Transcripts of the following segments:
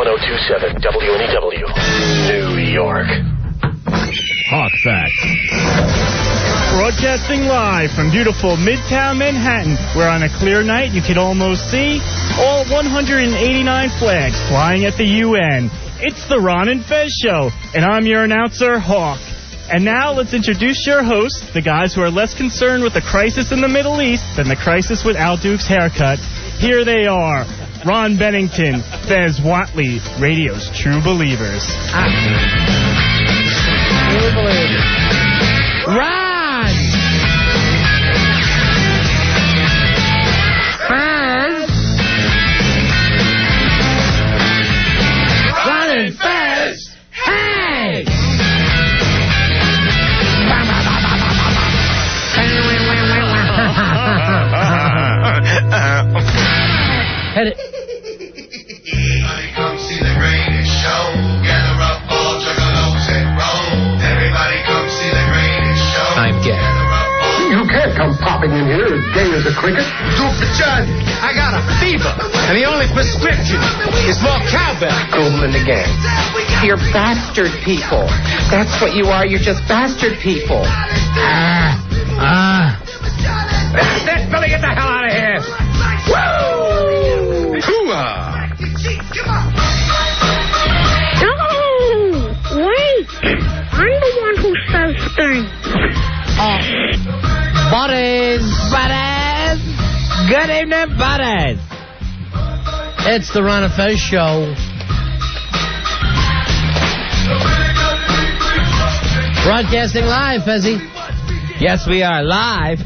1027 WNEW, New York. Hawk Facts. Broadcasting live from beautiful Midtown Manhattan, where on a clear night you can almost see all 189 flags flying at the UN. It's the Ron and Fez Show, and I'm your announcer, Hawk. And now let's introduce your hosts, the guys who are less concerned with the crisis in the Middle East than the crisis with Al Duke's haircut. Here they are, Ron Bennington, Fez WNEW, radio's true believers. True believers. Ron! Fez! Ron and Fez! Hey! Hit it. Everybody come see the greatest show. Gather up all juggalos and roll. Everybody come see the greatest show. I'm gay. You can't come popping in here as gay as a cricket. Super John, I got a fever, and the only prescription is more cowbell. Cool in the game. You're bastard people. That's what you are. You're just bastard people. Let's Billy, get the hell out of here. Woo! Hoo-ah! No! Wait! I'm the one who says things. Buddies! Good evening, buddies. It's the Ron and Fez Show. Broadcasting live, Fezzy. Yes, we are live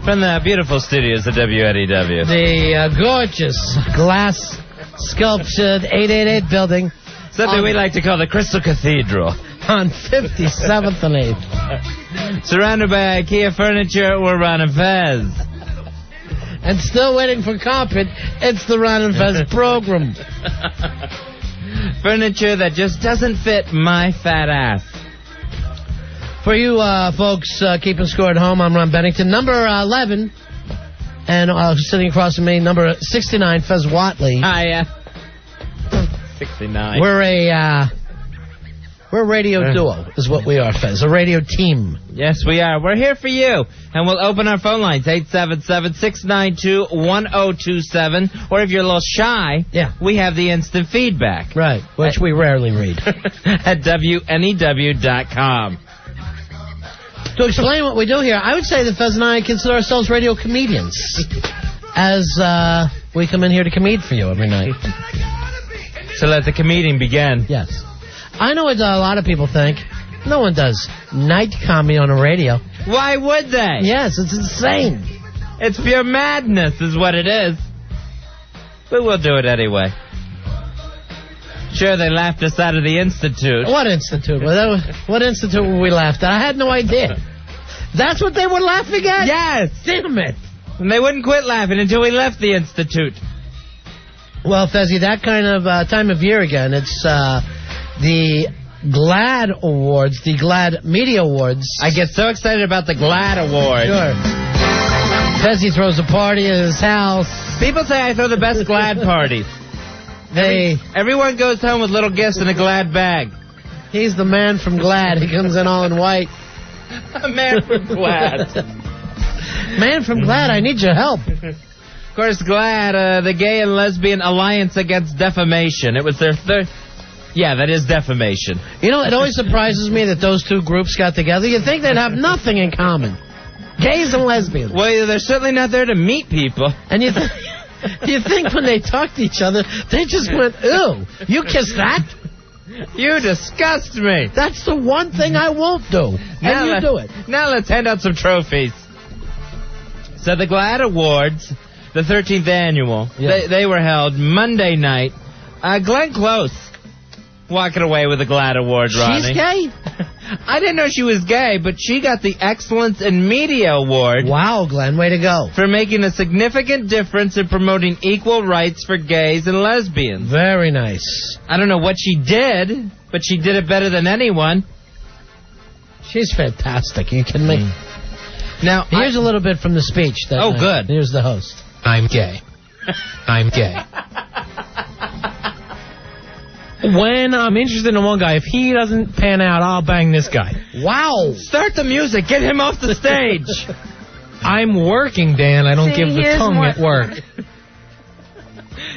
from the beautiful studios of WNEW. The gorgeous glass sculptured 888 building. Something we like to call the Crystal Cathedral. On 57th and 8th. Surrounded by IKEA furniture, we're Ron and Fez. And still waiting for carpet, it's the Ron and Fez program. Furniture that just doesn't fit my fat ass. For you folks keeping score at home, I'm Ron Bennington. Number 11, and sitting across from me, number 69, Fez WNEW. Hi, 69. We're a radio duo, is what we are, Fez. A radio team. Yes, we are. We're here for you. And we'll open our phone lines, 877-692-1027. Or if you're a little shy, we have the instant feedback. Right, which we rarely read. At WNEW.com. To explain what we do here, I would say that Fez and I consider ourselves radio comedians. As we come in here to comede for you every night. So let the comedian begin. Yes. I know what a lot of people think. No one does night comedy on the radio. Why would they? Yes, it's insane. It's pure madness is what it is. But we'll do it anyway. Sure, they laughed us out of the Institute. What Institute? What Institute were we laughed at? I had no idea. That's what they were laughing at? Yes. Damn it. And they wouldn't quit laughing until we left the Institute. Well, Fezzy, that kind of time of year again, it's the Glaad Awards, the Glaad Media Awards. I get so excited about the Glaad Awards. Sure. Fezzy throws a party at his house. People say I throw the best Glaad parties. Everyone goes home with little gifts in a Glaad bag. He's the man from Glaad. He comes in all in white. A man from Glaad. Man from Glaad, I need your help. Of course, Glaad, the Gay and Lesbian Alliance Against Defamation. It was their third... Yeah, that is defamation. You know, it always surprises me that those two groups got together. You'd think they'd have nothing in common. Gays and lesbians. Well, they're certainly not there to meet people. And you think when they talk to each other, they just went, ew, you kissed that? You disgust me. That's the one thing I won't do. And you do it. Now let's hand out some trophies. So the Glaad Awards, the 13th annual, they were held Monday night. Glenn Close walking away with the Glaad Award, Ronnie. She's gay? I didn't know she was gay, but she got the Excellence in Media Award. Wow, Glenn, way to go. For making a significant difference in promoting equal rights for gays and lesbians. Very nice. I don't know what she did, but she did it better than anyone. She's fantastic. Are you kidding me? Now, here's a little bit from the speech. That night. Good. Here's the host. I'm gay. I'm gay. When I'm interested in one guy, if he doesn't pan out, I'll bang this guy. Wow. Start the music. Get him off the stage. I'm working, Dan. I don't give the tongue at work.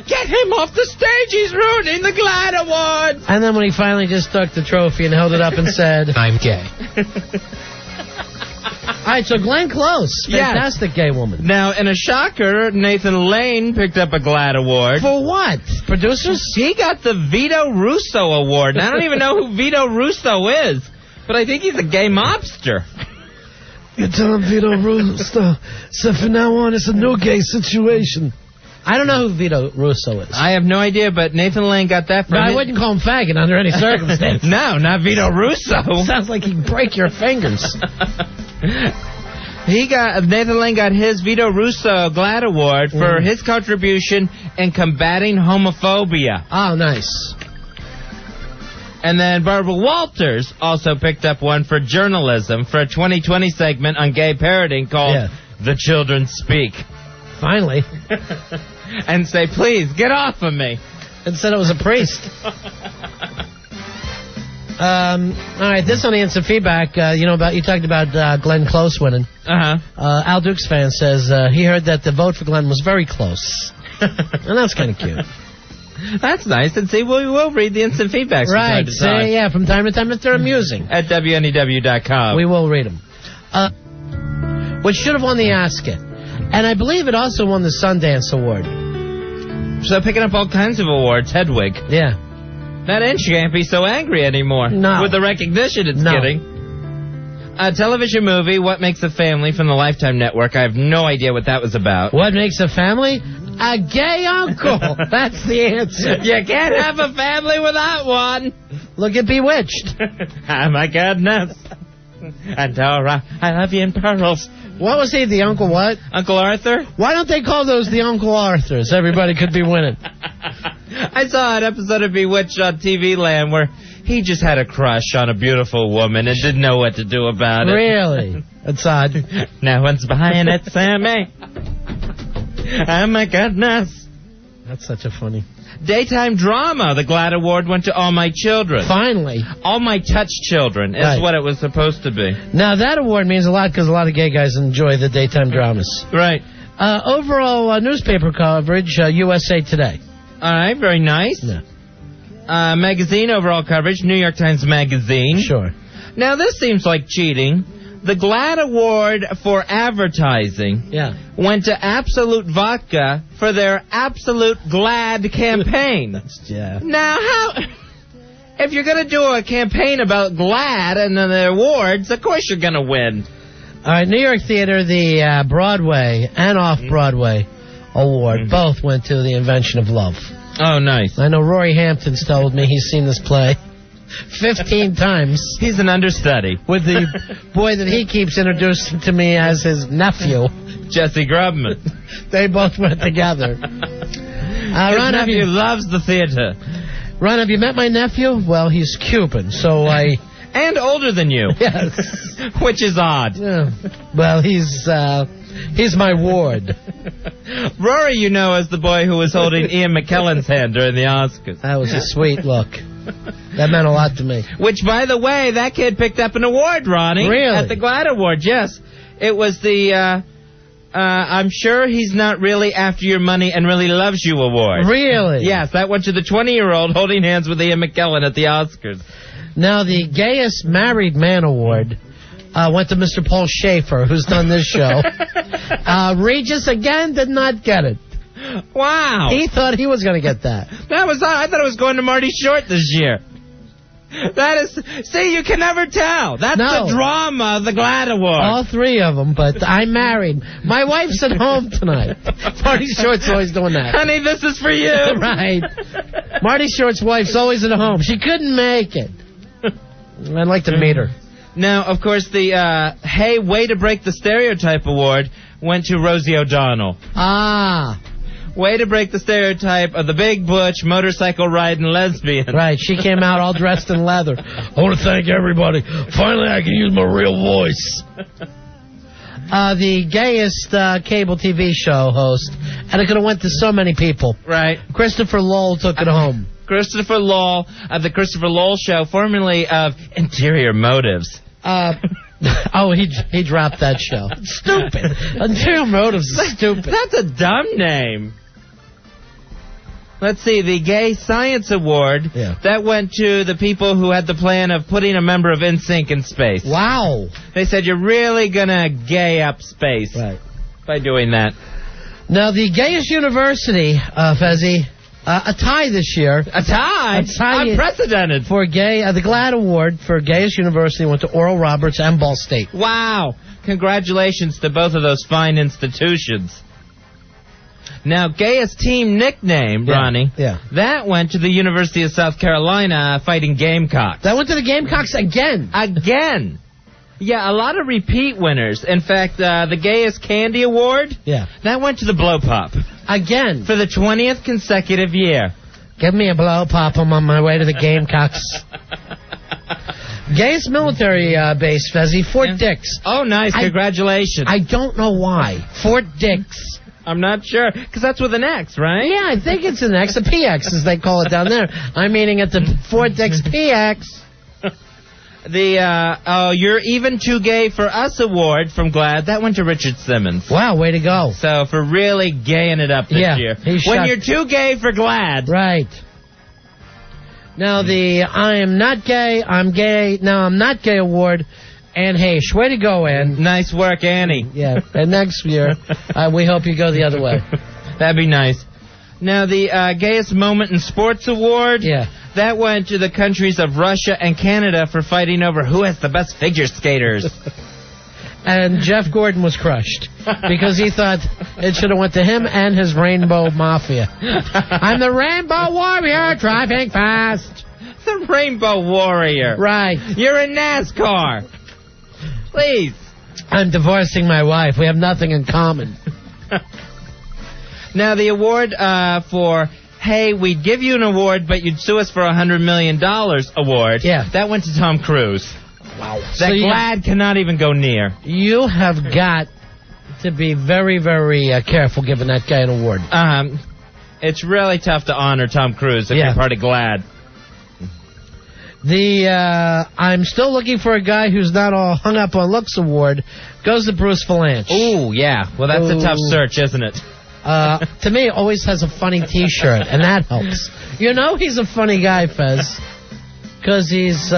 Get him off the stage. He's ruining the Glaad Awards. And then when he finally just stuck the trophy and held it up and said, I'm gay. All right, so Glenn Close, fantastic gay woman. Now, in a shocker, Nathan Lane picked up a Glaad Award. For what? Producers? He got the Vito Russo Award. And I don't even know who Vito Russo is, but I think he's a gay mobster. You tell him Vito Russo. So from now on, it's a new gay situation. I don't know who Vito Russo is. I have no idea, but Nathan Lane got that from I wouldn't call him faggot under any circumstance. No, not Vito Russo. Sounds like he'd break your fingers. Nathan Lane got his Vito Russo Glaad Award for his contribution in combating homophobia. Oh, nice. And then Barbara Walters also picked up one for journalism for a 2020 segment on gay parroting called The Children Speak. Finally. And say, please, get off of me. And said it was a priest. All right, this on the instant feedback. You talked about Glenn Close winning. Al Dukes fan says he heard that the vote for Glenn was very close. And that's kind of cute. That's nice. And see, we will read the instant feedback from time to time. Yeah, from time to time if they're amusing. At WNEW.com. We will read them. Which should have won the Ascot. And I believe it also won the Sundance Award. So picking up all kinds of awards, Hedwig. Yeah. That inch can't be so angry anymore. No. With the recognition it's getting. A television movie, What Makes a Family, from the Lifetime Network. I have no idea what that was about. What makes a family? A gay uncle. That's the answer. You can't have a family without one. Look at Bewitched. Oh, my goodness. And Dora, I love you in pearls. What was he, the Uncle what? Uncle Arthur? Why don't they call those the Uncle Arthurs? Everybody could be winning. I saw an episode of Bewitched on TV Land where he just had a crush on a beautiful woman and didn't know what to do about it. Really? That's odd. No one's behind it, Sammy. Oh, my goodness. That's such a funny... Daytime drama. The Glaad Award went to All My Children. Finally. All My Touch Children is what it was supposed to be. Now, that award means a lot because a lot of gay guys enjoy the daytime dramas. Right. Overall newspaper coverage, USA Today. All right, very nice. Yeah. Magazine overall coverage, New York Times Magazine. Sure. Now, this seems like cheating. The Glaad Award for advertising went to Absolute Vodka for their Absolute Glad campaign. Yeah. Now, if you're going to do a campaign about Glad and then the awards, of course you're going to win. All right, New York Theater, the Broadway and Off-Broadway Award both went to The Invention of Love. Oh, nice. I know Rory Hampton's told me he's seen this play 15 times. He's an understudy. With the boy that he keeps introducing to me as his nephew. Jesse Grubman. They both went together. His Ron, nephew loves the theater. Ron, have you met my nephew? Well, he's Cuban, so I... And older than you. Yes. Which is odd. Yeah. Well, he's my ward. Rory, you know, is the boy who was holding Ian McKellen's hand during the Oscars. That was a sweet look. That meant a lot to me. Which, by the way, that kid picked up an award, Ronnie. Really? At the Glaad Award, yes. It was the, I'm sure he's not really after your money and really loves you award. Really? Yes, that went to the 20-year-old holding hands with Ian McKellen at the Oscars. Now, the Gayest Married Man Award went to Mr. Paul Schaefer, who's done this show. Regis, again, did not get it. Wow. He thought he was going to get that. I thought it was going to Marty Short this year. That is, see, you can never tell. That's the drama of the Glaad Award. All three of them, but I'm married. My wife's at home tonight. Marty Short's always doing that. Honey, this is for you. Right. Marty Short's wife's always at home. She couldn't make it. I'd like to meet her. Now, of course, the Hey, Way to Break the Stereotype Award went to Rosie O'Donnell. Ah. Way to break the stereotype of the big butch motorcycle riding lesbian. Right, she came out all dressed in leather. I want to thank everybody. Finally, I can use my real voice. The gayest cable TV show host, and it could have went to so many people. Right. Christopher Lowell took it home. Christopher Lowell of the Christopher Lowell Show, formerly of Interior Motives. He dropped that show. Stupid. Interior Motives is stupid. That's a dumb name. Let's see, the Gay Science Award, that went to the people who had the plan of putting a member of NSYNC in space. Wow. They said, you're really going to gay up space by doing that. Now, the gayest university, Fezzy, a tie this year. A tie? Unprecedented. For gay, the Glaad Award for gayest university went to Oral Roberts and Ball State. Wow. Congratulations to both of those fine institutions. Now, gayest team nickname, Ronnie, that went to the University of South Carolina fighting Gamecocks. That went to the Gamecocks again. Again. Yeah, a lot of repeat winners. In fact, the gayest candy award, that went to the Blow Pop. Again. For the 20th consecutive year. Give me a Blow Pop. I'm on my way to the Gamecocks. Gayest military base, Fezzy, Fort Dix. Oh, nice. Congratulations. I don't know why. Fort Dix. I'm not sure, because that's with an X, right? Yeah, I think it's an X, a PX, as they call it down there. I'm meaning at the Fort Dix PX. The You're Even Too Gay for Us award from Glaad, that went to Richard Simmons. Wow, way to go. So for really gaying it up this year. When you're too gay for Glaad. Right. Now the I am not gay, I'm gay, now I'm not gay award. Ann Heche. Way to go, Ann. Nice work, Annie. Yeah, and next year, we hope you go the other way. That'd be nice. Now, the Gayest Moment in Sports Award, that went to the countries of Russia and Canada for fighting over who has the best figure skaters. And Jeff Gordon was crushed because he thought it should have went to him and his Rainbow Mafia. I'm the Rainbow Warrior, driving fast. The Rainbow Warrior. Right. You're in NASCAR. Please. I'm divorcing my wife. We have nothing in common. Now, the award for, hey, we'd give you an award, but you'd sue us for $100 million award, that went to Tom Cruise. Wow. That Glaad cannot even go near. You have got to be very, very careful giving that guy an award. It's really tough to honor Tom Cruise if you're part of Glaad. The I'm still looking for a guy who's not all hung up on looks award goes to Bruce Valanche. Ooh, yeah. Well, that's a tough search, isn't it? To me, always has a funny T-shirt, and that helps. You know he's a funny guy, Fez, because he's, he's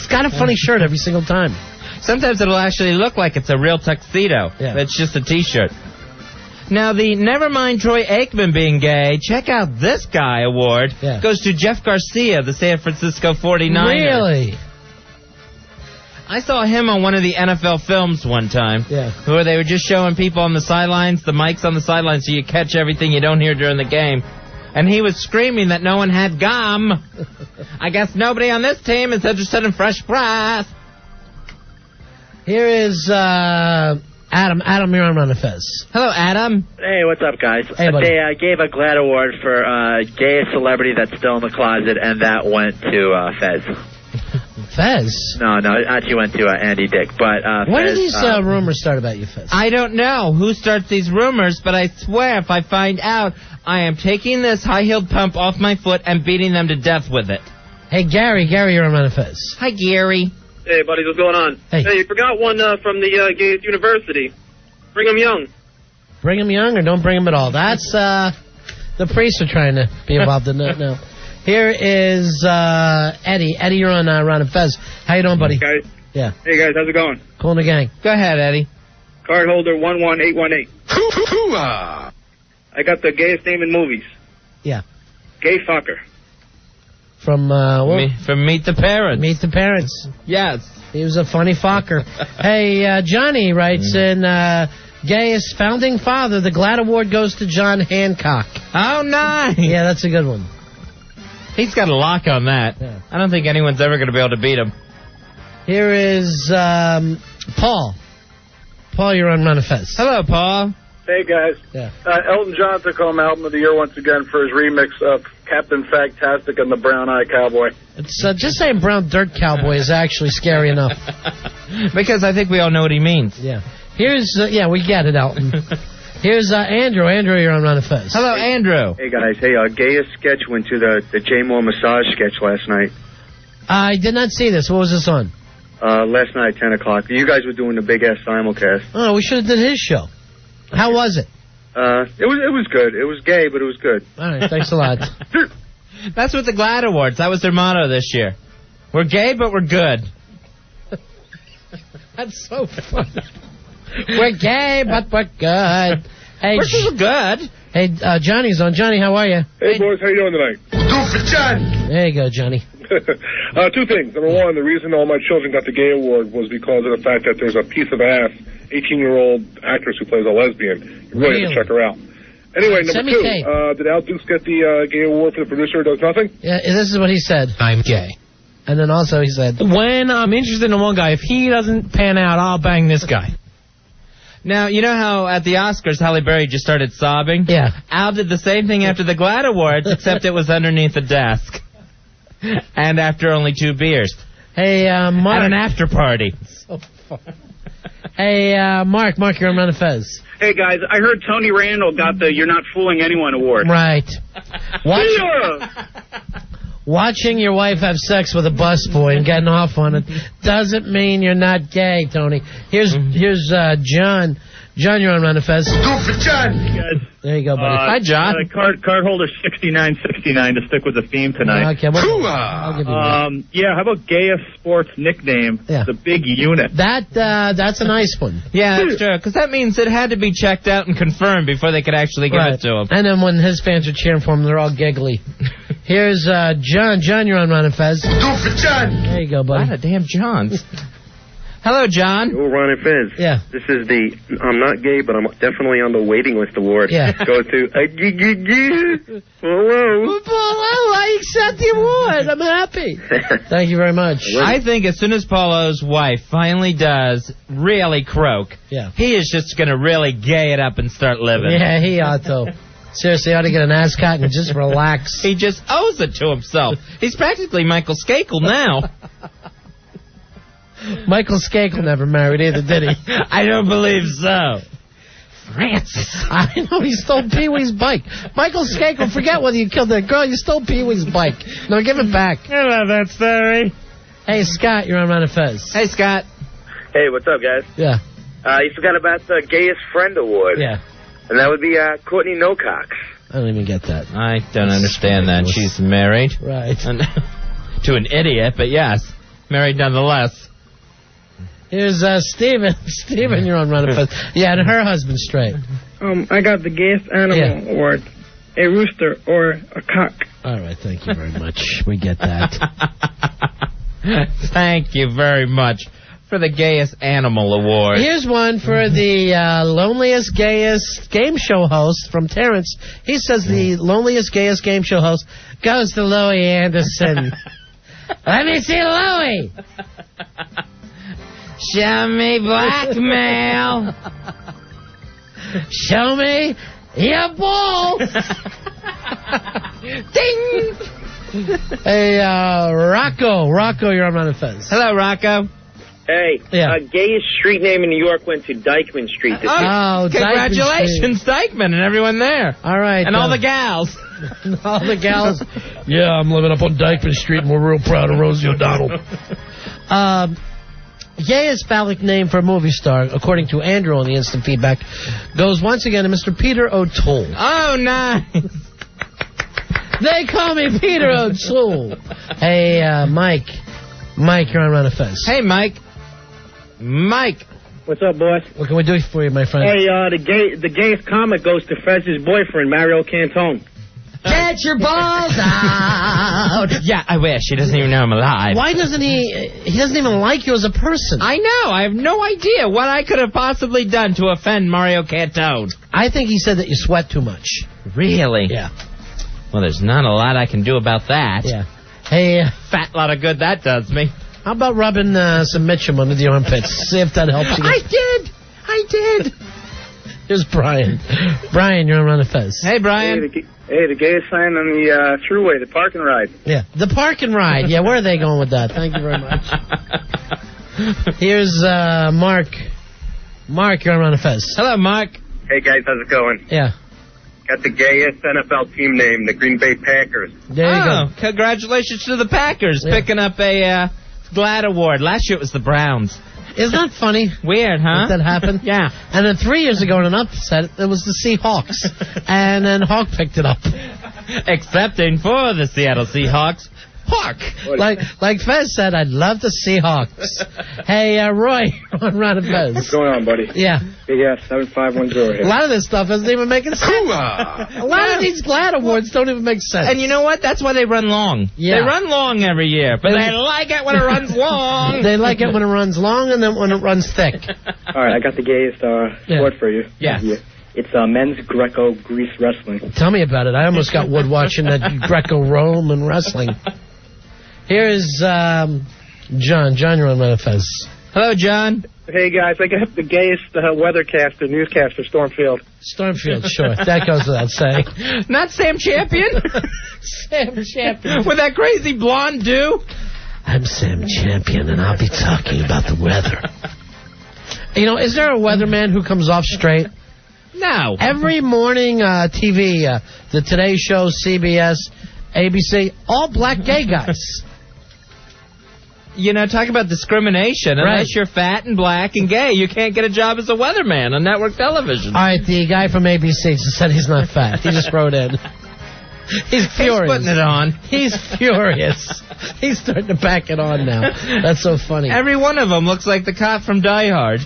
got a funny shirt every single time. Sometimes it'll actually look like it's a real tuxedo. Yeah. It's just a T-shirt. Now, the Nevermind Troy Aikman being gay, check out this guy award, goes to Jeff Garcia, the San Francisco 49ers. Really? I saw him on one of the NFL films one time, where they were just showing people on the sidelines, the mics on the sidelines, so you catch everything you don't hear during the game. And he was screaming that no one had gum. I guess nobody on this team is interested in fresh grass. Here is Adam. Adam, you're on Run of Fez. Hello, Adam. Hey, what's up, guys? Hey, buddy. They gave a Glaad Award for gayest celebrity that's still in the closet, and that went to Fez. Fez? No, it actually went to Andy Dick. But when Fez, did these rumors start about you, Fez? I don't know who starts these rumors, but I swear if I find out, I am taking this high-heeled pump off my foot and beating them to death with it. Hey, Gary, you're on Run of Fez. Hi, Gary. Hey, buddies, what's going on? Hey, you forgot one from the gayest university. Brigham Young. Brigham Young or don't bring him at all? That's, the priests are trying to be involved in that now. Here is Eddie. Eddie, you're on Ron and Fez. How you doing, buddy? Guys. Yeah. Hey, guys, how's it going? Cool in the gang. Go ahead, Eddie. Card holder 11818. I got the gayest name in movies. Yeah. Gay fucker. From Meet the Parents. Meet the Parents. Yes. He was a funny fucker. Hey, Johnny writes in gayest founding father, the Glaad Award goes to John Hancock. Oh, nice. Yeah, that's a good one. He's got a lock on that. Yeah. I don't think anyone's ever going to be able to beat him. Here is Paul. Paul, you're on Run of Fez. Hello, Paul. Hey, guys. Yeah. Elton John took home Album of the Year once again for his remix of Captain Fantastic and the Brown Eye Cowboy. It's just saying Brown Dirt Cowboy is actually scary enough. Because I think we all know what he means. Yeah. Here's, we get it, Elton. Here's Andrew. Andrew, you're on Ron and Fez. Hello, Andrew. Hey, guys. Hey, gayest sketch went to the J Moore massage sketch last night. I did not see this. What was this on? Last night at 10 o'clock. You guys were doing the big-ass simulcast. Oh, we should have done his show. How was it? It was good. It was gay, but it was good. All right, thanks a lot. That's what the Glaad Awards. That was their motto this year. We're gay, but we're good. That's so funny. We're gay, but we're good. Hey, we're still good. Hey, Johnny's on. Johnny, how are you? Hey, boys, how you doing tonight? Do for John! There you go, Johnny. Two things. Number one, the reason all my children got the gay award was because of the fact that there's a piece of ass, 18-year-old actress who plays a lesbian. You really have to check her out. Anyway, number two, did Al Dukes get the gay award for the producer who does nothing? Yeah, this is what he said. I'm gay. And then also he said, when I'm interested in one guy, if he doesn't pan out, I'll bang this guy. Now, you know how at the Oscars, Halle Berry just started sobbing? Yeah. Al did the same thing after the Glaad Awards, except it was underneath a desk. And after only 2 beers. Hey, Mark. At an after party. So far. Hey, Mark, you're on Ron and Fez. Hey, guys, I heard Tony Randall got the You're Not Fooling Anyone award. Right. Watching your wife have sex with a busboy and getting off on it doesn't mean you're not gay, Tony. Here's John. John, you're on Ron and Fez. Do for John! Hey, guys. There you go, buddy. Hi, John. Card holder 6969 to stick with the theme tonight. Okay, I'll give you that. Yeah, how about gayest sports nickname? Yeah. The Big Unit. That's a nice one. Yeah, that's true. Because that means it had to be checked out and confirmed before they could actually give it to him. And then when his fans are cheering for him, they're all giggly. Here's John. John, you're on Ron and Fez. Do for John! There you go, buddy. A lot of damn Johns. Hello, John. Oh, Ron and Fez. Yeah. This is the I'm not gay, but I'm definitely on the waiting list award. Yeah. Go to hello. Well, I accept the award. I'm happy. Thank you very much. I think as soon as Paulo's wife finally does really croak, he is just going to really gay it up and start living. Yeah, he ought to. Seriously, he ought to get an ascot and just relax. He just owes it to himself. He's practically Michael Skakel now. Michael Skakel never married either, did he? I don't believe so. Francis. I know, he stole Pee-wee's bike. Michael Skakel, forget whether you killed that girl, you stole Pee-wee's bike. No, give it back. I love that story. Hey, Scott, you're on Ron and Fez. Hey, Scott. Hey, what's up, guys? Yeah. You forgot about the Gayest Friend Award. Yeah. And that would be Courtney No Cox. I don't even get that. I don't understand that. She's married. Right. To an idiot, but yes, married nonetheless. Here's Steven. Steven, you're on Ron and Fez. Yeah, and her husband's straight. I got the Gayest Animal Award. A rooster or a cock. All right, thank you very much. We get that. Thank you very much for the Gayest Animal Award. Here's one for the loneliest, gayest game show host from Terrence. He says the loneliest, gayest game show host goes to Louie Anderson. Let me see Louie. Show me blackmail. Show me your balls. Ding. Hey, Rocco. Rocco, you're on Ron and Fez. Hello, Rocco. Hey, gayest street name in New York went to Dykeman Street this week. Oh, congratulations, Dykeman, and everyone there. All right. And all the gals. All the gals. Yeah, I'm living up on Dykeman Street, and we're real proud of Rosie O'Donnell. Gayest phallic name for a movie star, according to Andrew on the instant feedback, goes once again to Mr. Peter O'Toole. Oh, nice. They call me Peter O'Toole. Hey, Mike. Mike, you're on Ron and Fez. Hey, Mike. Mike. What's up, boys? What can we do for you, my friend? Hey, the gayest comic goes to Fez's boyfriend, Mario Cantone. Get your balls out! Yeah, I wish. He doesn't even know I'm alive. Why doesn't he doesn't even like you as a person. I know. I have no idea what I could have possibly done to offend Mario Cantone. I think he said that you sweat too much. Really? Yeah. Well, there's not a lot I can do about that. Yeah. Hey, fat lot of good that does me. How about rubbing some Mitchum under the armpits? See if that helps you. I did. Here's Brian. Brian, you're on Ron and Fez. Hey, Brian. Hey, the gayest sign on the thruway, the park and ride. Yeah, the park and ride. Yeah, where are they going with that? Thank you very much. Here's Mark. Mark, you're on Ron and Fez. Hello, Mark. Hey, guys, how's it going? Yeah. Got the gayest NFL team name, the Green Bay Packers. There you go. Congratulations to the Packers picking up a Glaad Award. Last year it was the Browns. Isn't that funny? Weird, huh? That happened? Yeah. And then 3 years ago in an upset, it was the Seahawks. And then Hawk picked it up. Excepting for the Seattle Seahawks. Hawk! Like Fez said, I'd love the Seahawks. Hey, Roy, on Ron and Fez. What's going on, buddy? Yeah. Yeah, 7510 here. A lot of this stuff isn't even making sense. A lot of these Glaad Awards don't even make sense. And you know what? That's why they run long. Yeah. They run long every year, but they like it when it runs long. They like it when it runs long and then when it runs thick. All right, I got the gayest sport for you. Yes. It's men's Greco-Greece wrestling. Tell me about it. I almost got wood watching that Greco-Roman wrestling. Here is John. John, you're on Fez. Hello, John. Hey, guys, I got the gayest weathercaster, newscaster, Stormfield. Stormfield, sure. That goes without saying. Not Sam Champion? Sam Champion. With that crazy blonde do? I'm Sam Champion, and I'll be talking about the weather. You know, is there a weatherman who comes off straight? No. Every morning TV, the Today Show, CBS, ABC, all black gay guys. You know, talk about discrimination. Unless you're fat and black and gay, you can't get a job as a weatherman on network television. All right, the guy from ABC just said he's not fat. He just wrote in. He's furious. He's putting it on. He's furious. He's starting to back it on now. That's so funny. Every one of them looks like the cop from Die Hard.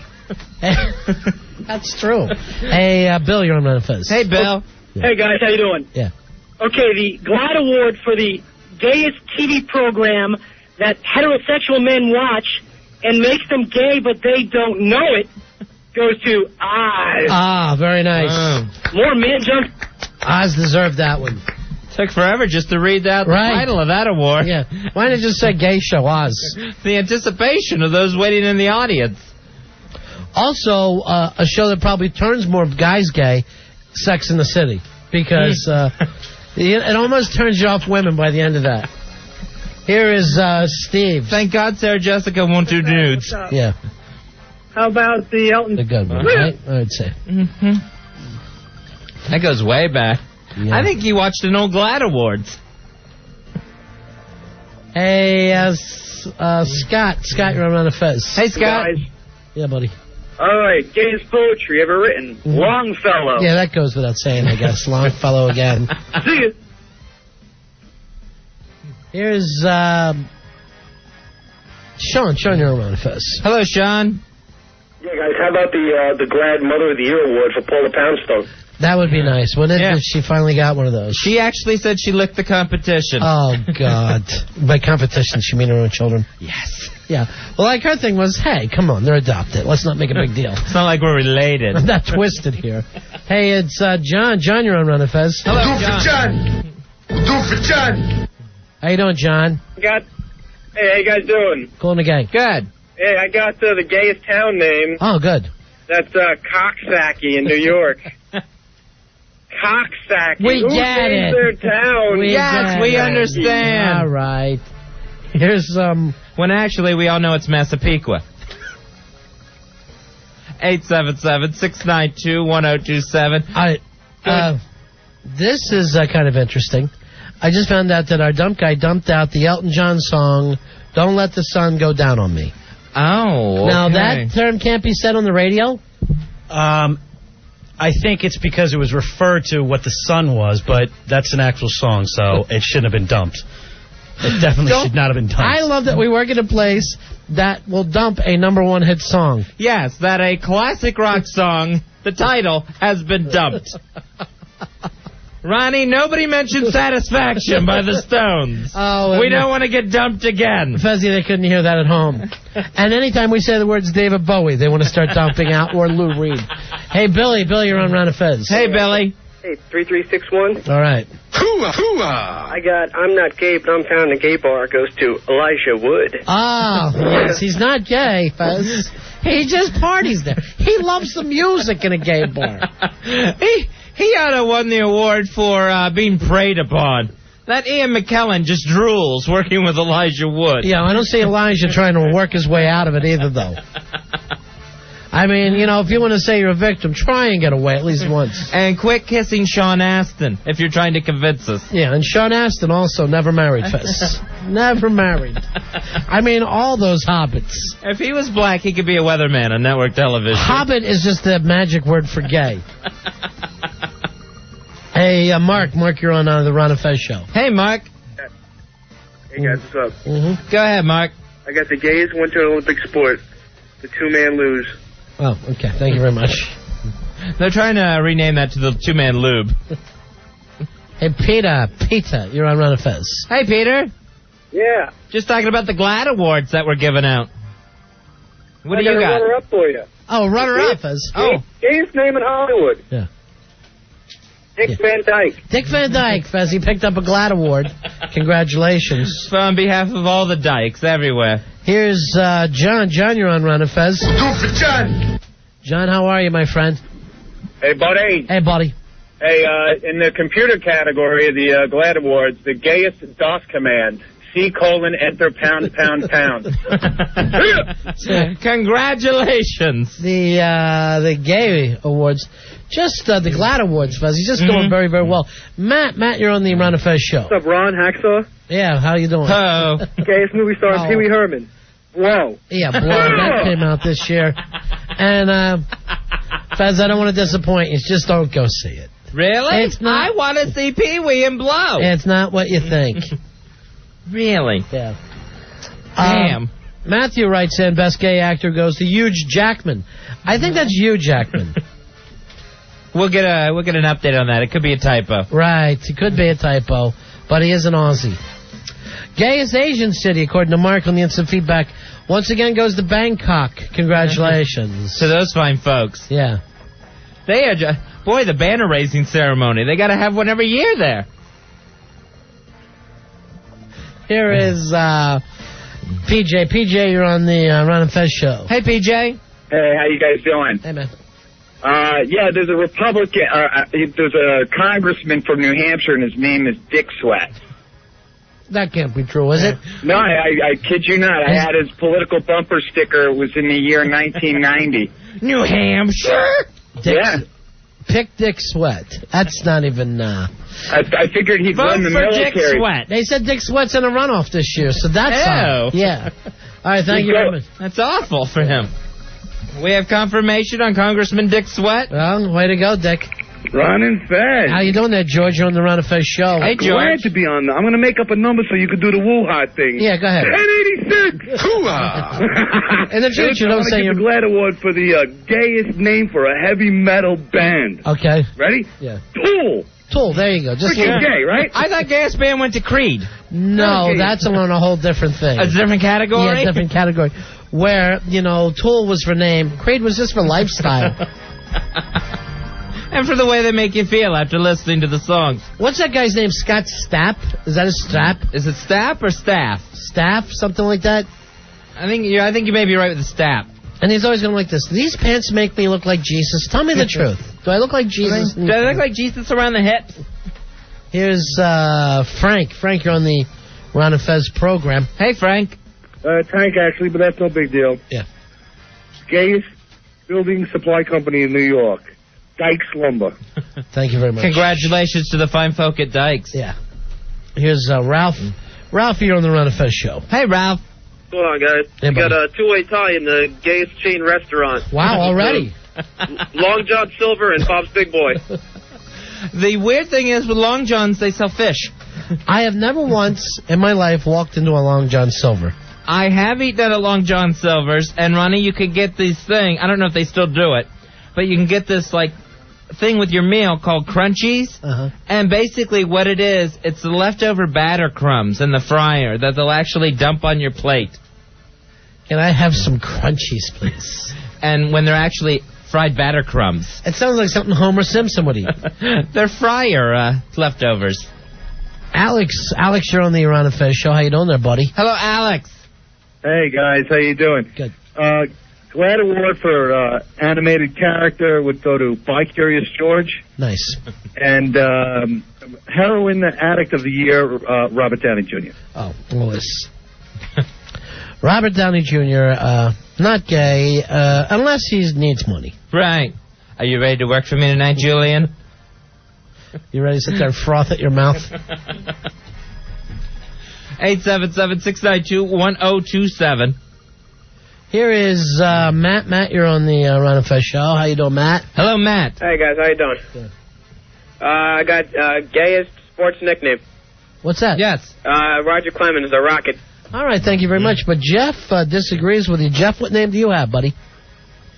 That's true. Hey, Bill, you're on Fez. Hey, Bill. Hey, guys, how you doing? Yeah. Okay, the Glaad Award for the gayest TV program that heterosexual men watch and makes them gay, but they don't know it, goes to Oz. Ah, very nice. More man junk. Oz deserved that one. Took forever just to read out the title of that award. Yeah. Why didn't it just say gay show, Oz? The anticipation of those waiting in the audience. Also, a show that probably turns more guys gay, Sex in the City. Because it almost turns you off women by the end of that. Here is Steve. Thank God Sarah Jessica won't do nudes. Yeah. How about the Elton? The good one, right? I would say. That goes way back. Yeah. I think you watched an old Glaad Awards. Hey, Scott. Scott, you're on Fez. Hey, Scott. Guys. Yeah, buddy. All right, gayest poetry ever written. Longfellow. Yeah, that goes without saying, I guess. Longfellow again. See ya. Here's Sean. Sean, you're on Fez. Hello, Sean. Yeah, guys, how about the Glad Mother of the Year Award for Paula Poundstone? That would be nice, wouldn't it, if she finally got one of those? She actually said she licked the competition. Oh, God. By competition, she mean her own children? Yes. Yeah. Well, like, her thing was, hey, come on, they're adopted. Let's not make a big deal. It's not like we're related. I'm not twisted here. Hey, it's John. John, you're on Run Fez. Hello, Do for John. Do for John. How you doing, John? Hey, how you guys doing? Cool in the gang. Good. Hey, I got the gayest town name. Oh, good. That's Coxsackie in New York. Coxsackie. We Who get named it. their town? We understand. All right. Here's when actually we all know it's Massapequa. 877-692-1027. All right. This is kind of interesting. I just found out that our dump guy dumped out the Elton John song, Don't Let the Sun Go Down on Me. Oh, okay. Now, that term can't be said on the radio? I think it's because it was referred to what the sun was, but that's an actual song, so it shouldn't have been dumped. It definitely should not have been dumped. I love that we work at a place that will dump a #1 hit song. Yes, that a classic rock song, the title, has been dumped. Ronnie, nobody mentioned Satisfaction by the Stones. Oh, we don't want to get dumped again. Fezzy, they couldn't hear that at home. And anytime we say the words David Bowie, they want to start dumping out, or Lou Reed. Hey, Billy. Billy, you're on Round of Fez. Hey, Billy. Hey, 3361. All right. I got I'm Not Gay, but I'm Found in a Gay Bar goes to Elijah Wood. Ah, yes, he's not gay, Fez. He just parties there. He loves the music in a gay bar. He ought to have won the award for being preyed upon. That Ian McKellen just drools working with Elijah Wood. Yeah, I don't see Elijah trying to work his way out of it either, though. I mean, you know, if you want to say you're a victim, try and get away at least once. And quit kissing Sean Astin if you're trying to convince us. Yeah, and Sean Astin also never married, Fez. Never married. I mean, all those hobbits. If he was black, he could be a weatherman on network television. Hobbit is just the magic word for gay. Hey, Mark, you're on the Ron and Fez show. Hey, Mark. Hey, guys, what's up? Mm-hmm. Go ahead, Mark. I got the gayest Winter Olympic sport, the two-man luge. Oh, okay. Thank you very much. They're trying to rename that to the two-man lube. Hey, Peter, you're on Ron and Fez. Hey, Peter. Yeah. Just talking about the Glaad Awards that were given out. What do you got? Runner up for you. Oh, runner-up, Fez. Oh. Gayest name in Hollywood. Yeah. Dick Van Dyke. Dick Van Dyke, Fez. He picked up a Glaad Award. Congratulations. So on behalf of all the dykes everywhere. Here's John. John, you're on Ron and Fez. Go for John. John, how are you, my friend? Hey, buddy. Hey, buddy. Hey, in the computer category of the Glaad Awards, the gayest DOS command, C:\enter pound. Congratulations. The gay awards. Just the Glaad Awards, Fez. He's just doing very, very well. Matt, you're on the Ron and Fez show. What's up, Ron? Hacksaw? Yeah, how you doing? Oh. Gayest movie star, Pee Wee Herman. Whoa. Yeah, Blow. That came out this year. And, Fez, I don't want to disappoint you. Just don't go see it. Really? It's not, I want to see Pee Wee and Blow. It's not what you think. Really? Yeah. Damn. Matthew writes in, best gay actor goes to Hugh Jackman. I think that's Hugh Jackman. We'll get an update on that. It could be a typo. Right. It could be a typo, but he is an Aussie. Gayest Asian city, according to Mark on the instant feedback, once again goes to Bangkok. Congratulations. To those fine folks. Yeah. They are boy, the banner raising ceremony. They got to have one every year there. Here is PJ. PJ, you're on the Ron and Fez show. Hey, PJ. Hey, how you guys doing? Hey, man. Yeah, there's a Republican, there's a congressman from New Hampshire, and his name is Dick Sweat. That can't be true, is it? No, I kid you not. I had his political bumper sticker. It was in the year 1990. New Hampshire? Pick Dick Sweat. That's not even... I figured he'd Vote win the for military. Dick Sweat. They said Dick Sweat's in a runoff this year, so that's fine. Yeah. All right, thank you very much. That's awful for him. We have confirmation on Congressman Dick Sweat. Well, way to go, Dick. Ron and Fez. How you doing there, George? You're on the Ron and Fez show. Hey, George. Glad to be on. I'm going to make up a number so you can do the woo-ha thing. Yeah, go ahead. 1086. Hoo-ha. In the future, don't say you're... the Glaad Award for the gayest name for a heavy metal band. Okay. Ready? Yeah. Tool, there you go. Just freaking gay, right? I thought gayest band went to Creed. No, that's on a whole different thing. A different category? Yeah, different category. Where, Tool was for name, Creed was just for lifestyle. And for the way they make you feel after listening to the songs. What's that guy's name? Scott Stapp? Is that his Stapp? Is it Stapp or Staff? Staff, something like that? I think you may be right with the Stapp. And he's always going like this. These pants make me look like Jesus. Tell me the truth. Do I look like Jesus? Do I look like Jesus around the hips? Here's Frank. Frank, you're on the Ron and Fez program. Hey, Frank. Tank, actually, but that's no big deal. Yeah. Gayest building supply company in New York. Dykes Lumber. Thank you very much. Congratulations to the fine folk at Dykes. Yeah. Here's Ralph. Ralph, you're on the Ron and Fez show. Hey, Ralph. Hold on, guys. Hey, we got a two-way tie in the gayest chain restaurant. Wow, already. Long John Silver and Bob's Big Boy. The weird thing is with Long Johns, they sell fish. I have never once in my life walked into a Long John Silver. I have eaten at a Long John Silver's, and Ronnie, you could get this thing. I don't know if they still do it, but you can get this thing with your meal called crunchies. And basically what it is, it's the leftover batter crumbs in the fryer that they'll actually dump on your plate. Can I have some crunchies, please? And when they're actually fried batter crumbs. It sounds like something Homer Simpson would eat. They're fryer leftovers. Alex, you're on the Ron and Fez show. How you doing there, buddy? Hello, Alex. Hey, guys. How you doing? Good. Glaad Award for animated character would go to By Curious George. Nice. And Heroin Addict of the Year, Robert Downey Jr. Oh, Lewis. Robert Downey Jr., not gay, unless he needs money. Right. Are you ready to work for me tonight, Julian? You ready to sit there and froth at your mouth? 877-692-1027. Here is Matt. Matt, you're on the Ron and Fez show. How you doing, Matt? Hello, Matt. Hey, guys. How you doing? Good. I got gayest sports nickname. What's that? Yes. Roger Clemens, the Rocket. All right, thank you very much. But Jeff disagrees with you. Jeff, what name do you have, buddy?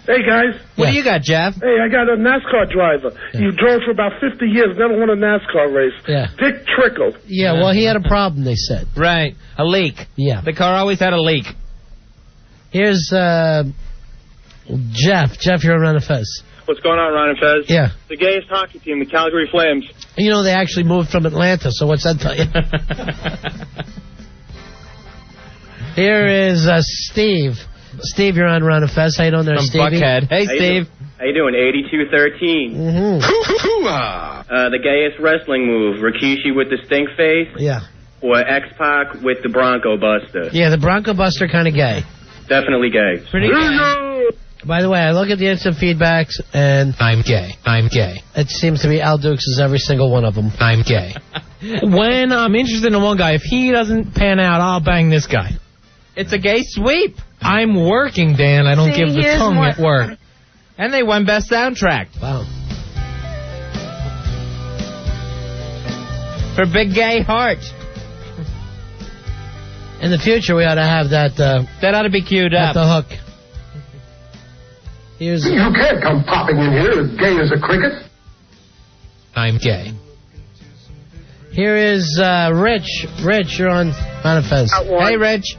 Hey, guys. What do you got, Jeff? Hey, I got a NASCAR driver. He drove for about 50 years, never won a NASCAR race. Yeah. Dick Trickle. Yeah, well, he had a problem, they said. Right. A leak. Yeah. The car always had a leak. Here's Jeff. Jeff, you're on Ron and Fez. What's going on, Ron and Fez? Yeah. The gayest hockey team, the Calgary Flames. You know, they actually moved from Atlanta, so what's that tell you? Here is Steve. Steve, you're on Ron and Fez. How you doing there, From Stevie? Buckhead. Hey, Steve. How you doing? 8213. Mm-hmm. The gayest wrestling move, Rikishi with the stink face, Yeah. or X-Pac with the Bronco Buster? Yeah, the Bronco Buster kind of gay. Definitely gay. Pretty gay. By the way, I look at the instant feedbacks, and I'm gay. I'm gay. it seems to be Al Dukes is every single one of them. I'm gay. When I'm interested in one guy, if he doesn't pan out, I'll bang this guy. It's a gay sweep. I'm working, Dan. I don't give the tongue at work. And they won Best Soundtrack. Wow. For Big Gay Heart. In the future, we ought to have that. That ought to be queued at up. the hook. Here's. You can't come popping in here as gay as a cricket. I'm gay. Here is Rich. Rich, you're on Ron and Fez. Hey, Rich.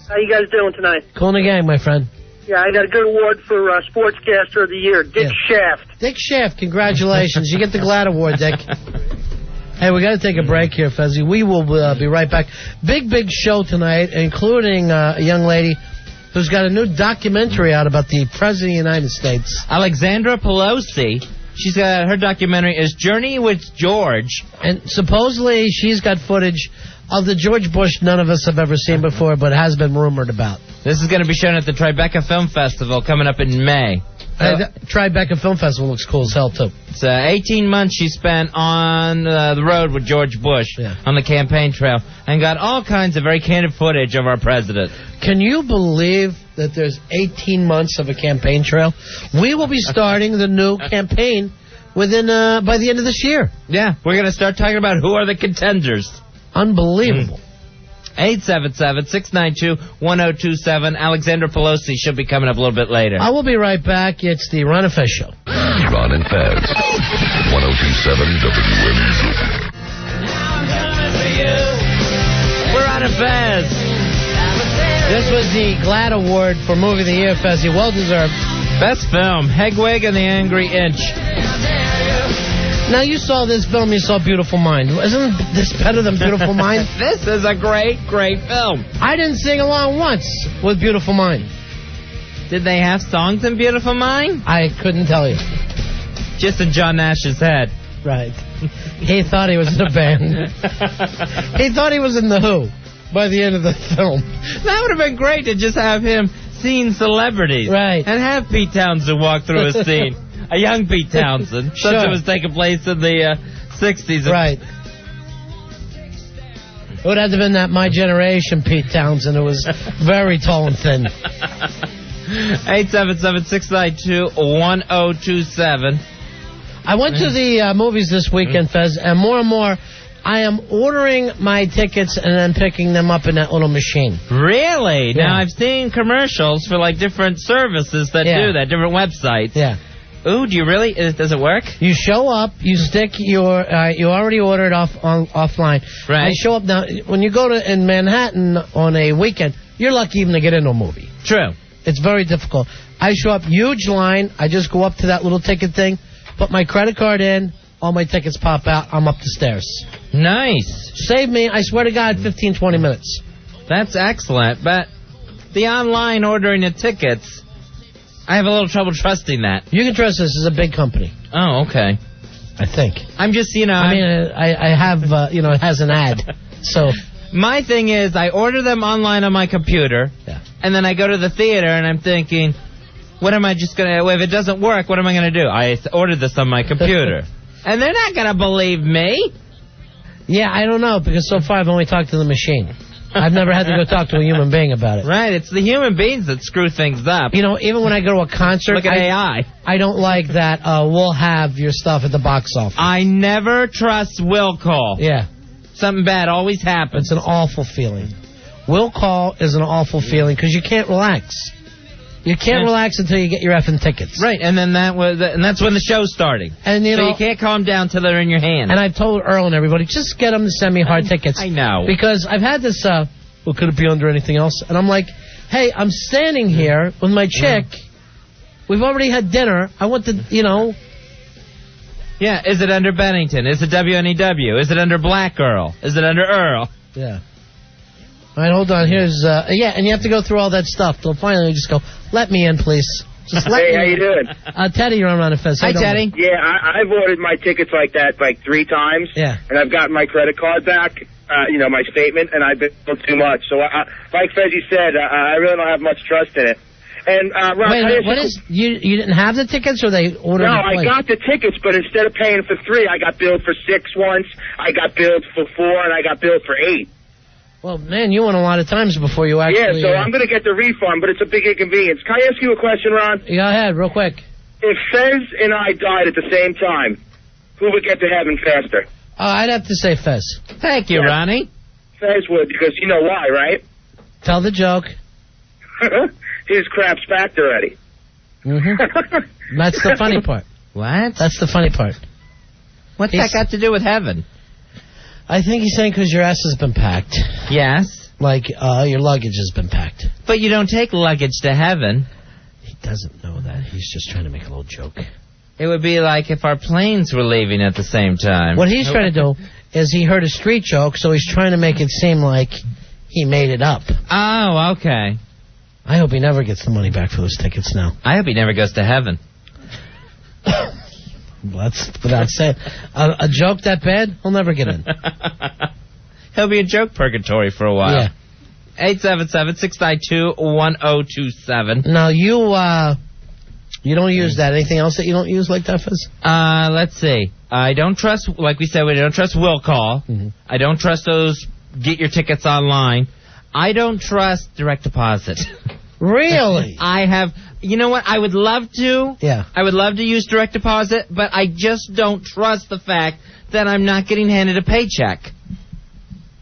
How you guys doing tonight? Cool in the gang, my friend. Yeah, I got a good award for Sportscaster of the Year, Dick Shaft. Dick Shaft, congratulations. You get the Glaad Award, Dick. Hey, we got to take a break here, Fezzy. We will be right back. Big show tonight, including a young lady who's got a new documentary out about the President of the United States. Alexandra Pelosi. She's got her documentary is Journey with George. And supposedly she's got footage of the George Bush none of us have ever seen before, but has been rumored about. This is going to be shown at the Tribeca Film Festival coming up in May. Tribeca Film Festival looks cool as hell, too. It's 18 months she spent on the road with George Bush on the campaign trail and got all kinds of very candid footage of our president. Can you believe that there's 18 months of a campaign trail? We will be starting the new campaign within by the end of this year. Yeah, we're going to start talking about who are the contenders. Unbelievable. 877-692-1027. Alexandra Pelosi should be coming up a little bit later. I will be right back. It's the Ron and Fez Show. Ron and Fez, 1027 WNEW. We're on a Fez. This was the Glaad Award for Movie of the Year, Fezzy. Well deserved. Best film, Hedwig and the Angry Inch. Now, you saw this film, you saw Beautiful Mind. Isn't this better than Beautiful Mind? This is a great film. I didn't sing along once with Beautiful Mind. Did they have songs in Beautiful Mind? I couldn't tell you. Just in John Nash's head. Right. He thought he was in a band. He thought he was in The Who by the end of the film. That would have been great to just have him sing celebrities. Right. And have Pete Townsend walk through a scene. A young Pete Townsend. Sure. Since it was taking place in the 60s. Right. It would have to have been that My Generation Pete Townsend. It was very tall and thin. 877-692-1027. I went to the movies this weekend, Fez, and more, I am ordering my tickets and then picking them up in that little machine. Really? Yeah. Now, I've seen commercials for, like, different services that do that, different websites. Yeah. Ooh, do you really? Does it work? You show up, you stick your, you already ordered offline. Right. I show up now, when you go to in Manhattan on a weekend, you're lucky even to get into a movie. True. It's very difficult. I show up, huge line, I just go up to that little ticket thing, put my credit card in, all my tickets pop out, I'm up the stairs. Nice. Save me, I swear to God, 15, 20 minutes. That's excellent, but the online ordering of tickets, I have a little trouble trusting that. You can trust this is a big company. Oh, okay. I think. I'm just, I mean, I have, it has an ad. So my thing is I order them online on my computer, And then I go to the theater and I'm thinking, what am I just going to... If it doesn't work, what am I going to do? I ordered this on my computer. And they're not going to believe me. Yeah, I don't know, because so far I've only talked to the machine. I've never had to go talk to a human being about it. Right, it's the human beings that screw things up. You know, even when I go to a concert... Look at AI. I don't like that we'll have your stuff at the box office. I never trust will call. Yeah. Something bad always happens. It's an awful feeling. Will call is an awful feeling because you can't relax. You can't relax until you get your effing tickets. Right, and then that's when the show's starting. And so you can't calm down till they're in your hand. And I've told Earl and everybody, just get them to send me hard tickets. I know. Because I've had this, well, could it be under anything else? And I'm like, hey, I'm standing here with my chick. We've already had dinner. I want to, Yeah, is it under Bennington? Is it WNEW? Is it under Black Earl? Is it under Earl? Yeah. All right, hold on. Here's, and you have to go through all that stuff. Till finally you just go, let me in, please. Just let me in. How you doing? Teddy, you're on Ron and Fez. Hi, Teddy. Yeah, I've ordered my tickets like that 3 times. Yeah. And I've gotten my credit card back, my statement, and I've been too much. So, like Fezzy said, I really don't have much trust in it. And, Ron, wait, what is, you didn't have the tickets, or they ordered No, the I got the tickets, but instead of paying for 3, I got billed for 6 once, I got billed for 4, and I got billed for 8. Well, man, you went a lot of times before you actually... Yeah, so I'm going to get the refund, but it's a big inconvenience. Can I ask you a question, Ron? Go ahead, real quick. If Fez and I died at the same time, who would get to heaven faster? I'd have to say Fez. Thank you, Ronnie. Fez would, because you know why, right? Tell the joke. His crap's backed already. Mm-hmm. That's the funny part. What? That's the funny part. What's that got to do with heaven? I think he's saying because your ass has been packed. Yes. Like, your luggage has been packed. But you don't take luggage to heaven. He doesn't know that. He's just trying to make a little joke. It would be like if our planes were leaving at the same time. What he's trying to do is he heard a street joke, so he's trying to make it seem like he made it up. Oh, okay. I hope he never gets the money back for those tickets now. I hope he never goes to heaven. Well, that's without saying. A joke that bad, he'll never get in. He'll be in joke purgatory for a while. Yeah. 877-692-1027. Now, you don't use that. Anything else that you don't use like that, Fizz? Let's see. I don't trust, like we said, we don't trust will call. Mm-hmm. I don't trust those get your tickets online. I don't trust direct deposit. Really? I have... You know what? I would love to. Yeah. I would love to use direct deposit, but I just don't trust the fact that I'm not getting handed a paycheck.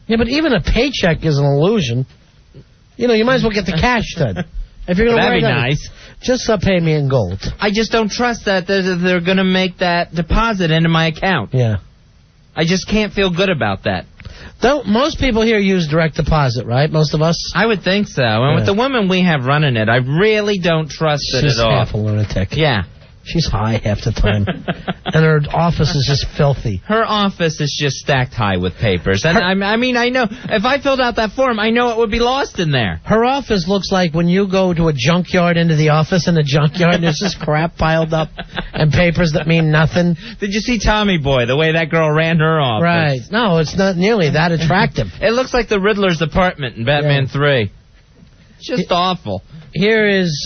Yeah, but even a paycheck is an illusion. You might as well get the cash then. If you're going to That'd be nice. Just pay me in gold. I just don't trust that they're going to make that deposit into my account. Yeah. I just can't feel good about that. Most people here use direct deposit, right? Most of us? I would think so. And with the woman we have running it, I really don't trust it at all. She's half a lunatic. Yeah. She's high half the time. And her office is just filthy. Her office is just stacked high with papers. And I know, if I filled out that form, I know it would be lost in there. Her office looks like when you go to a junkyard into the office in the junkyard, and there's just crap piled up and papers that mean nothing. Did you see Tommy Boy, the way that girl ran her office? Right. No, it's not nearly that attractive. It looks like the Riddler's apartment in Batman 3. It's just awful. Here's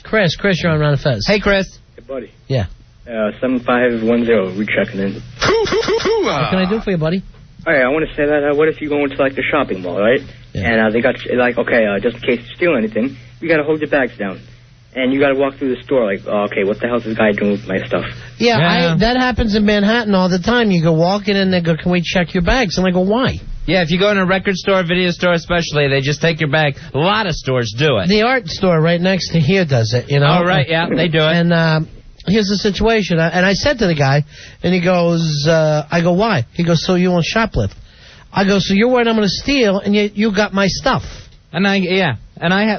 Chris. Chris, you're on Ron and Fez. Hey, Chris. Hey, buddy. Yeah. 7510, we checking in. What can I do for you, buddy? All right, I want to say that, what if you go into, the shopping mall, right? Yeah. And they got, just in case you steal anything, you got to hold your bags down. And you got to walk through the store okay, what the hell's this guy doing with my stuff? Yeah, that happens in Manhattan all the time. You go walking in, they go, can we check your bags? And I go, why? Yeah, if you go in a record store, video store especially, they just take your bag. A lot of stores do it. The art store right next to here does it, Oh, right, yeah, they do it. And here's the situation. And I said to the guy, and he goes, I go, why? He goes, so you won't shoplift. I go, so you're worried I'm going to steal, and you got my stuff. And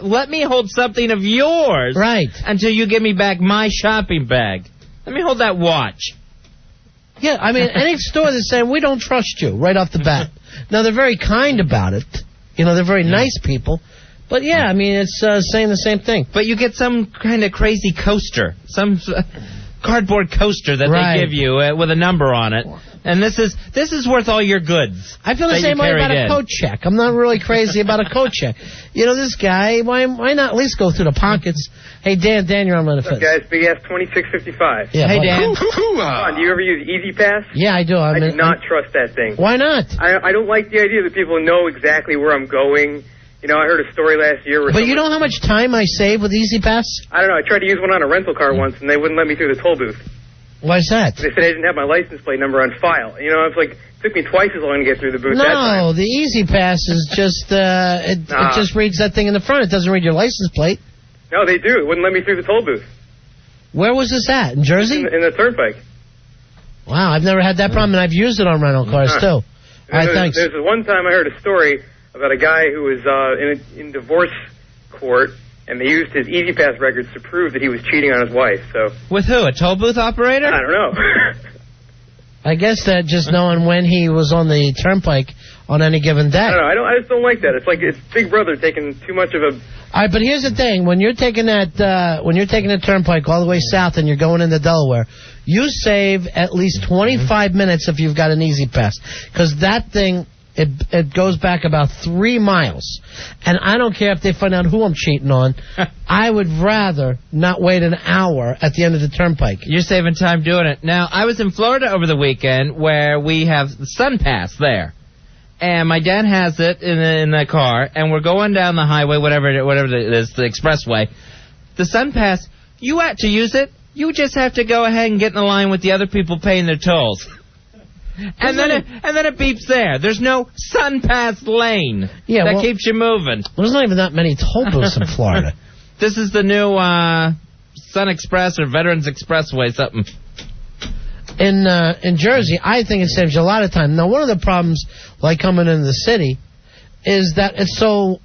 let me hold something of yours. Right. Until you give me back my shopping bag. Let me hold that watch. Yeah, any store that's saying, we don't trust you right off the bat. Now, they're very kind about it. They're very nice people. But, yeah, it's saying the same thing. But you get some kind of crazy coaster. Some cardboard coaster that they give you with a number on it. And this is worth all your goods. I feel the same way about a coat check. I'm not really crazy about a coat check. You know, this guy, why not at least go through the pockets? Hey, Dan, you're on the fence. Guys, Big Ass 2655. Yeah, hey, Do Dan. you ever use Easy Pass? Yeah, I do. I do not trust that thing. Why not? I don't like the idea that people know exactly where I'm going. You know, I heard a story last year where But you know how much time I save with Easy Pass? I don't know. I tried to use one on a rental car once, and they wouldn't let me through the toll booth. Why is that? They said I didn't have my license plate number on file. You know, it's like, it took me twice as long to get through the booth that time. No, the Easy Pass is just, it just reads that thing in the front. It doesn't read your license plate. No, they do. It wouldn't let me through the toll booth. Where was this at? In Jersey? In the Turnpike. Wow, I've never had that problem, and I've used it on rental cars, too. All right, thanks. There's one time I heard a story about a guy who was in divorce court, and they used his Easy Pass records to prove that he was cheating on his wife. So with who? A toll booth operator? I don't know. I guess that just knowing when he was on the Turnpike on any given day. I don't know. I just don't like that. It's like it's Big Brother taking too much of a. All right, but here's the thing: when you're taking the Turnpike all the way south and you're going into Delaware, you save at least 25 minutes if you've got an Easy Pass, because that thing. It goes back about 3 miles. And I don't care if they find out who I'm cheating on. I would rather not wait an hour at the end of the Turnpike. You're saving time doing it. Now, I was in Florida over the weekend where we have the Sun Pass there. And my dad has it in the car, and we're going down the highway, whatever it is, the expressway. The Sun Pass, you have to use it. You just have to go ahead and get in the line with the other people paying their tolls. And then it beeps there. There's no Sun Pass lane that keeps you moving. There's not even that many toll booths in Florida. This is the new Sun Express or Veterans Expressway something. In Jersey, I think it saves you a lot of time. Now, one of the problems, like coming into the city, is that it's so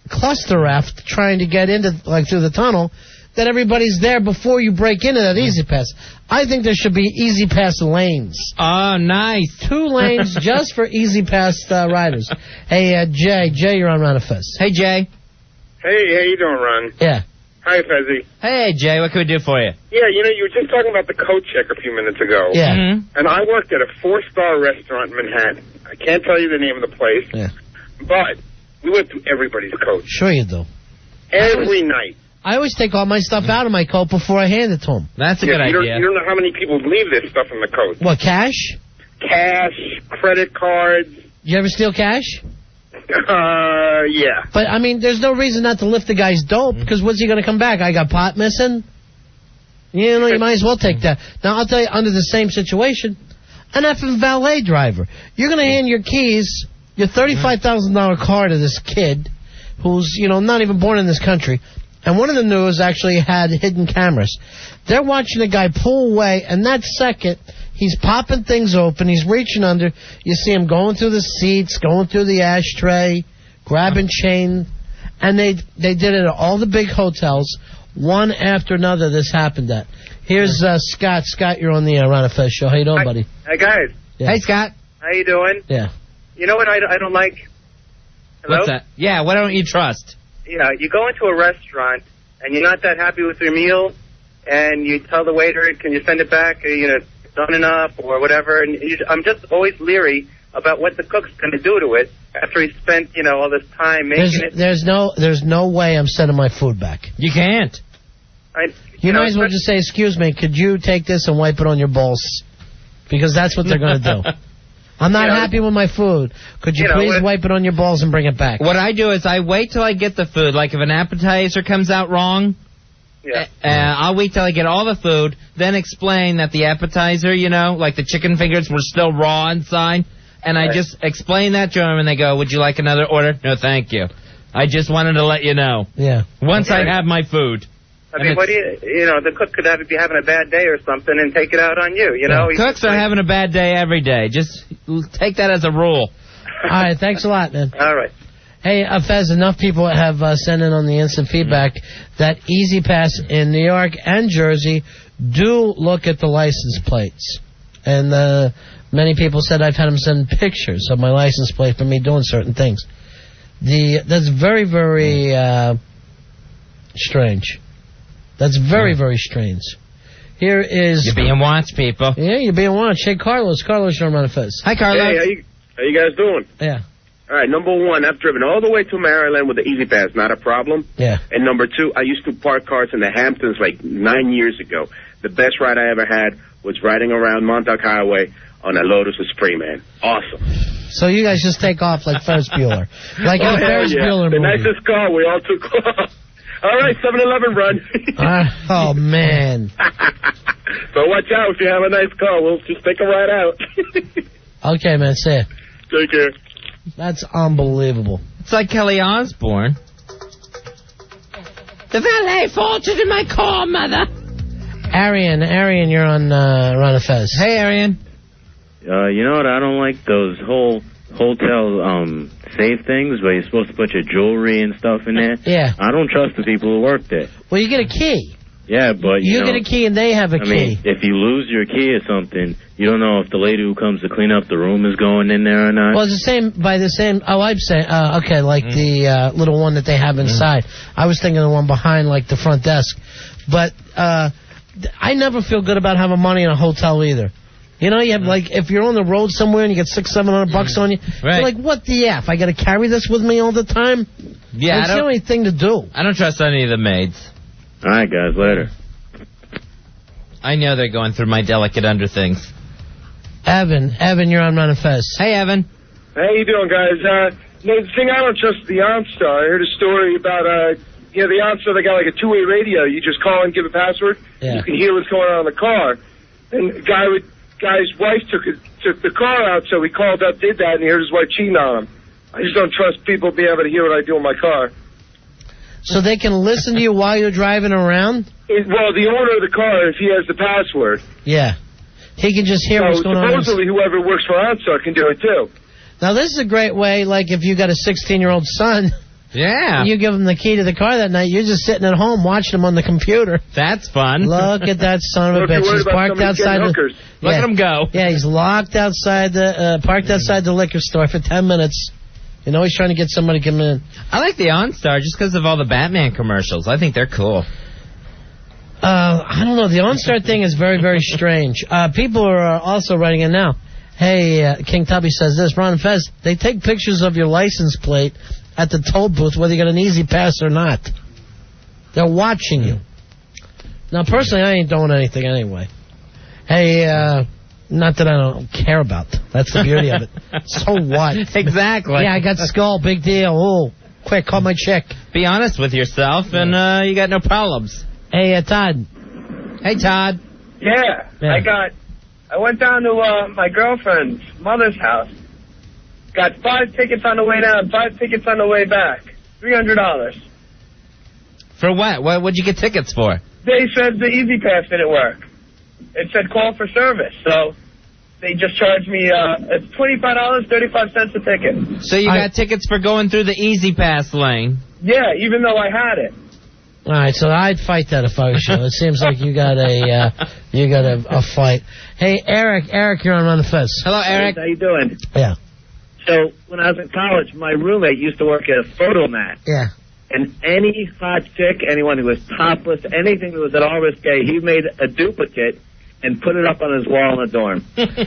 cluster-effed trying to get into, like, through the tunnel, that everybody's there before you break into that Easy Pass. I think there should be Easy Pass lanes. Oh, nice. 2 lanes just for Easy Pass riders. Hey, Jay, you're on Ron and Fez. Hey, Jay. Hey, how you doing, Ron? Yeah. Hi, Fezzy. Hey, Jay, what can we do for you? Yeah, you know, you were just talking about the coat check a few minutes ago. Yeah. Mm-hmm. And I worked at a 4-star restaurant in Manhattan. I can't tell you the name of the place. Yeah. But we went through everybody's coat. Sure you do. Every night. I always take all my stuff out of my coat before I hand it to them. That's a good idea. You don't know how many people leave this stuff in the coat. What, cash? Cash, credit cards. You ever steal cash? Yeah. But, I mean, there's no reason not to lift the guy's dope, because what's he going to come back? I got pot missing? You know, you might as well take that. Now, I'll tell you, under the same situation, an effing valet driver. You're going to hand your keys, your $35,000 car to this kid who's, you know, not even born in this country. And one of the news actually had hidden cameras. They're watching a guy pull away, and that second, he's popping things open. He's reaching under. You see him going through the seats, going through the ashtray, grabbing chain. And they did it at all the big hotels, one after another. This happened at. Here's Scott. Scott, you're on the Ron and Fez show. How you doing, buddy? Hey, guys. Yeah. Hey, Scott. How you doing? Yeah. You know what I don't like? Hello? What's that? Yeah, what don't you trust? Yeah, you go into a restaurant, and you're not that happy with your meal, and you tell the waiter, can you send it back, or, you know, done enough, or whatever, and I'm just always leery about what the cook's going to do to it after he spent, you know, all this time making it. There's no way I'm sending my food back. You can't. You might as well just say, excuse me, could you take this and wipe it on your balls? Because that's what they're going to do. I'm not happy with my food. Could you please wipe it on your balls and bring it back? What I do is I wait till I get the food. Like if an appetizer comes out wrong, I'll wait till I get all the food, then explain that the appetizer, you know, like the chicken fingers were still raw inside. And I just explain that to them, and they go, would you like another order? No, thank you. I just wanted to let you know. Yeah. Once I have my food. I mean, what do you know, the cook could be having a bad day or something and take it out on you, you know? Cooks are having a bad day every day. Just take that as a rule. All right, thanks a lot, man. All right. Hey, Fez, enough people have sent in on the instant feedback that Easy Pass in New York and Jersey do look at the license plates. And many people said I've had them send pictures of my license plate for me doing certain things. That's very, very strange. That's very, very strange. Here is... You're being watched, people. Yeah, you're being watched. Hey, Carlos. Carlos, you're on Ron and Fez. Hi, Carlos. Hey, how you guys doing? Yeah. All right, number one, I've driven all the way to Maryland with the Easy Pass, not a problem. Yeah. And number two, I used to park cars in the Hamptons like 9 years ago. The best ride I ever had was riding around Montauk Highway on a Lotus Esprit, man. Awesome. So you guys just take off like Ferris Bueller. Like in a Ferris Bueller the movie. nicest car, we all took off. All right, 7-Eleven run. Oh, man. So watch out if you have a nice car. We'll just take a ride out. Okay, man, see ya. Take care. That's unbelievable. It's like Kelly Osbourne. The valet faulted in my car, mother. Arian, you're on Ron and Fez. Hey, Arian. You know what? I don't like those whole hotel safe things where you're supposed to put your jewelry and stuff in there. Yeah. I don't trust the people who work there. Well, you get a key. Yeah, but you get a key and they have a key. mean, if you lose your key or something, you don't know if the lady who comes to clean up the room is going in there or not. Well, it's the same. Oh, I'm saying, okay, like the little one that they have inside. I was thinking the one behind, like the front desk. But I never feel good about having money in a hotel either. You know, you have like if you're on the road somewhere and you get $600-700 on you, you're like, what the f? I got to carry this with me all the time. Yeah, it's the only thing to do. I don't trust any of the maids. All right, guys, later. I know they're going through my delicate under things. Evan, you're on Ron and Fez. Hey, Evan. How you doing, guys? The thing I don't trust is the OnStar. I heard a story about, the OnStar, they got like a two-way radio. You just call and give a password. Yeah. You can hear what's going on in the car. And guy's wife took the car out, so he called up, did that, and he heard his wife cheating on him. I just don't trust people being able to hear what I do in my car. So they can listen to you while you're driving around? Well, the owner of the car, if he has the password. Yeah. He can just hear what's going on. Supposedly whoever works for OnStar can do it, too. Now, this is a great way, like if you got a 16-year-old son. Yeah. You give him the key to the car that night, you're just sitting at home watching him on the computer. That's fun. Look at that son of a bitch. He's parked outside the... Look at him go. Yeah, he's locked outside parked outside the liquor store for 10 minutes. You know, he's trying to get somebody to come in. I like the OnStar just because of all the Batman commercials. I think they're cool. I don't know. The OnStar thing is very, very strange. People are also writing in now. Hey, King Tubby says this. Ron and Fez, they take pictures of your license plate at the toll booth, whether you got an Easy Pass or not. They're watching you. Now, personally, I ain't doing anything anyway. Hey, not that I don't care about. That's the beauty of it. So what? Exactly. Yeah, I got skull. Big deal. Oh, quick, call my chick. Be honest with yourself, and you got no problems. Hey, Todd. Hey, Todd. Yeah. I went down to my girlfriend's mother's house. Got 5 tickets on the way down, 5 tickets on the way back. $300. For what? What'd you get tickets for? They said the Easy Pass didn't work. It said call for service, so they just charged me it's $25, 35 cents a ticket. So you got tickets for going through the Easy Pass lane? Yeah, even though I had it. All right, so I'd fight that if I was you. It seems like you got a fight. Hey, Eric, you're on the Fez. Hello, Eric. How you doing? Yeah. So when I was in college, my roommate used to work at a photo mat. Yeah. And any hot chick, anyone who was topless, anything that was at all risque, he made a duplicate and put it up on his wall in the dorm.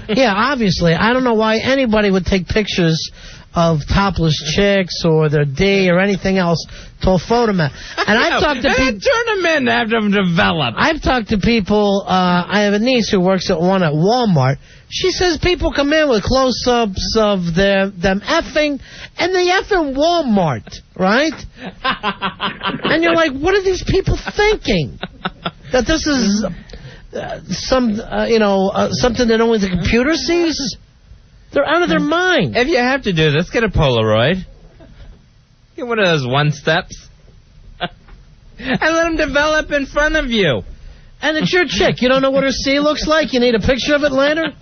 Yeah, obviously. I don't know why anybody would take pictures of topless chicks or their D or anything else to a photo mat. And I've talked to people. Turn them in to have them develop. I've talked to people. I have a niece who works at one at Walmart. She says people come in with close-ups of them effing, and they effing Walmart, right? And you're like, what are these people thinking? That this is something that only the computer sees? They're out of their mind. If you have to do this, get a Polaroid. Get one of those one-steps. And let them develop in front of you. And it's your chick. You don't know what her C looks like? You need a picture of it later?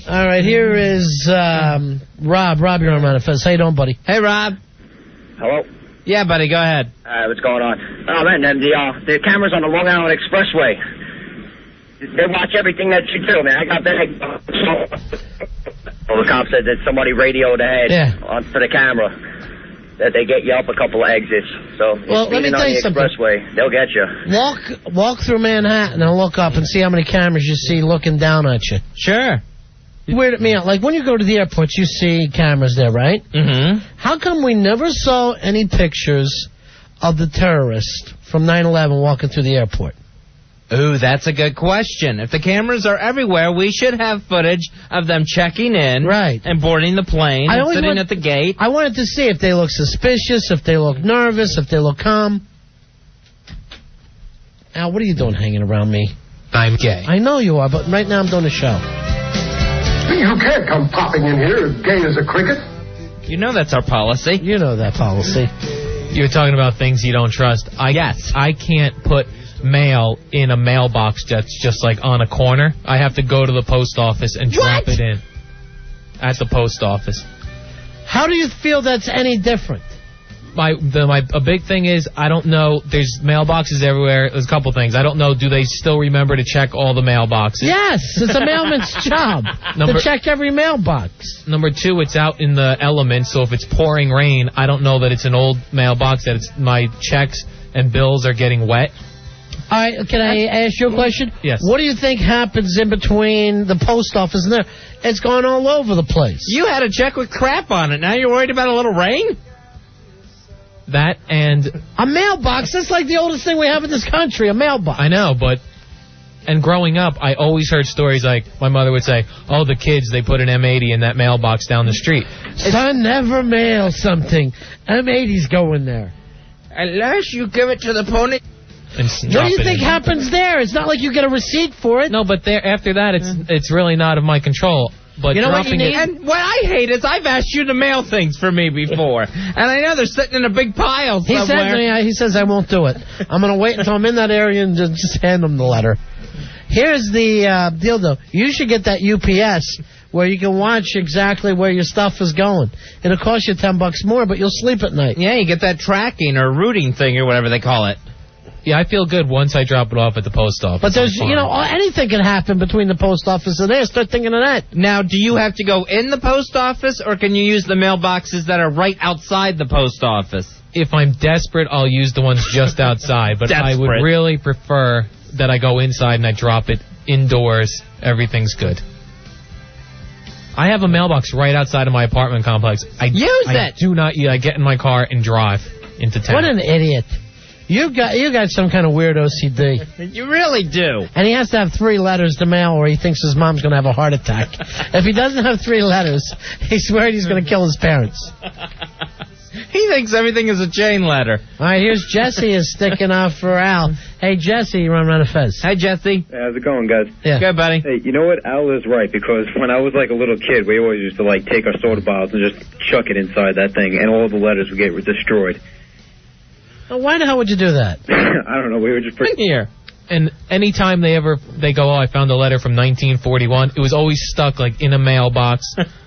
All right, here is Rob. Rob, you're on Manifest. How you doing, buddy? Hey, Rob. Hello? Yeah, buddy, go ahead. What's going on? Oh, man, the cameras on the Long Island Expressway. They watch everything that you do, man. I got back. Well, the cop said that somebody radioed ahead onto the camera. that they get you up a couple of exits. So Well, let me tell you something. Expressway, they'll get you. Walk through Manhattan and look up and see how many cameras you see looking down at you. Sure. Weirded me out. Like when you go to the airports, you see cameras there, right? Mm-hmm. How come we never saw any pictures of the terrorist from 9/11 walking through the airport? Ooh, that's a good question. If the cameras are everywhere, we should have footage of them checking in, right, and boarding the plane, and sitting at the gate. I wanted to see if they look suspicious, if they look nervous, if they look calm. Al, what are you doing hanging around me? I'm gay. I know you are, but right now I'm doing a show. You can't come popping in here as gay as a cricket. You know that's our policy. You know that policy. You're talking about things you don't trust. Yes. I can't put mail in a mailbox that's just like on a corner. I have to go to the post office and drop it in at the post office. How do you feel that's any different? A big thing is, I don't know, there's mailboxes everywhere. There's a couple things. I don't know, do they still remember to check all the mailboxes? Yes, it's a mailman's job to check every mailbox. Number two, it's out in the elements, so if it's pouring rain, I don't know that it's an old mailbox, that it's my checks and bills are getting wet. All right, can I ask you a question? Yes. What do you think happens in between the post office and there? It's gone all over the place. You had a check with crap on it. Now you're worried about a little rain? That and... A mailbox? That's like the oldest thing we have in this country, a mailbox. I know, but... And growing up, I always heard stories like, my mother would say, oh, the kids, they put an M80 in that mailbox down the street. Son, never mail something. M80's going there. Unless you give it to the pony... And what do you think happens there? It's not like you get a receipt for it. No, but there after that, it's really not of my control. But you know dropping what you need? And what I hate is I've asked you to mail things for me before, and I know they're sitting in a big pile somewhere. He says I won't do it. I'm going to wait until I'm in that area and just hand him the letter. Here's the deal, though. You should get that UPS where you can watch exactly where your stuff is going. It'll cost you $10 more, but you'll sleep at night. Yeah, you get that tracking or routing thing or whatever they call it. Yeah, I feel good once I drop it off at the post office. But there's, anything can happen between the post office and there. Start thinking of that. Now, do you have to go in the post office, or can you use the mailboxes that are right outside the post office? If I'm desperate, I'll use the ones just outside. But I would really prefer that I go inside and I drop it indoors. Everything's good. I have a mailbox right outside of my apartment complex. I do not. I get in my car and drive into town. What an idiot. You got some kind of weird OCD. You really do. And he has to have 3 letters to mail or he thinks his mom's going to have a heart attack. If he doesn't have 3 letters, he's worried he's going to kill his parents. He thinks everything is a chain letter. All right, here's Jesse is sticking out for Al. Hey, Jesse, you run around a Fez. Hi, Jesse. Hey, how's it going, guys? Yeah. Good, buddy. Hey, you know what? Al is right, because when I was like a little kid, we always used to like take our soda bottles and just chuck it inside that thing, and all the letters would get destroyed. Well, why the hell would you do that? I don't know. We were just in here. And anytime they go, oh, I found a letter from 1941, it was always stuck like in a mailbox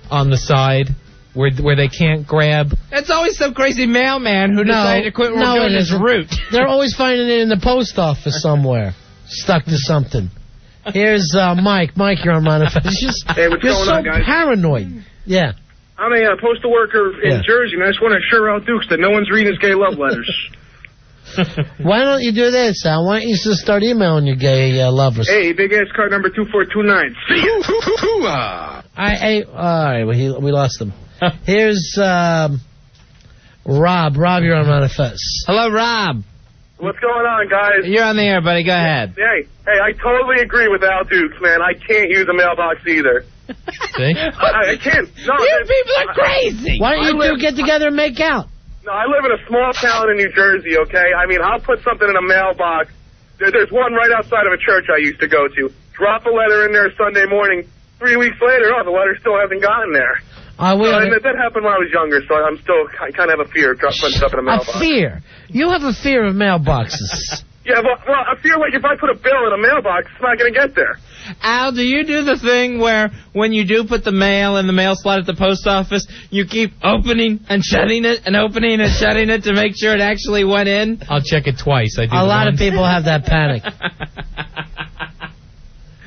on the side where they can't grab. It's always some crazy mailman who decided to quit doing his route. They're always finding it in the post office somewhere, stuck to something. Here's Mike. Mike, you're on Manifest. Hey, what's going on, guys? You're so paranoid. Yeah. I'm a postal worker in Jersey, and I just want to assure Al Dukes that no one's reading his gay love letters. Why don't you do this, Al? Why don't you just start emailing your gay lovers? Hey, big ass card number 2429. See ya. All right, we lost him. Here's Rob. Rob, you're on Manifest. Hello, Rob. What's going on, guys? You're on the air, buddy. Go ahead. Hey, I totally agree with Al Dukes, man. I can't use a mailbox either. See? I can't. No, you people are crazy. Why don't you two get together and make out? No, I live in a small town in New Jersey, okay? I mean, I'll put something in a mailbox. There's one right outside of a church I used to go to. Drop a letter in there Sunday morning. 3 weeks later, the letter still hasn't gotten there. And that happened when I was younger, so I kind of have a fear of putting stuff in a mailbox. A fear? You have a fear of mailboxes. Yeah, well, I feel like if I put a bill in a mailbox, it's not going to get there. Al, do you do the thing where when you do put the mail in the mail slot at the post office, you keep opening and shutting it and opening and shutting it to make sure it actually went in? I'll check it twice. I do. A lot of people have that panic.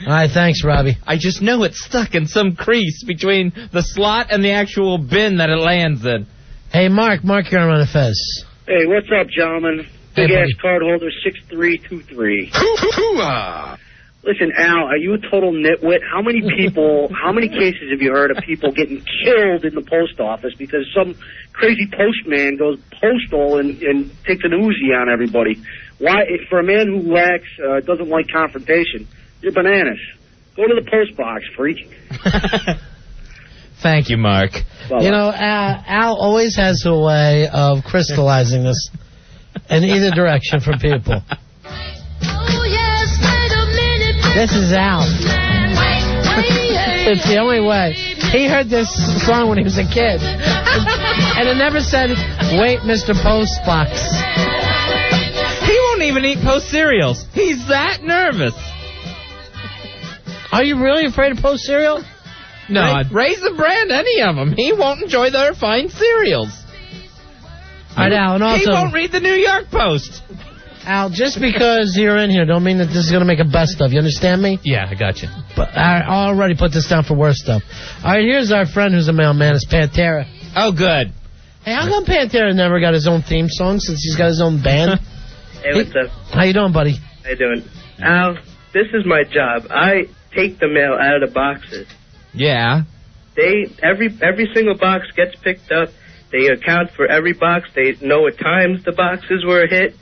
All right, thanks, Robbie. I just know it's stuck in some crease between the slot and the actual bin that it lands in. Hey, Mark, you're on Ron and Fez. Hey, what's up, gentlemen? Hey, Big ass card holder 6323. Listen, Al, are you a total nitwit? How many cases have you heard of people getting killed in the post office because some crazy postman goes postal and takes an Uzi on everybody? Why, for a man who doesn't like confrontation, you're bananas. Go to the post box, freak. Thank you, Mark. You know, Al always has a way of crystallizing this in either direction for people. This is Al. It's the only way. He heard this song when he was a kid. And it never said, wait, Mr. Postbox. He won't even eat Post cereals. He's that nervous. Are you really afraid of Post cereal? No, Raisin Bran, any of them. He won't enjoy their refined cereals. All right, Al, and also, he won't read the New York Post. Al, just because you're in here don't mean that this is going to make a best of. You understand me? Yeah, I got you. But I already put this down for worse stuff. All right, here's our friend who's a mailman. It's Pantera. Oh, good. Hey, how come Pantera never got his own theme song since he's got his own band? Hey, what's up? How you doing, buddy? How you doing? Al, this is my job. I take the mail out of the boxes. Yeah. Every single box gets picked up. They account for every box. They know what times the boxes were hit.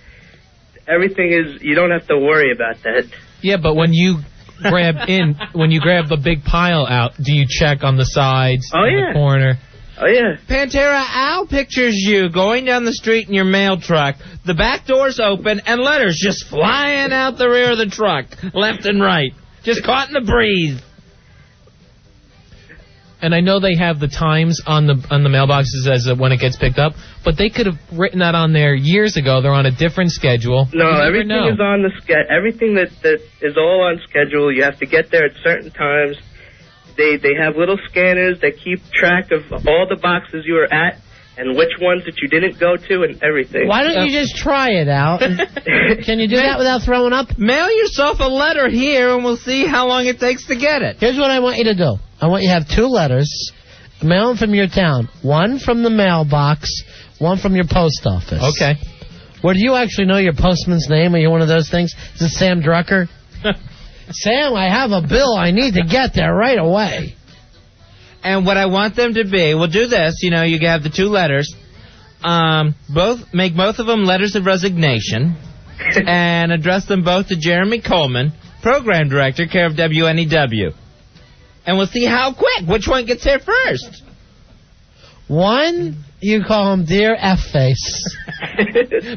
Everything is, you don't have to worry about that. Yeah, but when you grab the big pile out, do you check on the sides, the corner? Oh, yeah. Pantera, Al pictures you going down the street in your mail truck, the back door's open, and letters just flying out the rear of the truck, left and right, just caught in the breeze. And I know they have the times on the mailboxes as when it gets picked up, but they could have written that on there years ago. They're on a different schedule. No, everything is on the schedule. Everything that is all on schedule. You have to get there at certain times. They have little scanners that keep track of all the boxes you were at and which ones that you didn't go to and everything. Why don't you just try it out? Can you do that without throwing up? Mail yourself a letter here, and we'll see how long it takes to get it. Here's what I want you to do. I want you to have 2 letters, mail them from your town. One from the mailbox, one from your post office. Okay. Well, do you actually know your postman's name? Are you one of those things? Is it Sam Drucker? Sam, I have a bill. I need to get there right away. And what I want them to be, we'll do this, you have the 2 letters. Make both of them letters of resignation and address them both to Jeremy Coleman, Program Director, care of WNEW. And we'll see how quick, which one gets here first. One, you call him Dear F-Face.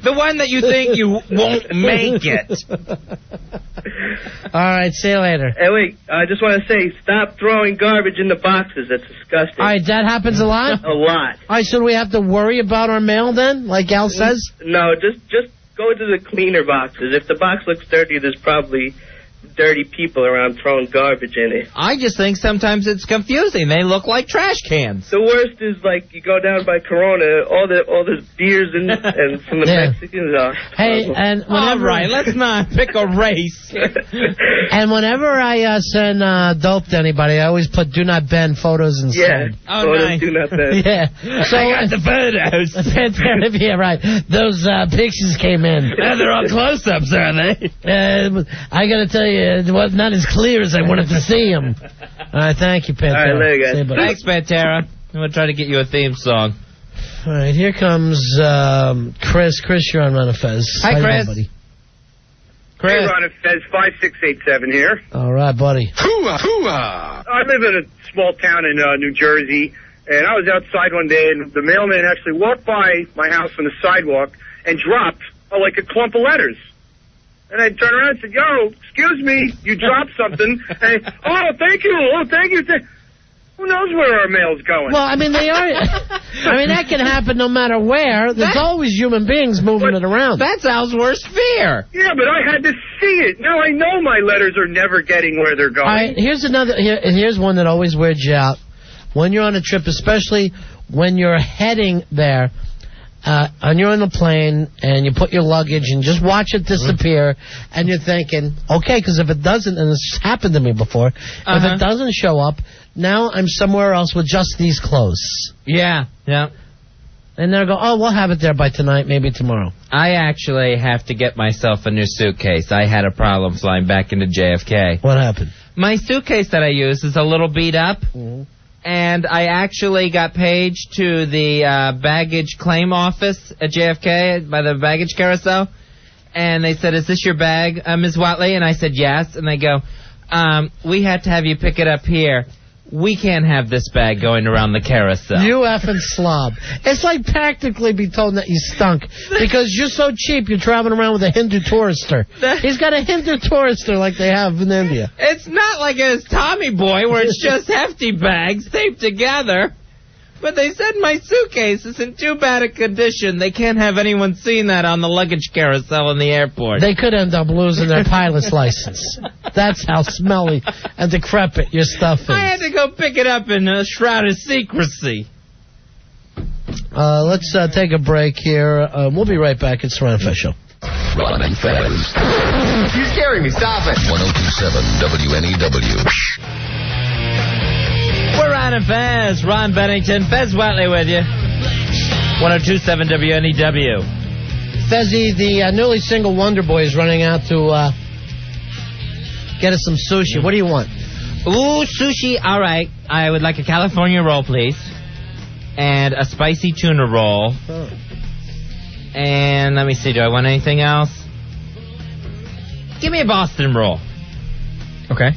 The one that you think you won't make it. All right, see you later. Hey, wait, I just want to say, stop throwing garbage in the boxes. That's disgusting. All right, that happens a lot? A lot. All right, so do we have to worry about our mail then, like Al says? No, just go to the cleaner boxes. If the box looks dirty, there's probably dirty people around throwing garbage in it. I just think sometimes it's confusing. They look like trash cans. The worst is like you go down by Corona, all the beers and from the Mexicans are. Hey, and whenever all right, let's not pick a race. And whenever I send dope to anybody, I always put "Do not bend" photos instead. Yeah, photos nice. do not bend. Yeah, so I got the photos. Yeah, right. Those pictures came in. They're all close-ups, are they? I got to tell you. It was not as clear as I wanted to see him. All right, thank you, Pantera. All right, later, guys. Thanks, Pantera. I'm going to try to get you a theme song. All right, here comes Chris. Chris, you're on Ron and Fez. Hi, Chris. Buddy? Chris. Hey, Ron and Fez, 5687 here. All right, buddy. Hooah, hooah. I live in a small town in New Jersey, and I was outside one day, and the mailman actually walked by my house on the sidewalk and dropped like a clump of letters. And I turned around and said, yo, excuse me, you dropped something. And, thank you. Who knows where our mail's going? Well, I mean, that can happen no matter where. There's always human beings moving it around. That's Al's worst fear. Yeah, but I had to see it. Now I know my letters are never getting where they're going. All right, here's one that always weirds you out. When you're on a trip, especially when you're heading there, and you're on the plane, and you put your luggage, and just watch it disappear, and you're thinking, okay, because if it doesn't, and it's happened to me before, if it doesn't show up, now I'm somewhere else with just these clothes. Yeah. And And they'll go, oh, we'll have it there by tonight, maybe tomorrow. I actually have to get myself a new suitcase. I had a problem flying back into JFK. What happened? My suitcase that I use is a little beat up. Mm-hmm. And I actually got paged to the baggage claim office at JFK by the baggage carousel. And they said, is this your bag, Ms. Watley? And I said, yes. And they go, we had to have you pick it up here. We can't have this bag going around the carousel. You effing slob. It's like practically be told that you stunk. Because you're so cheap, you're traveling around with a Hindu tourister. He's got a Hindu tourister like they have in India. It's not like it's Tommy Boy where it's just hefty bags taped together. But they said my suitcase is in too bad a condition. They can't have anyone seeing that on the luggage carousel in the airport. They could end up losing their pilot's license. That's how smelly and decrepit your stuff is. I had to go pick it up in a shroud of secrecy. Let's take a break here. We'll be right back. It's the Ron and Fez Show. Ron and Fez. You're scaring me. Stop it. 102.7 WNEW. We're Ron and Fez. Ron Bennington. Fez Watley with you. 102.7 WNEW. Fezzy, the newly single Wonder Boy is running out to get us some sushi. What do you want? Ooh, sushi. All right. I would like a California roll, please. And a spicy tuna roll. Oh. And let me see. Do I want anything else? Give me a Boston roll. Okay.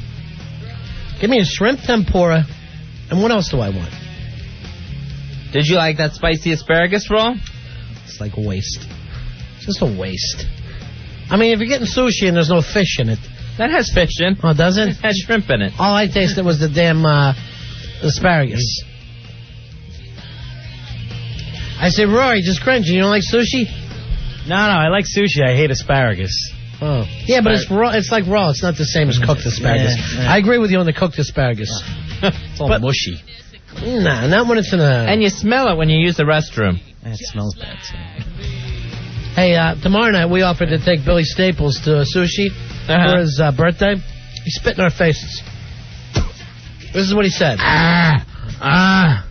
Give me a shrimp tempura. And what else do I want? Did you like that spicy asparagus roll? It's like a waste. It's just a waste. I mean, if you're getting sushi and there's no fish in it. That has fish in. Oh, does it? It has shrimp in it. All I tasted was the damn asparagus. I said, Rory, just cringe. You don't like sushi? No, I like sushi. I hate asparagus. Oh. Yeah, but it's raw. It's like raw. It's not the same as cooked asparagus. Yeah. I agree with you on the cooked asparagus. It's all mushy. Nah, not when it's in a... And you smell it when you use the restroom. It smells bad. So. Hey, tomorrow night we offered to take Billy Staples to sushi for his birthday. He spit in our faces. This is what he said. I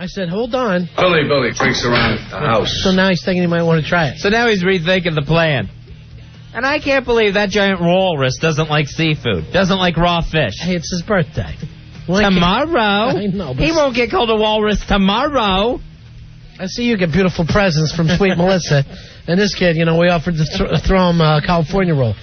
said, hold on. Billy drinks around the house. So now he's thinking he might want to try it. So now he's rethinking the plan. And I can't believe that giant walrus doesn't like seafood, doesn't like raw fish. Hey, it's his birthday. Tomorrow? I know, he won't get called a walrus tomorrow. I see you get beautiful presents from Sweet Melissa. And this kid, we offered to throw him a California roll.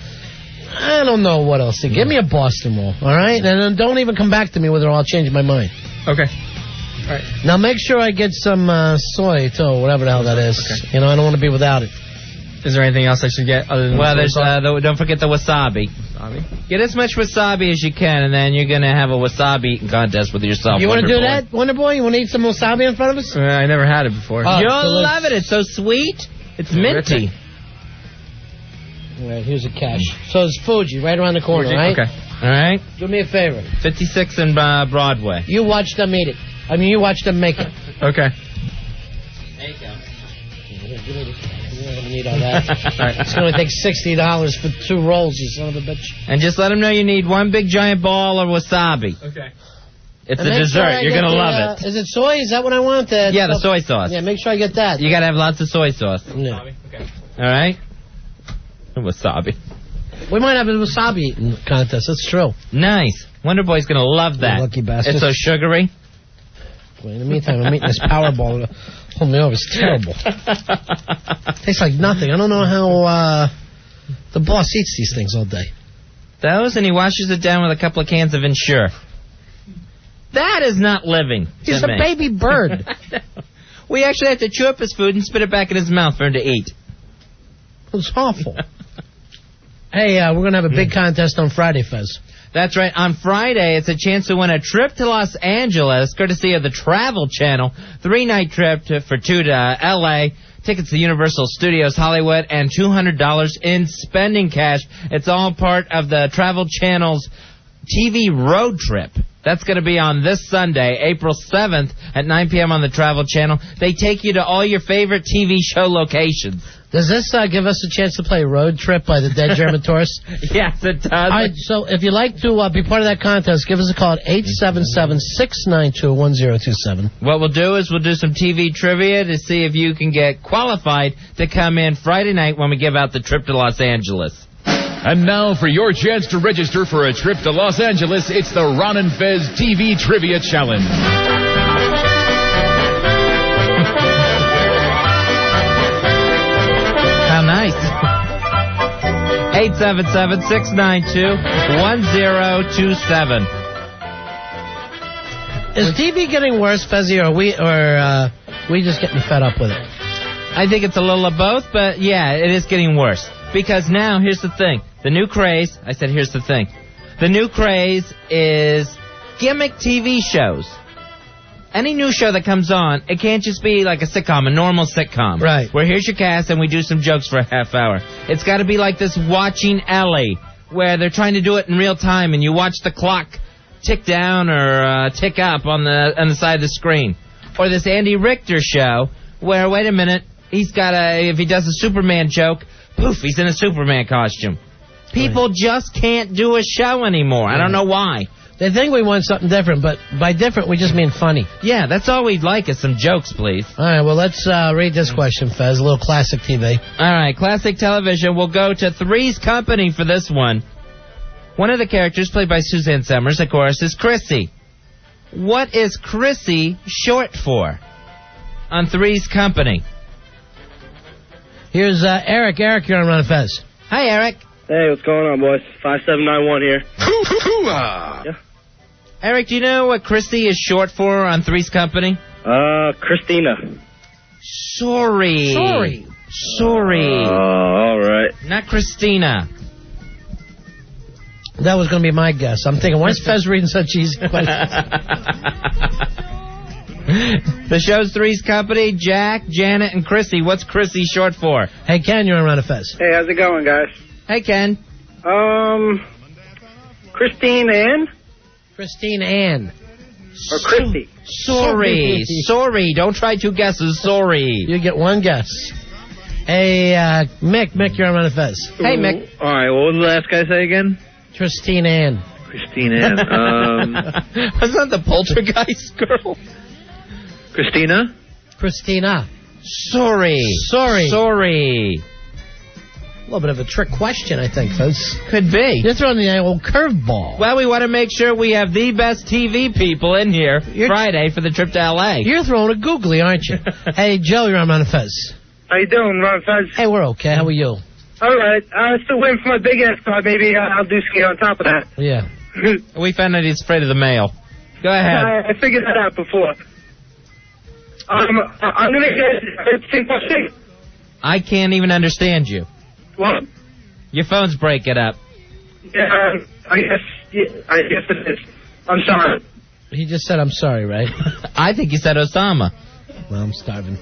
I don't know what else to give me a Boston roll, all right? And then don't even come back to me with it or I'll change my mind. Okay. All right. Now make sure I get some soy, too, whatever the hell that is. Okay. I don't want to be without it. Is there anything else I should get other than there's don't forget the wasabi. Get as much wasabi as you can, and then you're going to have a wasabi eating contest with yourself. You want to do that, Wonder Boy? You want to eat some wasabi in front of us? I never had it before. Oh, you'll love it. It's so sweet. It's minty. All right, here's a cash. So it's Fuji right around the corner, right? Okay. All right. Do me a favor. 56 in Broadway. You watch them eat it. You watch them make it. Okay. There you go. You're not going to need all that. All right. It's going to take $60 for 2 rolls, you son of a bitch. And just let them know you need one big giant ball of wasabi. Okay. It's a dessert. You're going to love it. Is it soy? Is that what I want? Yeah, the soy sauce. Yeah, make sure I get that. You got to have lots of soy sauce. Yeah. Okay. All right? Wasabi. We might have a wasabi eating contest. That's true. Nice. Wonder Boy's going to love that. Lucky bastard. It's so sugary. Boy, in the meantime, I'm eating this Powerball. Hold me over. It's terrible. Tastes like nothing. I don't know how the boss eats these things all day. Those, and he washes it down with a couple of cans of Ensure. That is not living. He's a baby bird. We actually have to chew up his food and spit it back in his mouth for him to eat. It's awful. Hey, we're going to have a big contest on Friday, Fez. That's right. On Friday, it's a chance to win a trip to Los Angeles, courtesy of the Travel Channel. 3-night trip for 2 to L.A., tickets to Universal Studios Hollywood, and $200 in spending cash. It's all part of the Travel Channel's TV road trip. That's going to be on this Sunday, April 7th at 9 p.m. on the Travel Channel. They take you to all your favorite TV show locations. Does this give us a chance to play Road Trip by the Dead German Tourists? Yes, it does. All right, so if you'd like to be part of that contest, give us a call at 877-692-1027. What we'll do is we'll do some TV trivia to see if you can get qualified to come in Friday night when we give out the trip to Los Angeles. And now for your chance to register for a trip to Los Angeles, it's the Ron and Fez TV Trivia Challenge. How nice. 877-692-1027. Is TV getting worse, Fezzy, or we just getting fed up with it? I think it's a little of both, but yeah, it is getting worse. Because now, here's the thing. The new craze, here's the thing. The new craze is gimmick TV shows. Any new show that comes on, it can't just be like a sitcom, a normal sitcom. Right. Where here's your cast and we do some jokes for a half hour. It's got to be like this Watching Ellie, where they're trying to do it in real time and you watch the clock tick down or tick up on the side of the screen. Or this Andy Richter show, where, wait a minute, if he does a Superman joke, poof, he's in a Superman costume. People just can't do a show anymore. I don't know why. They think we want something different, but by different, we just mean funny. Yeah, that's all we'd like is some jokes, please. All right, well, let's read this question, Fez. A little classic TV. All right, classic television. We'll go to Three's Company for this one. One of the characters, played by Suzanne Summers, of course, is Chrissy. What is Chrissy short for on Three's Company? Here's Eric. Eric, you're on Ron and Fez. Hi, Eric. Hey, what's going on, boys? 5791 here. Yeah. Eric, do you know what Christy is short for on Three's Company? Christina. Sorry. All right. Not Christina. That was going to be my guess. I'm thinking, why is Fez reading such easy questions? The show's Three's Company, Jack, Janet, and Chrissy. What's Chrissy short for? Hey, Ken, you're on Ron and Fez. Hey, how's it going, guys? Hey, Ken. Christine Ann? Christine Ann. Or Christy? Sorry. Don't try two guesses. Sorry. You get one guess. Hey, Mick, you're on Ron and Fez. Hey, Mick. All right, what was the last guy say again? Christine Ann. Christine Ann. Wasn't that the Poltergeist girl? Christina? Sorry. A little bit of a trick question, I think, Fez. Could be. You're throwing the old curveball. Well, we want to make sure we have the best TV people in here Friday for the trip to L.A. You're throwing a googly, aren't you? Hey, Joe, you're on Ron and Fez. How you doing, Ron Fez? Hey, we're okay. How are you? All right. Still waiting for my big ass card. Maybe I'll do ski on top of that. Yeah. We found out he's afraid of the mail. Go ahead. I figured that out before. I'm going to get a simple thing. I can't even understand you. What? Your phone's breaking up. Yeah, I guess it is. I'm sorry. He just said I'm sorry, right? I think he said Osama. Well, I'm starving.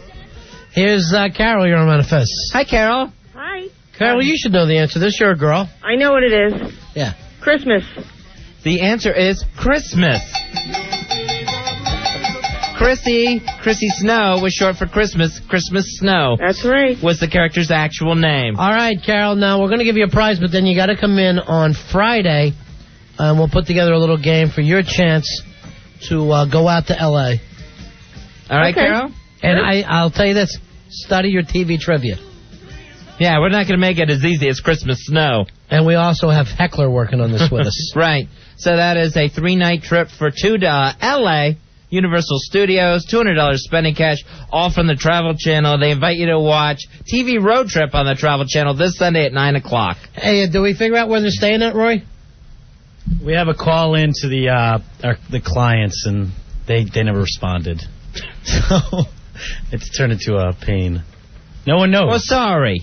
Here's Carol, you're on Ron and Fez. Hi, Carol. Hi. Carol, you should know the answer to this. You're a girl. I know what it is. Yeah. Christmas. The answer is Christmas. Chrissy Snow was short for Christmas. Christmas Snow. That's right. Was the character's actual name. All right, Carol, now we're going to give you a prize, but then you got to come in on Friday, and we'll put together a little game for your chance to go out to L.A. All right, okay. Carol? And I'll tell you this, study your TV trivia. Yeah, we're not going to make it as easy as Christmas Snow. And we also have Heckler working on this with us. Right. So that is a 3-night trip for two to L.A., Universal Studios, $200 spending cash, all from the Travel Channel. They invite you to watch TV Road Trip on the Travel Channel this Sunday at 9 o'clock. Hey, do we figure out where they're staying at, Roy? We have a call in to the clients, and they never responded. So it's turned into a pain. No one knows. Well, sorry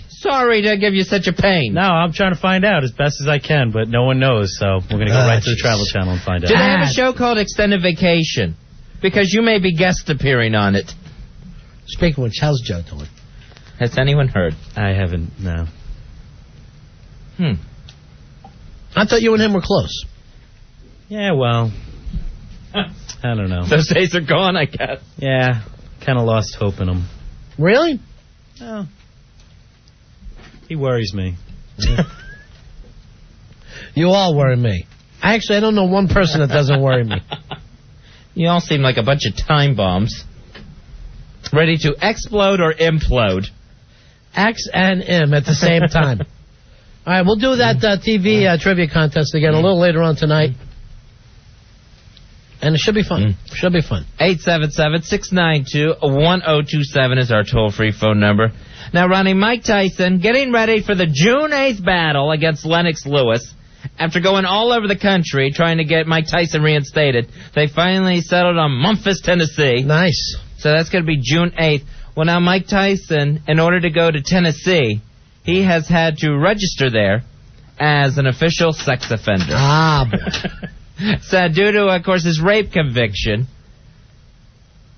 to give you such a pain. No, I'm trying to find out as best as I can, but no one knows, so we're going to go right to the Travel Channel and find out. Do they have a show called Extended Vacation? Because you may be guest appearing on it. Speaking of which, how's Joe doing? Has anyone heard? I haven't, no. I thought you and him were close. Yeah, well, I don't know. Those days are gone, I guess. Yeah, kind of lost hope in him. Really? No. He worries me. You all worry me. Actually, I don't know one person that doesn't worry me. You all seem like a bunch of time bombs. Ready to explode or implode. X and M at the same time. All right, we'll do that TV trivia contest again a little later on tonight. And it should be fun. Should be fun. 877-692-1027 is our toll-free phone number. Now, Ronnie, Mike Tyson getting ready for the June 8th battle against Lennox Lewis. After going all over the country trying to get Mike Tyson reinstated, they finally settled on Memphis, Tennessee. Nice. So that's going to be June 8th. Well, now Mike Tyson, in order to go to Tennessee, he has had to register there as an official sex offender. Ah, boy. So due to, of course, his rape conviction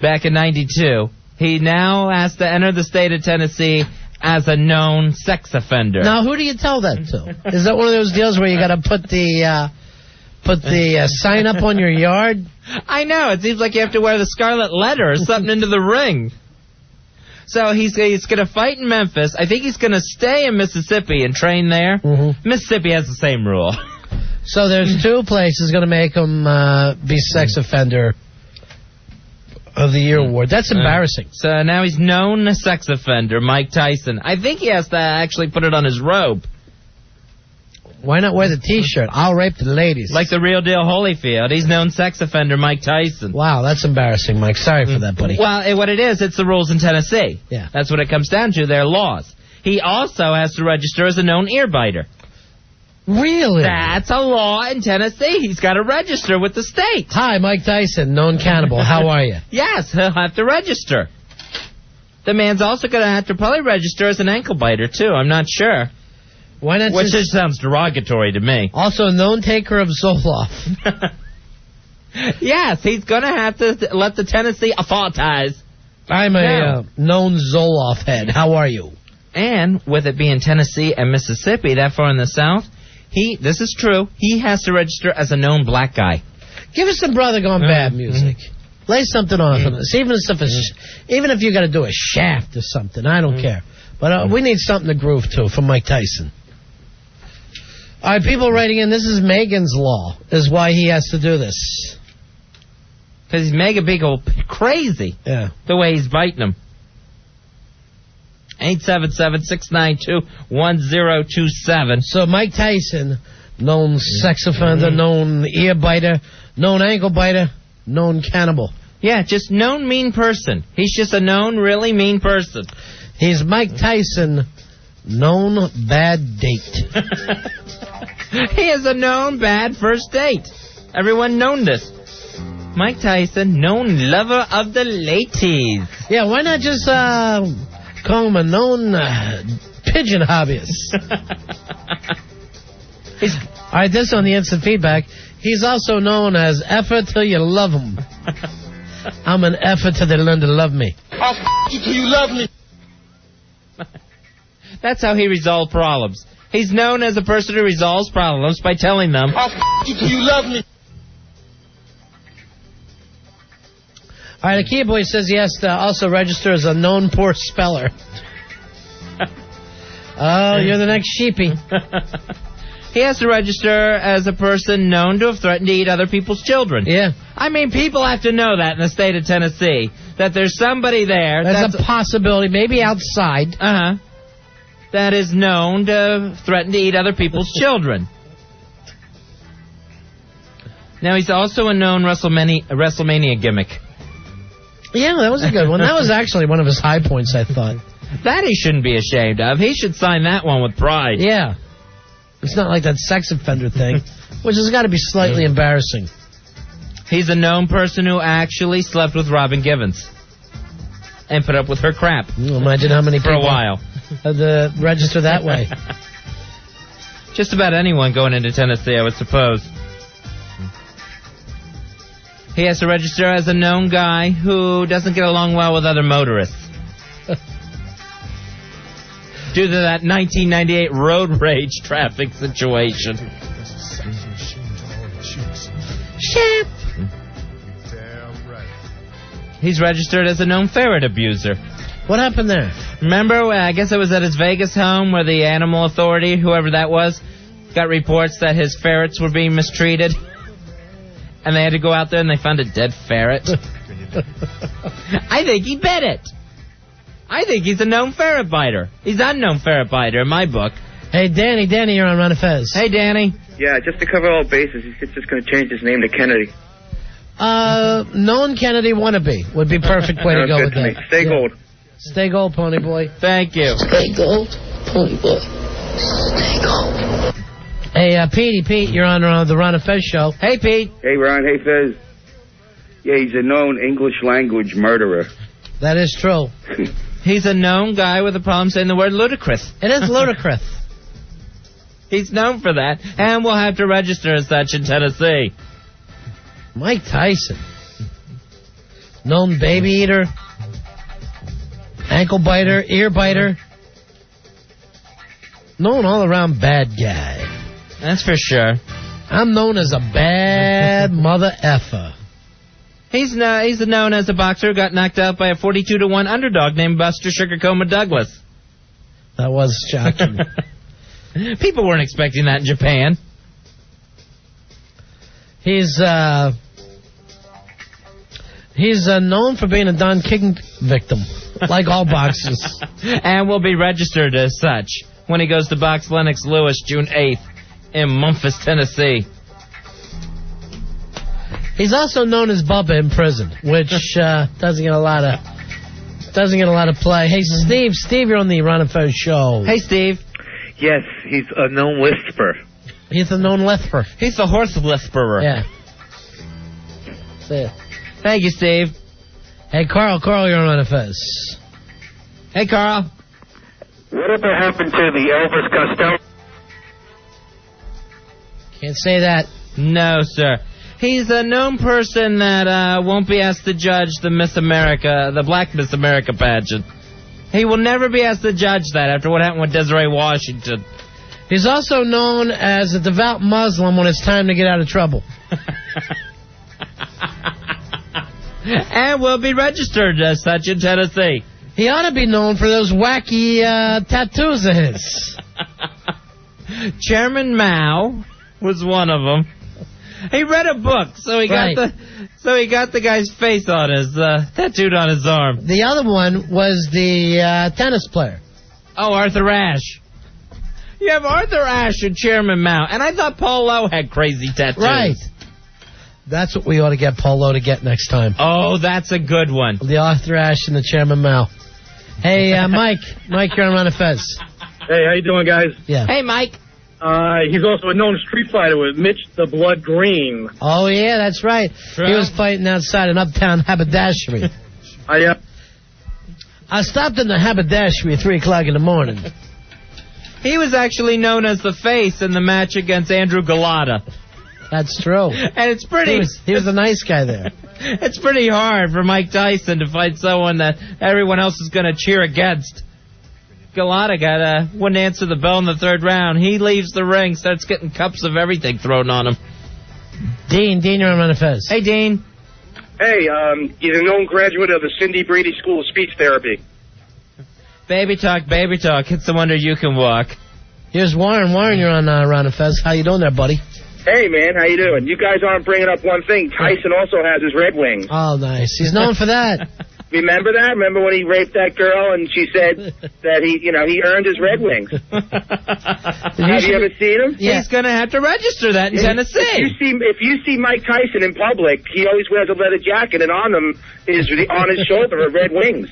back in 92, he now has to enter the state of Tennessee as a known sex offender. Now, who do you tell that to? Is that one of those deals where you got to put the sign up on your yard? I know. It seems like you have to wear the scarlet letter or something into the ring. So he's going to fight in Memphis. I think he's going to stay in Mississippi and train there. Mm-hmm. Mississippi has the same rule. So there's two places going to make him be sex offender of the year award. That's embarrassing. So now he's known sex offender, Mike Tyson. I think he has to actually put it on his robe. Why not wear the T-shirt? I'll rape the ladies. Like the real deal Holyfield. He's known sex offender Mike Tyson. Wow, that's embarrassing, Mike. Sorry for that, buddy. Well, what it is, it's the rules in Tennessee. Yeah. That's what it comes down to, their laws. He also has to register as a known ear biter. Really? That's a law in Tennessee. He's got to register with the state. Hi, Mike Tyson, known cannibal. How are you? Yes, he'll have to register. The man's also going to have to probably register as an ankle biter, too. I'm not sure. Why not? Which just sounds derogatory to me. Also, known taker of Zoloft. Yes, he's going to have to let the Tennessee authorities. I'm a known Zoloft head. How are you? And with it being Tennessee and Mississippi, that far in the south, this is true, he has to register as a known black guy. Give us some Brother Gone Bad music. Lay something on for us. Even if you got to do a shaft or something, I don't care. But we need something to groove to from Mike Tyson. All right, people writing in, this is Megan's law, is why he has to do this. Because he's mega big old crazy. Yeah. The way he's biting them. 877-692-1027. So Mike Tyson, known sex offender, known ear biter, known ankle biter, known cannibal. Yeah, just known mean person. He's just a known really mean person. He's Mike Tyson, known bad date. He is a known bad first date. Everyone known this. Mike Tyson, known lover of the ladies. Yeah, why not just call him a known pigeon hobbyist? All right, this on the instant feedback. He's also known as effort till you love him. I'm an effort till they learn to love me. I'll you till you love me. That's how he resolved problems. He's known as a person who resolves problems by telling them, I'll you till you love me. All right, Ikea Boy says he has to also register as a known poor speller. Oh, you're the next sheepy. He has to register as a person known to have threatened to eat other people's children. Yeah. I mean, people have to know that in the state of Tennessee, that there's somebody there. That's a possibility, maybe outside. That is known to threaten to eat other people's children. Now, he's also a known WrestleMania gimmick. Yeah, that was a good one. That was actually one of his high points, I thought. That he shouldn't be ashamed of. He should sign that one with pride. Yeah. It's not like that sex offender thing, which has got to be slightly embarrassing. He's a known person who actually slept with Robin Givens and put up with her crap. Imagine how many people for a while had to register that way. Just about anyone going into Tennessee, I would suppose. He has to register as a known guy who doesn't get along well with other motorists. Due to that 1998 road rage traffic situation. Shit. He's registered as a known ferret abuser. What happened there? Remember, I guess it was at his Vegas home where the animal authority, whoever that was, got reports that his ferrets were being mistreated. And they had to go out there and they found a dead ferret. I think he bit it. I think he's a known ferret biter. He's an unknown ferret biter in my book. Hey, Danny, you're on Ron and Fez. Hey, Danny. Yeah, just to cover all bases, he's just going to change his name to Kennedy. Known Kennedy wannabe would be perfect way to go with that. Stay gold. Stay gold, Pony Boy. Thank you. Stay gold, Pony Boy. Stay gold. Hey, Pete, you're on the Ron and Fez show. Hey, Pete. Hey, Ron. Hey, Fez. Yeah, he's a known English language murderer. That is true. He's a known guy with a problem saying the word ludicrous. It is ludicrous. He's known for that, and we'll have to register as such in Tennessee. Mike Tyson. Known baby eater, ankle biter, ear biter. Known all-around bad guy. That's for sure. I'm known as a bad mother effer. He's known as a boxer who got knocked out by a 42-1 underdog named Buster Sugarcoma Douglas. That was shocking. People weren't expecting that in Japan. He's known for being a Don King victim, like all boxers. And will be registered as such when he goes to box Lennox Lewis June 8th in Memphis, Tennessee. He's also known as Bubba in prison, which doesn't get a lot of play. Hey, Steve, you're on the Ron and Fez show. Hey, Steve. Yes, he's a known lisper. He's a known lisper. He's the horse lisperer. Yeah. See ya. Thank you, Steve. Hey, Carl, you're on Ron and Fez. Hey, Carl. Whatever happened to the Elvis Costello? Can't say that. No, sir. He's a known person that won't be asked to judge the Miss America, the Black Miss America pageant. He will never be asked to judge that after what happened with Desiree Washington. He's also known as a devout Muslim when it's time to get out of trouble. And will be registered as such in Tennessee. He ought to be known for those wacky tattoos of his. Chairman Mao was one of them. He read a book, so he got the guy's face on his tattooed on his arm. The other one was the tennis player. Oh, Arthur Ashe. You have Arthur Ashe and Chairman Mao, and I thought Paul Lowe had crazy tattoos. Right. That's what we ought to get Paul Lowe to get next time. Oh, that's a good one. The Arthur Ashe and the Chairman Mao. Hey, Mike, you're on Ron and Fez. Hey, how you doing, guys? Yeah. Hey, Mike. He's also a known street fighter with Mitch the Blood Green. Oh, yeah, that's right. Sure. He was fighting outside an uptown haberdashery. I stopped in the haberdashery at 3 o'clock in the morning. He was actually known as the face in the match against Andrew Galata. That's true. And it's pretty... He was a nice guy there. It's pretty hard for Mike Tyson to fight someone that everyone else is going to cheer against. Galata wouldn't answer the bell in the third round. He leaves the ring, starts getting cups of everything thrown on him. Dean, you're on Ron and Fez. Hey, Dean. Hey, he's a known graduate of the Cindy Brady School of Speech Therapy. Baby talk. It's the wonder you can walk. Here's Warren. Warren, you're on Ron and Fez. How you doing there, buddy? Hey, man, how you doing? You guys aren't bringing up one thing. Tyson also has his Red Wings. Oh, nice. He's known for that. Remember that? Remember when he raped that girl and she said that he earned his Red Wings? Have you ever seen him? Yeah. He's going to have to register that in Tennessee. If you see Mike Tyson in public, he always wears a leather jacket, and on his shoulder are Red Wings.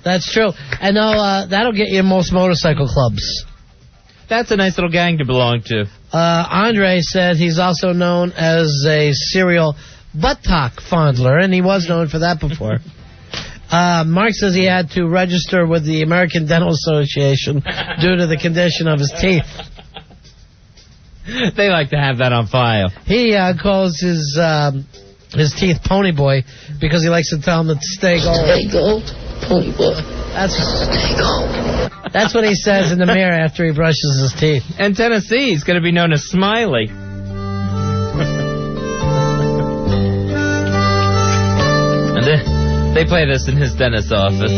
That's true. I know that'll get you in most motorcycle clubs. That's a nice little gang to belong to. Andre said he's also known as a serial buttock fondler, and he was known for that before. Mark says he had to register with the American Dental Association due to the condition of his teeth. They like to have that on file. He calls his teeth Pony Boy because he likes to tell them to stay gold. Stay gold, Pony Boy. That's what he says in the mirror after he brushes his teeth. And Tennessee is going to be known as Smiley. They play this in his dentist's office.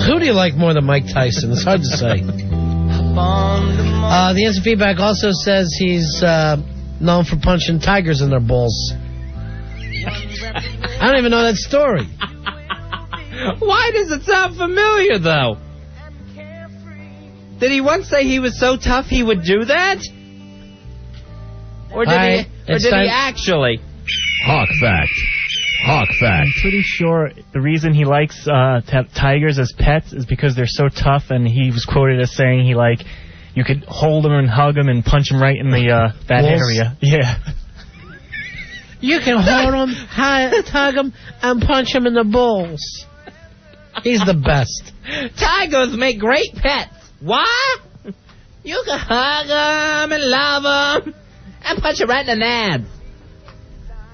Who do you like more than Mike Tyson? It's hard to say. The instant feedback also says he's known for punching tigers in their balls. I don't even know that story. Why does it sound familiar, though? Did he once say he was so tough he would do that? Or did he actually? Hawk fact. I'm pretty sure the reason he likes to have tigers as pets is because they're so tough, and he was quoted as saying you could hold them and hug them and punch them right in the that area. Yeah. You can hold them, hug them, and punch them in the balls. He's the best. Tigers make great pets. What? You can hug them and love them and punch them right in the nads.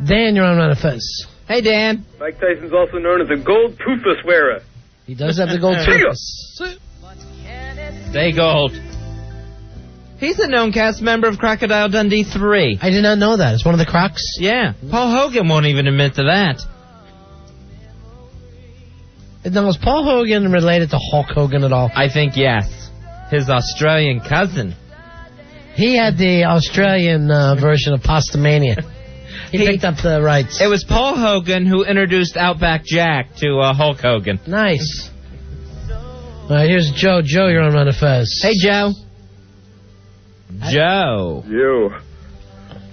Dan, you're on Fez. Hey, Dan. Mike Tyson's also known as a gold toothless wearer. He does have the gold toothless. Stay gold. He's a known cast member of Crocodile Dundee 3. I did not know that. It's one of the Crocs? Yeah. Paul Hogan won't even admit to that. Now, is Paul Hogan related to Hulk Hogan at all? I think yes. His Australian cousin. He had the Australian version of Pastamania. He picked up the rights. It was Paul Hogan who introduced Outback Jack to Hulk Hogan. Nice. All right, here's Joe. Joe, you're on Fez. Hey, Joe. Joe. You.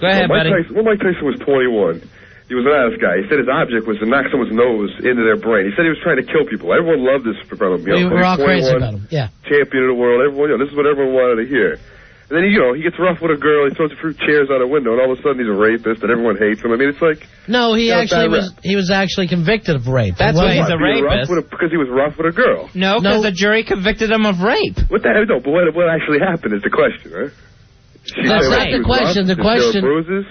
Go ahead, buddy. When Mike Tyson was 21, he was an ass guy. He said his object was to knock someone's nose into their brain. He said he was trying to kill people. Everyone loved this from him. We were all crazy about him. Yeah. Champion of the world. Everyone, this is what everyone wanted to hear. And then, he gets rough with a girl. He throws a few chairs out a window, and all of a sudden he's a rapist, and everyone hates him. I mean, it's like... No, he was actually convicted of rape. That's why he's a rapist. Because he was rough with a girl. No, because the jury convicted him of rape. What the hell? No, but what actually happened is the question, right? That's not the question. The question... Bruises?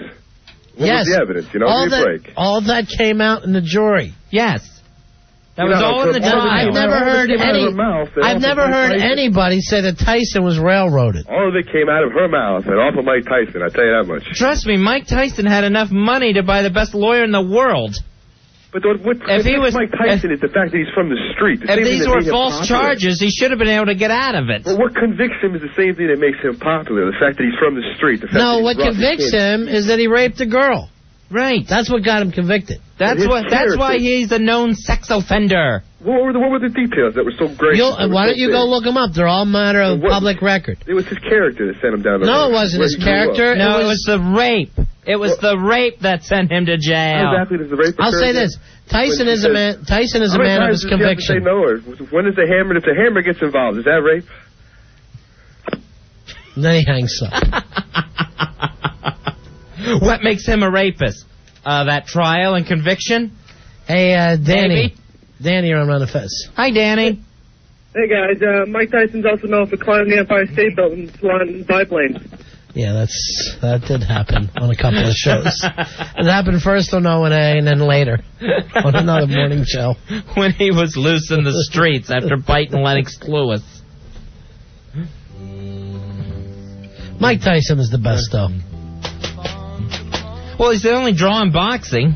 What was the evidence? All that came out in the jury. Yes. That was all in the trial. I've never heard anybody say that Tyson was railroaded. All of it came out of her mouth and off of Mike Tyson, I tell you that much. Trust me, Mike Tyson had enough money to buy the best lawyer in the world. But what Mike Tyson is the fact that he's from the street. If these were false charges, he should have been able to get out of it. Well, what convicts him is the same thing that makes him popular, the fact that he's from the street. What convicts him is that he raped a girl. Right. That's what got him convicted. That's why he's a known sex offender. What were the details that were so great? Why don't you go look them up? They're all matter of public record. It was his character that sent him down the road. No, it wasn't his character. No, it was the rape. It was the rape that sent him to jail. How exactly does the rape occur? I'll say this. Tyson is a man of his conviction. Say no, or when is the hammer? If the hammer gets involved, is that rape? Then he hangs up. What makes him a rapist? That trial and conviction? Hey, Danny. Maybe? Danny, you're on Fez. Hi, Danny. Hey, guys. Mike Tyson's also known for climbing the Empire State Building and flying biplanes. Yeah, that did happen on a couple of shows. It happened first on O&A and then later on another morning show. When he was loose in the streets after biting Lennox Lewis. Mike Tyson is the best, though. Well, he's the only draw in boxing.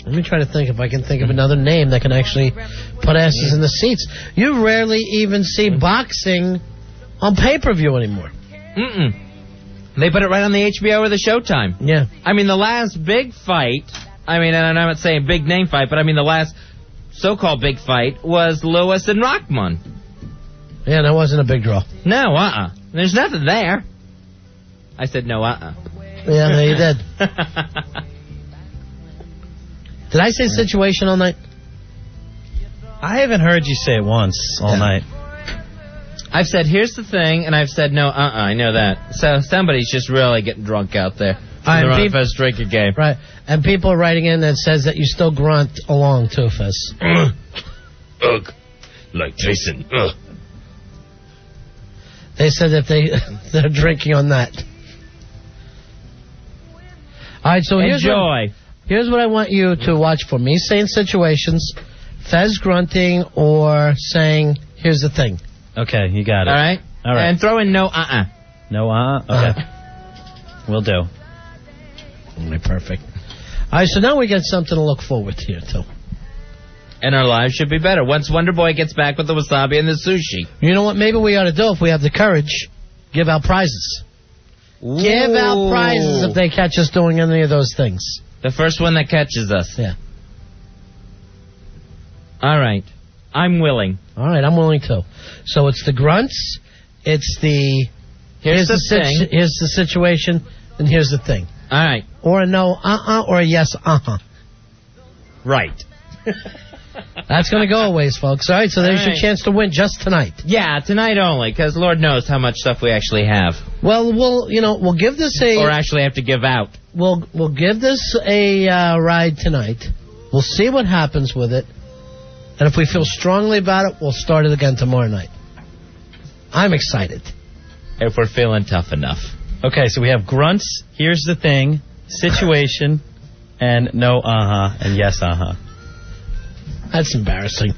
Let me try to think if I can think of another name that can actually put asses in the seats. You rarely even see boxing on pay-per-view anymore. They put it right on the HBO or the Showtime. Yeah. I mean, the last big fight, and I'm not saying big name fight, but I mean the last so-called big fight was Lewis and Rockman. Yeah, that wasn't a big draw. No, There's nothing there. I said no, Yeah, you did. Did I say situation all night? I haven't heard you say it once all night. I've said, here's the thing, and I've said, no, I know that. So somebody's just really getting drunk out there. They're on a Fez drinking game. Right. And people are writing in that says that you still grunt along, too, Fez. Ugh. Like Tyson. Ugh. They said that they're drinking on that. All right, so here's what I want you to watch for. Me saying situations, Fez grunting, or saying, here's the thing. Okay, you got it. All right. And throw in no No Okay. Will do. All right, perfect. All right, so now we got something to look forward to here, too. And our lives should be better once Wonder Boy gets back with the wasabi and the sushi. You know what? Maybe we ought to do, if we have the courage, give out prizes. Ooh. Give out prizes if they catch us doing any of those things. The first one that catches us. Yeah. All right. I'm willing. All right, I'm willing too. So it's the grunts, it's the... Here's the thing. Here's the situation, and here's the thing. All right. Or a no, or a yes, Right. That's going to go a ways, folks. All right, so there's your chance to win just tonight. Yeah, tonight only, because Lord knows how much stuff we actually have. Well, we'll give this a... Or actually have to give out. We'll give this a ride tonight. We'll see what happens with it. And if we feel strongly about it, we'll start it again tomorrow night. I'm excited. If we're feeling tough enough. Okay, so we have grunts, here's the thing, situation, and no and yes That's embarrassing.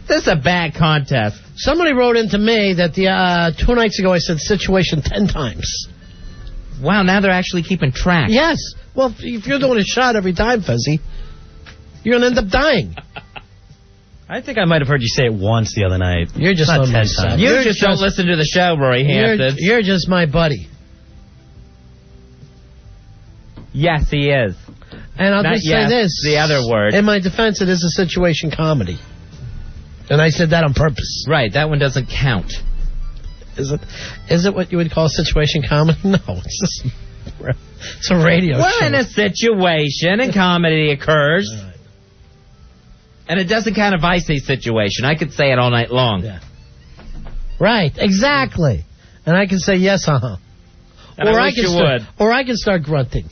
This is a bad contest. Somebody wrote into me that the 2 nights ago I said situation 10 times. Wow, now they're actually keeping track. Yes. Well, if you're doing a shot every time, Fezzy, you're going to end up dying. I think I might have heard you say it once the other night. You're just not on 10 my times. side. You just don't listen to the show, Rory Hampton. You're just my buddy. Yes, he is. And I'll just say this. The other word. In my defense, it is a situation comedy. And I said that on purpose. Right, that one doesn't count. Is it what you would call a situation comedy? No, it's just... It's a radio show. We're in a situation and comedy occurs. Right. And it doesn't count if I say situation. I could say it all night long. Yeah. Right, exactly. And I can say yes, And I wish you would. Or I can start grunting.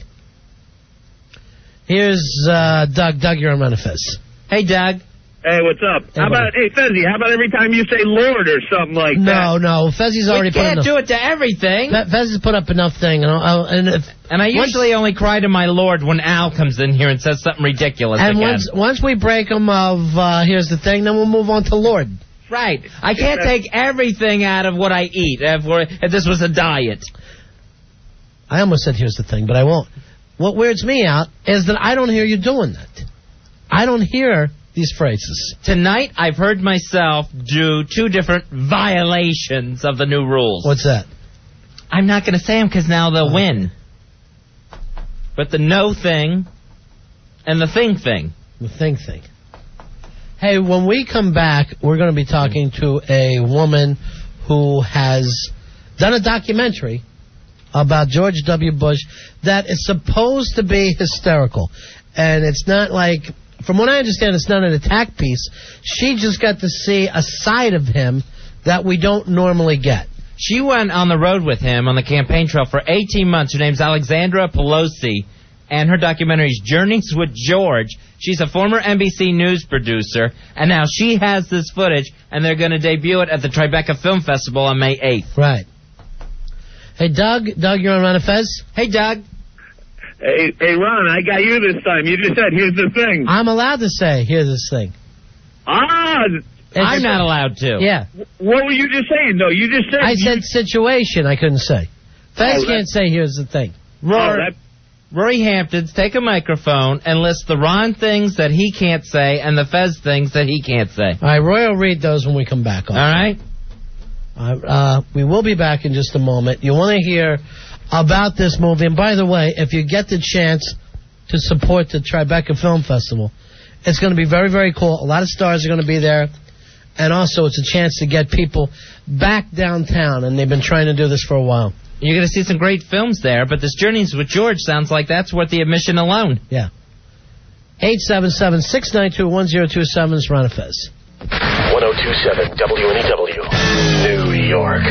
Here's Doug. Doug, you're on Manifest. Hey, Doug. Hey, what's up? Hey, how about, Fezzy, how about every time you say Lord or something like that? No, Fezzy's already put enough. We can't do it to everything. Fezzy's put up enough thing. And I usually only cry to my Lord when Al comes in here and says something ridiculous and again. once we break them of here's the thing, then we'll move on to Lord. Right. I can't take everything out of what I eat if this was a diet. I almost said here's the thing, but I won't. What weirds me out is that I don't hear you doing that. I don't hear these phrases. Tonight, I've heard myself do 2 different violations of the new rules. What's that? I'm not going to say them because now they'll win. But the no thing and the thing. The thing. Hey, when we come back, we're going to be talking to a woman who has done a documentary about George W. Bush that is supposed to be hysterical. And it's not like... From what I understand, it's not an attack piece. She just got to see a side of him that we don't normally get. She went on the road with him on the campaign trail for 18 months. Her name's Alexandra Pelosi, and her documentary is Journeys with George. She's a former NBC News producer, and now she has this footage, and they're going to debut it at the Tribeca Film Festival on May 8th. Right. Hey, Doug. Doug, you're on Ron and Fez. Hey, Doug. Hey, Ron, I got you this time. You just said, here's the thing. I'm allowed to say, here's this thing. I'm not allowed to. Yeah. What were you just saying, though? You just said... I said situation, I couldn't say. Fez can't say, here's the thing. Rory Hampton's take a microphone and list the Ron things that he can't say and the Fez things that he can't say. All right, Roy will read those when we come back. All right? We will be back in just a moment. You want to hear about this movie. And by the way, if you get the chance to support the Tribeca Film Festival, it's going to be very, very cool. A lot of stars are going to be there. And also, it's a chance to get people back downtown. And they've been trying to do this for a while. You're going to see some great films there, but this Journeys with George sounds like that's worth the admission alone. Yeah. 877-692-1027 is Ron and Fez. 1027 WNEW, New York.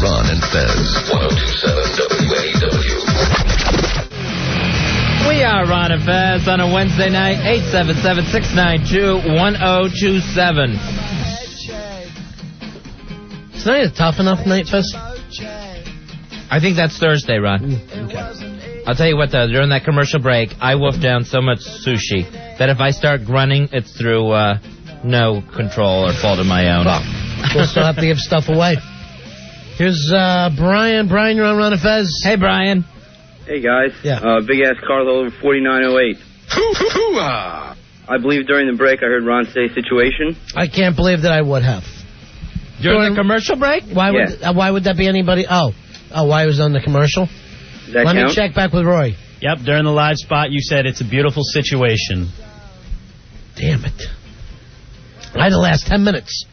Ron and Fez, 1027 WNEW. We are Ron and Fez on a Wednesday night, 877-692-1027. Is tonight a tough enough night, Fez? I think that's Thursday, Ron. Okay. I'll tell you what, though, during that commercial break, I wolfed down so much sushi that if I start grunting, it's through no control or fault of my own. Well, we'll still have to give stuff away. Here's Brian. Brian, you're on Ron and Fez. Hey, Brian. Hey, guys. Yeah. Big-ass Carl over 4908. I believe during the break I heard Ron say situation. I can't believe that I would have. During the commercial break? Why would that be anybody? Oh, why was on the commercial? Let me check back with Roy. Yep, during the live spot, you said it's a beautiful situation. Damn it. I had the last 10 minutes.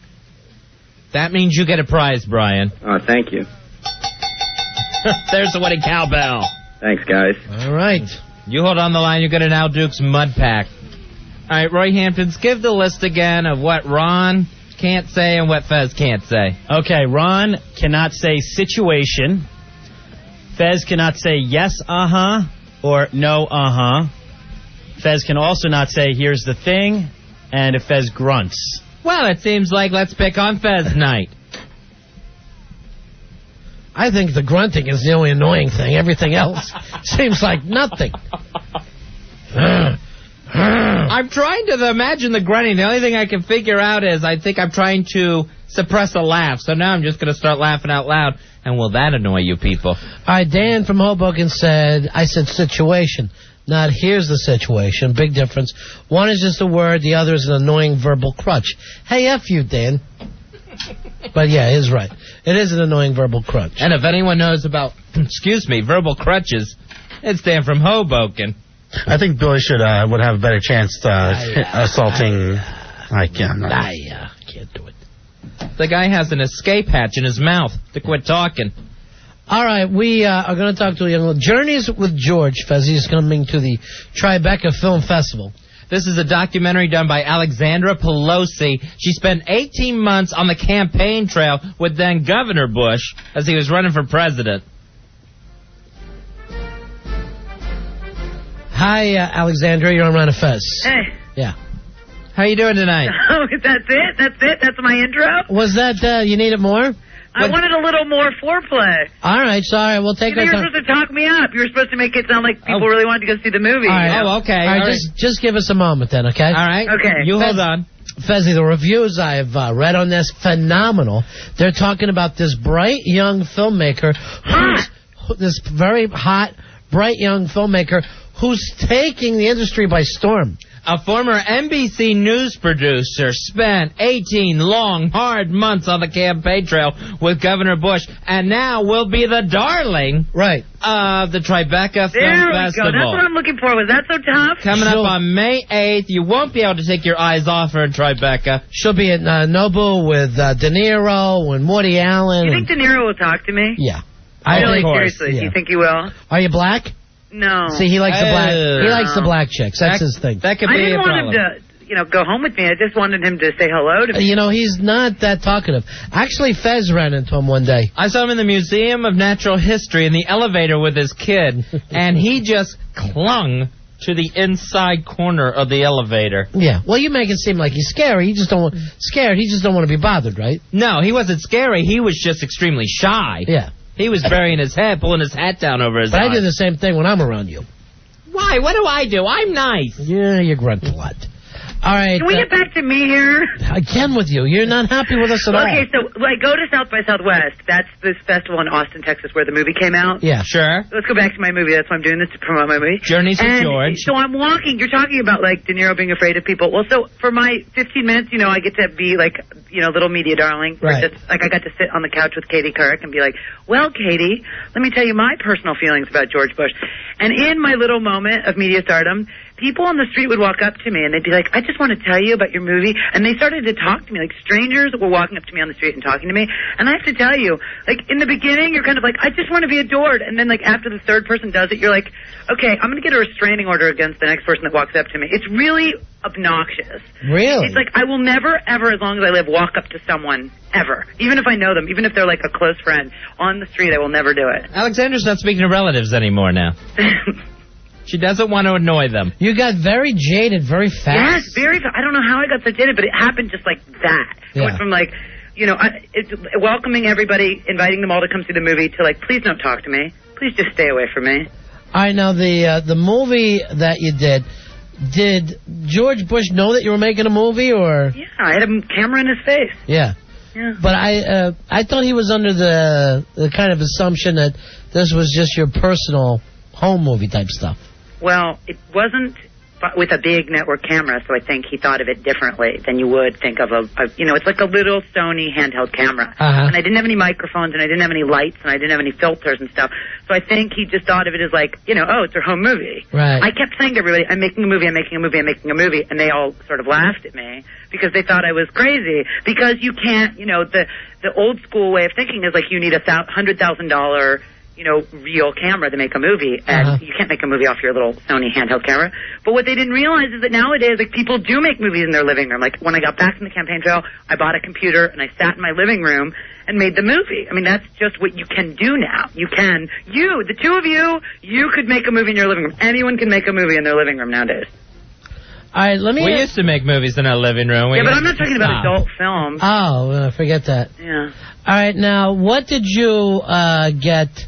That means you get a prize, Brian. Oh, thank you. There's the wedding cowbell. Thanks, guys. All right. You hold on the line, you get an Al Dukes mud pack. All right, Roy Hamptons, give the list again of what Ron can't say and what Fez can't say. Okay, Ron cannot say situation. Fez cannot say yes, uh-huh, or no, uh-huh. Fez can also not say here's the thing, and if Fez grunts. Well, it seems like let's pick on Fez night. I think the grunting is the only annoying thing. Everything else seems like nothing. I'm trying to imagine the grunting. The only thing I can figure out is I think I'm trying to suppress a laugh. So now I'm just going to start laughing out loud. And will that annoy you people? All right, Dan from Hoboken said, I said situation, not here's the situation. Big difference. One is just a word. The other is an annoying verbal crutch. Hey, F you, Dan. But yeah, he's right. It is an annoying verbal crutch. And if anyone knows about, verbal crutches, it's Dan from Hoboken. I think Billy would have a better chance assaulting. I can't do it. The guy has an escape hatch in his mouth to quit talking. All right, we are going to talk to a young lady. Journeys with George Fezzi is coming to the Tribeca Film Festival. This is a documentary done by Alexandra Pelosi. She spent 18 months on the campaign trail with then Governor Bush as he was running for president. Hi, Alexandra. You're on Ron and Fez. Hey. Yeah. How you doing tonight? Oh, that's it? That's it? That's my intro? Was that, you needed more? I wanted a little more foreplay. All right, sorry. We'll take our time. You were supposed to talk me up. You were supposed to make it sound like people really wanted to go see the movie. All right. Oh, okay. All right, just give us a moment then, okay? All right. Okay. You hold on. Fezzi, the reviews I've read on this, phenomenal. They're talking about this bright young filmmaker, this very hot, bright young filmmaker who's taking the industry by storm. A former NBC News producer spent 18 long, hard months on the campaign trail with Governor Bush, and now will be the darling of the Tribeca Film Festival. That's what I'm looking for. Was that so tough? Coming up on May 8th. You won't be able to take your eyes off her in Tribeca. She'll be at Nobu with De Niro and Woody Allen. You think De Niro will talk to me? Yeah. Really, seriously? Yeah. Do you think he will? Are you black? No. See, he likes the black. He likes the black chicks. That's his thing. That could be I didn't a want him to, go home with me. I just wanted him to say hello to me. He's not that talkative. Actually, Fez ran into him one day. I saw him in the Museum of Natural History in the elevator with his kid, and he just clung to the inside corner of the elevator. Yeah. Well, you make it seem like he's scary. He just don't want to be bothered, right? No, he wasn't scary. He was just extremely shy. Yeah. He was burying his head, pulling his hat down over his eyes. But I do the same thing when I'm around you. Why? What do I do? I'm nice. Yeah, you grunt a lot. All right. Can we get back to me here? Again with you. You're not happy with us at all. Okay, so I go to South by Southwest. That's this festival in Austin, Texas, where the movie came out. Yeah. Sure. Let's go back to my movie. That's why I'm doing this, to promote my movie. Journeys with George. So I'm walking. You're talking about, De Niro being afraid of people. Well, so for my 15 minutes, I get to be, little media darling. Right. I got to sit on the couch with Katie Kirk and be like, well, Katie, let me tell you my personal feelings about George Bush. And in my little moment of media stardom, people on the street would walk up to me and they'd be like, I just want to tell you about your movie. And they started to talk to me. Strangers were walking up to me on the street and talking to me. And I have to tell you, in the beginning, you're kind of I just want to be adored. And then, after the third person does it, you're like, okay, I'm going to get a restraining order against the next person that walks up to me. It's really obnoxious. Really? It's I will never, ever, as long as I live, walk up to someone, ever. Even if I know them, even if they're a close friend. On the street, I will never do it. Alexandra's not speaking to relatives anymore now. She doesn't want to annoy them. You got very jaded very fast. Yes, very fast. I don't know how I got so jaded, but it happened just like that. Yeah. It went from it's welcoming everybody, inviting them all to come see the movie, to please don't talk to me. Please just stay away from me. All right, now the movie that you did George Bush know that you were making a movie, or? Yeah, I had a camera in his face. Yeah. Yeah. But I thought he was under the kind of assumption that this was just your personal home movie type stuff. Well, it wasn't with a big network camera, so I think he thought of it differently than you would think of it's like a little Sony handheld camera. And I didn't have any microphones, and I didn't have any lights, and I didn't have any filters and stuff. So I think he just thought of it as like, it's a home movie. Right. I kept saying to everybody, I'm making a movie, I'm making a movie, I'm making a movie, and they all sort of laughed at me because they thought I was crazy. Because you can't, the old school way of thinking is like you need $100,000 real camera to make a movie, and you can't make a movie off your little Sony handheld camera. But what they didn't realize is that nowadays, like, people do make movies in their living room. Like, when I got back from the campaign trail, I bought a computer, and I sat in my living room and made the movie. I mean, that's just what you can do now. The two of you could make a movie in your living room. Anyone can make a movie in their living room nowadays. All right, We used to make movies in our living room. But I'm not talking about adult films. Oh, forget that. Yeah. All right, now, what did you get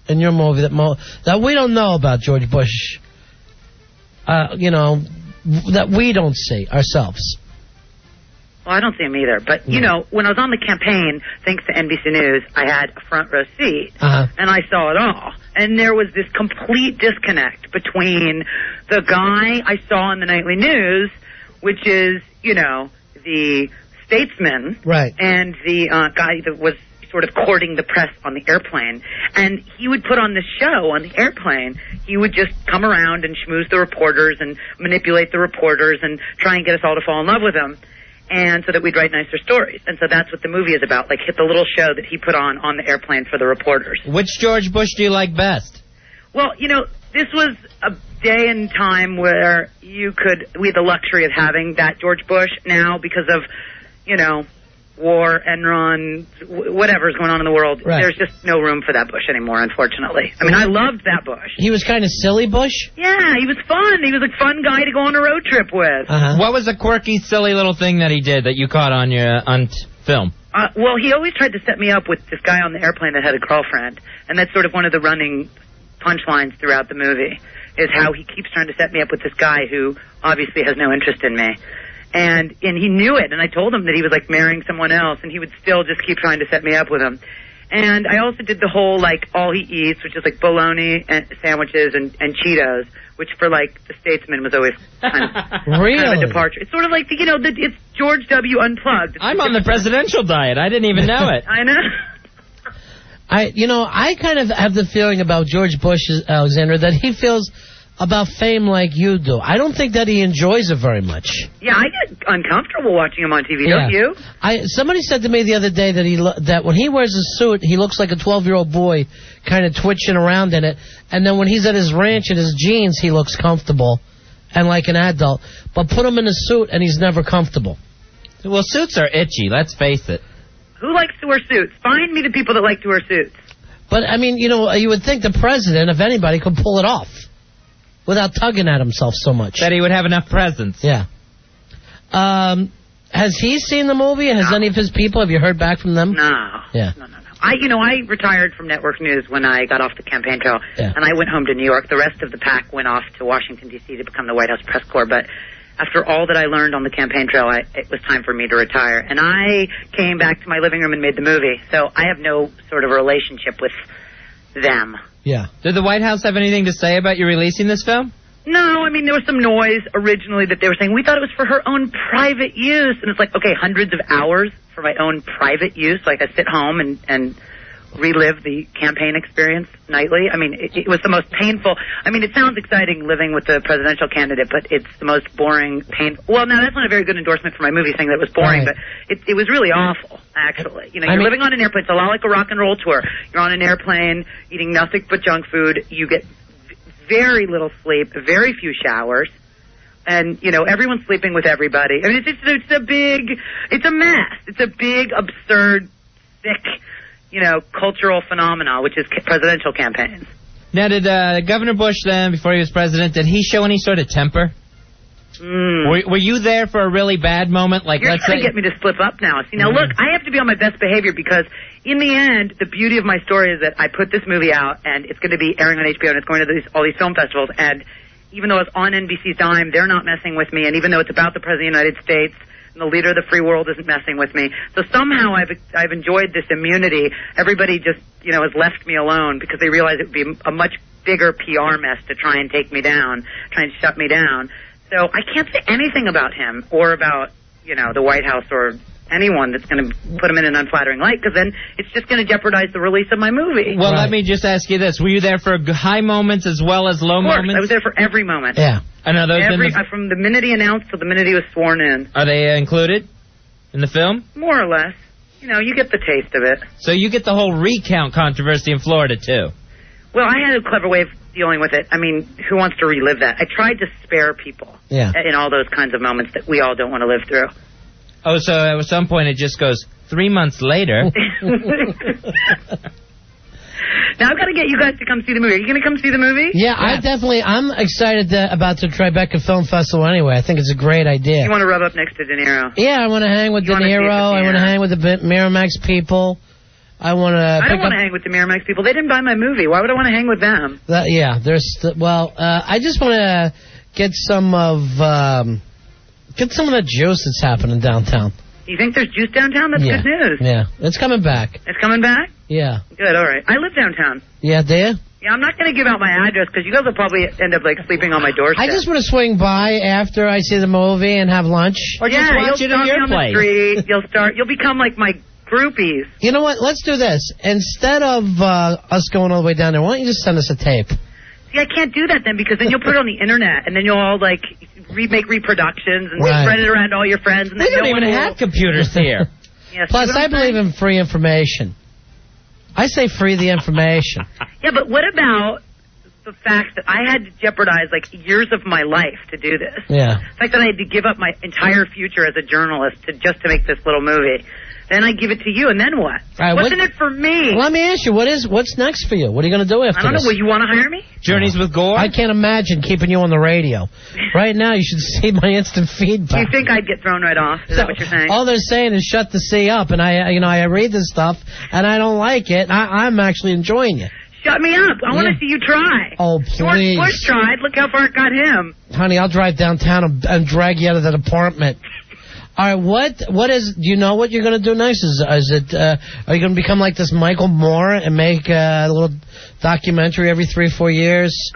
in your movie that we don't know about George Bush, that we don't see ourselves? Well, I don't see him either. But, when I was on the campaign, thanks to NBC News, I had a front row seat, and I saw it all. And there was this complete disconnect between the guy I saw in the nightly news, which is, the statesman, right, and the guy that was sort of courting the press on the airplane. And he would put on the show on the airplane. He would just come around and schmooze the reporters and manipulate the reporters and try and get us all to fall in love with him, and so that we'd write nicer stories. And so that's what the movie is about, like hit the little show that he put on the airplane for the reporters. Which George Bush do you like best? Well, this was a day and time where we had the luxury of having that George Bush. Now, because of, war, Enron, whatever's going on in the world, right, there's just no room for that Bush anymore, unfortunately. I mean, I loved that Bush. He was kind of silly Bush? Yeah, he was fun. He was a fun guy to go on a road trip with. What was a quirky, silly little thing that he did that you caught on film? Well, he always tried to set me up with this guy on the airplane that had a girlfriend, and that's sort of one of the running punchlines throughout the movie, is how he keeps trying to set me up with this guy who obviously has no interest in me. And he knew it, and I told him that he was, like, marrying someone else, and he would still just keep trying to set me up with him. And I also did the whole, like, all he eats, which is, like, bologna and sandwiches and Cheetos, which for, like, the statesman was always kind of, really? kind of a departure. It's sort of like, it's George W. Unplugged. I'm on the presidential diet. I didn't even know it. I know. I kind of have the feeling about George Bush, Alexandra, that he feels about fame like you do. I don't think that he enjoys it very much. Yeah, I get uncomfortable watching him on TV, don't you? Somebody said to me the other day that when he wears a suit, he looks like a 12-year-old boy kind of twitching around in it, and then when he's at his ranch in his jeans, he looks comfortable and like an adult. But put him in a suit, and he's never comfortable. Well, suits are itchy, let's face it. Who likes to wear suits? Find me the people that like to wear suits. But, I mean, you would think the president, if anybody, could pull it off without tugging at himself so much. That he would have enough presence. Yeah. Has he seen the movie? Has any of his people? Have you heard back from them? No. Yeah. No. I retired from network news when I got off the campaign trail, and I went home to New York. The rest of the pack went off to Washington, D.C. to become the White House press corps. But after all that I learned on the campaign trail, it was time for me to retire. And I came back to my living room and made the movie. So I have no sort of relationship with them. Yeah. Did the White House have anything to say about you releasing this film? No, I mean, there was some noise originally that they were saying, we thought it was for her own private use. And it's like, okay, hundreds of hours for my own private use. Like, I sit home and relive the campaign experience nightly. I mean, it was the most painful. I mean, it sounds exciting living with the presidential candidate, but it's the most boring, painful. Well, now, that's not a very good endorsement for my movie saying that it was boring, but it was really awful, actually. You're living on an airplane. It's a lot like a rock and roll tour. You're on an airplane, eating nothing but junk food. You get very little sleep, very few showers, and, everyone's sleeping with everybody. I mean, it's a mess. It's a big, absurd, sick, cultural phenomena, which is presidential campaigns. Now, did Governor Bush then, before he was president, did he show any sort of temper? Were you there for a really bad moment? Like, You're trying to get me to slip up now. See, now look, I have to be on my best behavior because in the end, the beauty of my story is that I put this movie out and it's going to be airing on HBO and it's going to all these film festivals. And even though it's on NBC's dime, they're not messing with me. And even though it's about the President of the United States, and the leader of the free world isn't messing with me. So somehow I've enjoyed this immunity. Everybody just, has left me alone because they realize it would be a much bigger PR mess to try and take me down, trying to shut me down. So I can't say anything about him or about, the White House or anyone that's going to put him in an unflattering light, because then it's just going to jeopardize the release of my movie. Well, let me just ask you this. Were you there for high moments as well as low moments? I was there for every moment. Yeah. I know those from the minute he announced to the minute he was sworn in. Are they included in the film? More or less. You get the taste of it. So you get the whole recount controversy in Florida, too. Well, I had a clever way of dealing with it. I mean, who wants to relive that? I tried to spare people in all those kinds of moments that we all don't want to live through. Oh, so at some point it just goes 3 months later. Now I've got to get you guys to come see the movie. Are you going to come see the movie? Yeah, I'm excited about the Tribeca Film Festival anyway. I think it's a great idea. You want to rub up next to De Niro? Yeah, I want to hang with De Niro. I want to hang with the Miramax people. I don't want to hang with the Miramax people. They didn't buy my movie. Why would I want to hang with them? I just want to get some of the juice that's happening downtown. You think there's juice downtown? That's good news. Yeah, it's coming back. It's coming back? Yeah. Good, all right. I live downtown. Yeah, do you? Yeah, I'm not going to give out my address because you guys will probably end up sleeping on my doorstep. I just want to swing by after I see the movie and have lunch. Or just watch it on your place. You'll become like my groupies. You know what? Let's do this. Instead of us going all the way down there, why don't you just send us a tape? See, I can't do that then because then you'll put it on the internet and then you'll all make reproductions and spread it around to all your friends. And we don't even have computers here. Plus, I believe in free information. I say free the information. Yeah, but what about the fact that I had to jeopardize years of my life to do this? Yeah. The fact that I had to give up my entire future as a journalist just to make this little movie. Then I give it to you, and then what? Right, what's in it for me? Well, let me ask you, what's next for you? What are you going to do after this? I don't know. Will you want to hire me? Journeys with Gore? I can't imagine keeping you on the radio. Right now, you should see my instant feedback. Do you think I'd get thrown right off? Is that what you're saying? All they're saying is shut the C up, and I read this stuff, and I don't like it. I'm actually enjoying it. Shut me up. I want to see you try. Oh, please. George Bush tried. Look how far it got him. Honey, I'll drive downtown and drag you out of that apartment. All right, do you know what you're going to do next? Are you going to become like this Michael Moore and make a little documentary every 3-4 years?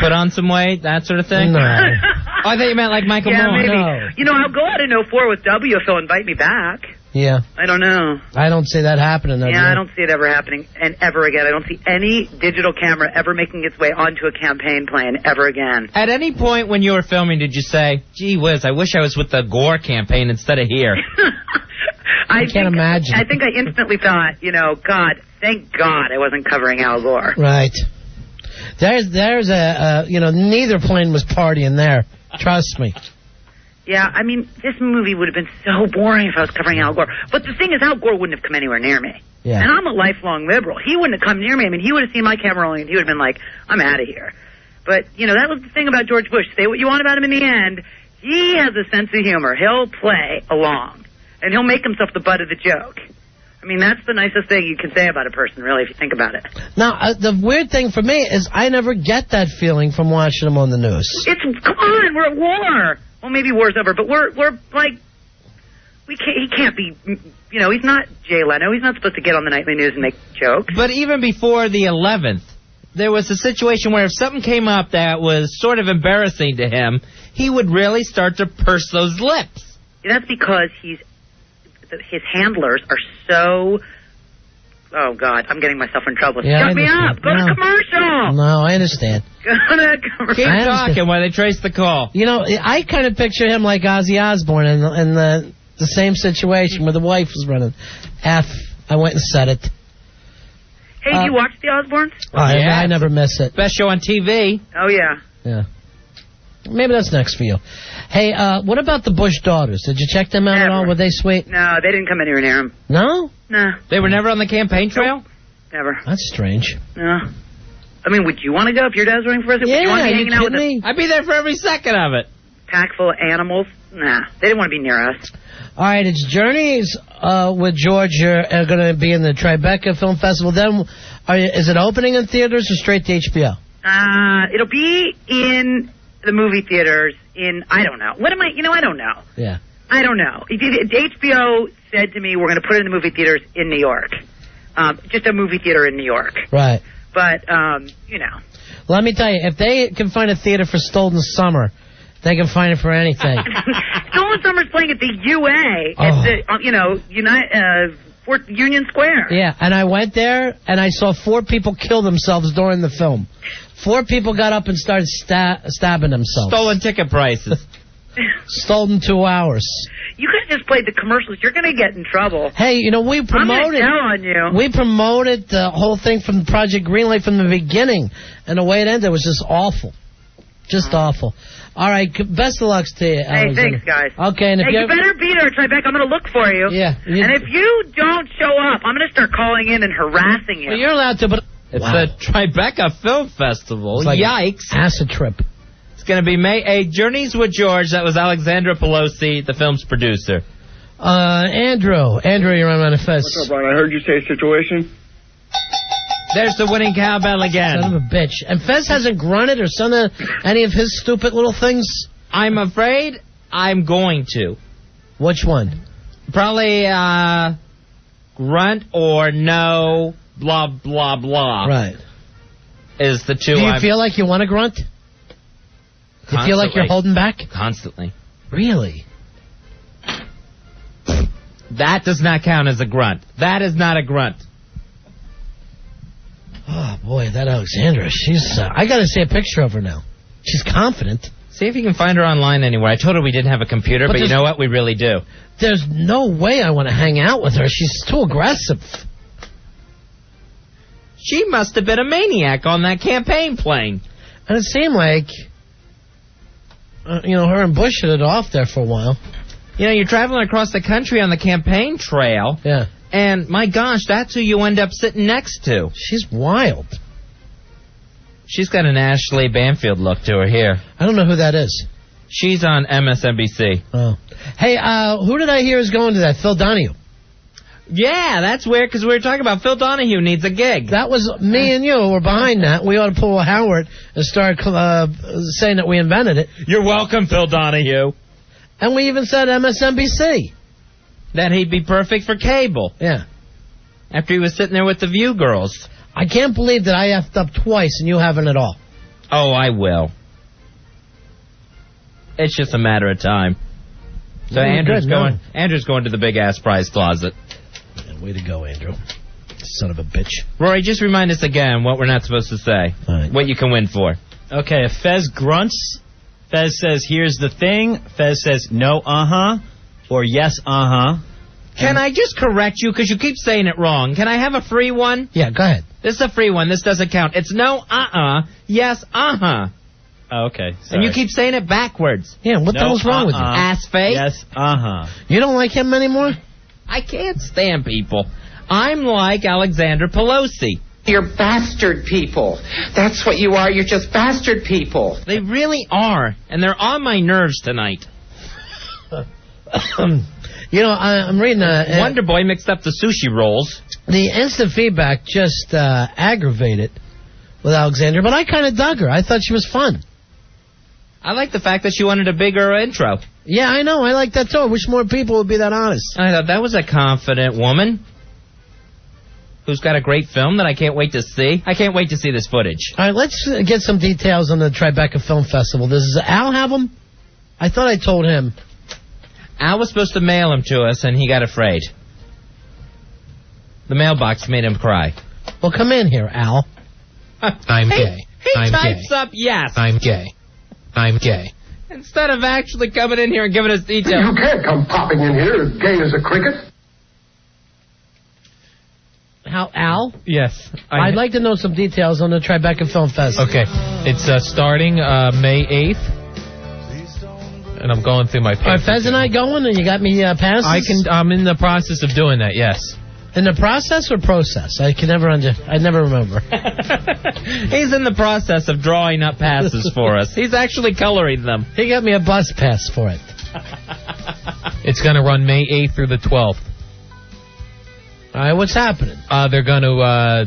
Put on some weight, that sort of thing? No. Oh, I thought you meant like Michael Moore. Maybe. No. I'll go out in 04 with W if he'll invite me back. Yeah. I don't know. I don't see that happening. I don't see it ever happening and ever again. I don't see any digital camera ever making its way onto a campaign plane ever again. At any point when you were filming, did you say, gee whiz, I wish I was with the Gore campaign instead of here? I can't imagine. I think I instantly thought, God, thank God I wasn't covering Al Gore. Right. There's neither plane was partying there. Trust me. Yeah, I mean, this movie would have been so boring if I was covering Al Gore. But the thing is, Al Gore wouldn't have come anywhere near me. Yeah. And I'm a lifelong liberal. He wouldn't have come near me. I mean, he would have seen my camera rolling and he would have been like, I'm out of here. But, that was the thing about George Bush. Say what you want about him in the end. He has a sense of humor. He'll play along. And he'll make himself the butt of the joke. I mean, that's the nicest thing you can say about a person, really, if you think about it. Now, the weird thing for me is I never get that feeling from watching him on the news. Come on, we're at war. Well, maybe war's over, but we're like, he can't be, he's not Jay Leno. He's not supposed to get on the nightly news and make jokes. But even before the 11th, there was a situation where if something came up that was sort of embarrassing to him, he would really start to purse those lips. That's because his handlers are so... Oh, God, I'm getting myself in trouble. Yeah, Shut me up. Go to commercial. No, I understand. Go to commercial. Keep talking while they trace the call. I kind of picture him like Ozzy Osbourne in the same situation where the wife was running. I went and said it. Hey, do you watch the Osbournes? I never miss it. Best show on TV. Oh, yeah. Yeah. Maybe that's next for you. Hey, what about the Bush daughters? Did you check them out at all? Were they sweet? No, they didn't come anywhere near him. No? No. They were never on the campaign trail? Nope. Never. That's strange. No. I mean, would you want to go if your dad's running for president? Yeah, would you want to be hanging out with me? I'd be there for every second of it. Pack full of animals? Nah, they didn't want to be near us. All right, it's Journeys with George are going to be in the Tribeca Film Festival. Then, is it opening in theaters or straight to HBO? It'll be in the movie theaters I don't know. What am I, I don't know. Yeah. I don't know. HBO said to me, we're going to put it in the movie theaters in New York. Just a movie theater in New York. Right. But, Let me tell you, if they can find a theater for Stolden Summer, They can find it for anything. Stolen Summer's playing at the UA at the, Union Square. Yeah, and I went there, and I saw 4 people kill themselves during the film. 4 people got up and started stabbing themselves. Stolen ticket prices. Stolen 2 hours. You could have just played the commercials. You're going to get in trouble. Hey, we promoted. I'm going to tell on you. We promoted the whole thing from Project Greenlight from the beginning, and the way it ended was just awful. Just awful. All right, best of luck to you, Alexandra. Hey, thanks, guys. Okay, and if you better be there, Tribeca. I'm going to look for you. Yeah. And if you don't show up, I'm going to start calling in and harassing you. Well, you're allowed to, but... It's the Tribeca Film Festival. It's like Yikes. Acid trip. It's going to be May 8th. Journeys with George. That was Alexandra Pelosi, the film's producer. Andrew, you're on Fez. What's up, Ron? I heard you say situation. There's the winning cowbell again. Son of a bitch. And Fez hasn't grunted or done any of his stupid little things? I'm afraid I'm going to. Which one? Probably grunt or no, blah, blah, blah. Right. Is the two. Do you feel like you want to grunt? Do you feel like you're holding back? Constantly. Really? That does not count as a grunt. That is not a grunt. Oh, boy, that Alexandra, she's... I got to see a picture of her now. She's confident. See if you can find her online anywhere. I told her we didn't have a computer, but you know what? We really do. There's no way I want to hang out with her. She's too aggressive. She must have been a maniac on that campaign plane. And it seemed like, her and Bush hit it off there for a while. You're traveling across the country on the campaign trail. Yeah. And, my gosh, that's who you end up sitting next to. She's wild. She's got an Ashley Banfield look to her here. I don't know who that is. She's on MSNBC. Oh. Hey, who did I hear is going to that? Phil Donahue. Yeah, that's weird, because we were talking about Phil Donahue needs a gig. That was me and you were behind that. We ought to pull a Howard and start saying that we invented it. You're welcome, Phil Donahue. And we even said MSNBC. That he'd be perfect for cable. Yeah. After he was sitting there with the View girls. I can't believe that I effed up twice and you haven't at all. Oh, I will. It's just a matter of time. So Andrew's going to the big-ass prize closet. Yeah, way to go, Andrew. Son of a bitch. Rory, just remind us again what we're not supposed to say. Right. What you can win for. Okay, if Fez grunts, Fez says, here's the thing. Fez says, no, or yes, Can I just correct you, because you keep saying it wrong? Can I have a free one? Yeah, go ahead. This is a free one. This doesn't count. It's no, yes, Oh, okay. Sorry. And you keep saying it backwards. Yeah, what the hell's wrong with you? Ass face? Yes, You don't like him anymore? I can't stand people. I'm like Alexandra Pelosi. You're bastard people. That's what you are. You're just bastard people. They really are. And they're on my nerves tonight. I'm reading Wonder Boy mixed up the sushi rolls. The instant feedback just aggravated with Alexandra, but I kind of dug her. I thought she was fun. I like the fact that she wanted a bigger intro. Yeah, I know. I like that too. I wish more people would be that honest. I thought that was a confident woman who's got a great film that I can't wait to see. I can't wait to see this footage. All right, let's get some details on the Tribeca Film Festival. Does Al have them? I thought I told him. Al was supposed to mail them to us, and he got afraid. The mailbox made him cry. Well, come in here, Al. I'm gay. He types up yes. I'm gay. I'm gay. Instead of actually coming in here and giving us details. You can't come popping in here as gay as a cricket. How, Al? Yes. I'd like to know some details on the Tribeca Film Festival. Okay. It's starting May 8th. And I'm going through my papers. Are Fez and I going, and you got me passes? I'm in the process of doing that, yes. In the process or process? I never remember. He's in the process of drawing up passes for us. He's actually coloring them. He got me a bus pass for it. It's going to run May 8th through the 12th. All right, what's happening? They're going to...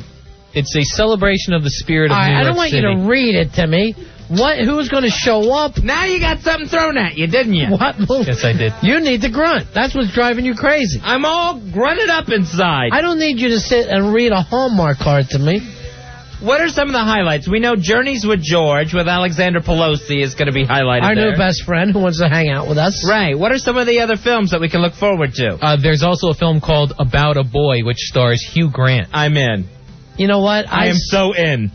it's a celebration of the spirit of New York City. I don't want you to read it to me. Who's going to show up? Now you got something thrown at you, didn't you? What? Yes, I did. You need to grunt. That's what's driving you crazy. I'm all grunted up inside. I don't need you to sit and read a Hallmark card to me. What are some of the highlights? We know Journeys with George with Alexandra Pelosi is going to be highlighted Our there. new best friend who wants to hang out with us. Right. What are some of the other films that we can look forward to? There's also a film called About a Boy, which stars Hugh Grant. I'm in. You know what? I am so in.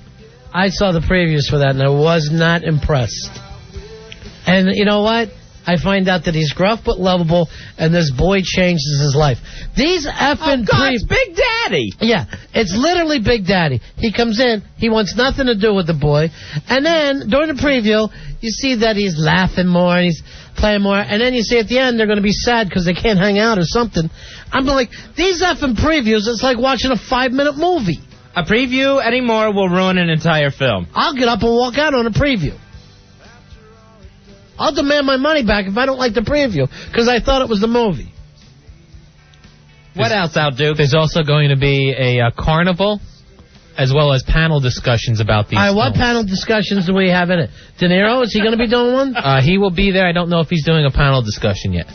I saw the previews for that, and I was not impressed. And you know what? I find out that he's gruff but lovable, and this boy changes his life. These effing it's Big Daddy. Yeah, it's literally Big Daddy. He comes in, he wants nothing to do with the boy, and then during the preview, you see that he's laughing more, and he's playing more, and then you see at the end they're going to be sad because they can't hang out or something. I'm like, these effing previews, it's like watching a 5-minute movie. A preview anymore will ruin an entire film. I'll get up and walk out on a preview. I'll demand my money back if I don't like the preview, because I thought it was the movie. What else, Al Duke? There's also going to be a carnival, as well as panel discussions about these All right, films. what panel discussions do we have in it? De Niro, is he going to be doing one? He will be there. I don't know if he's doing a panel discussion yet.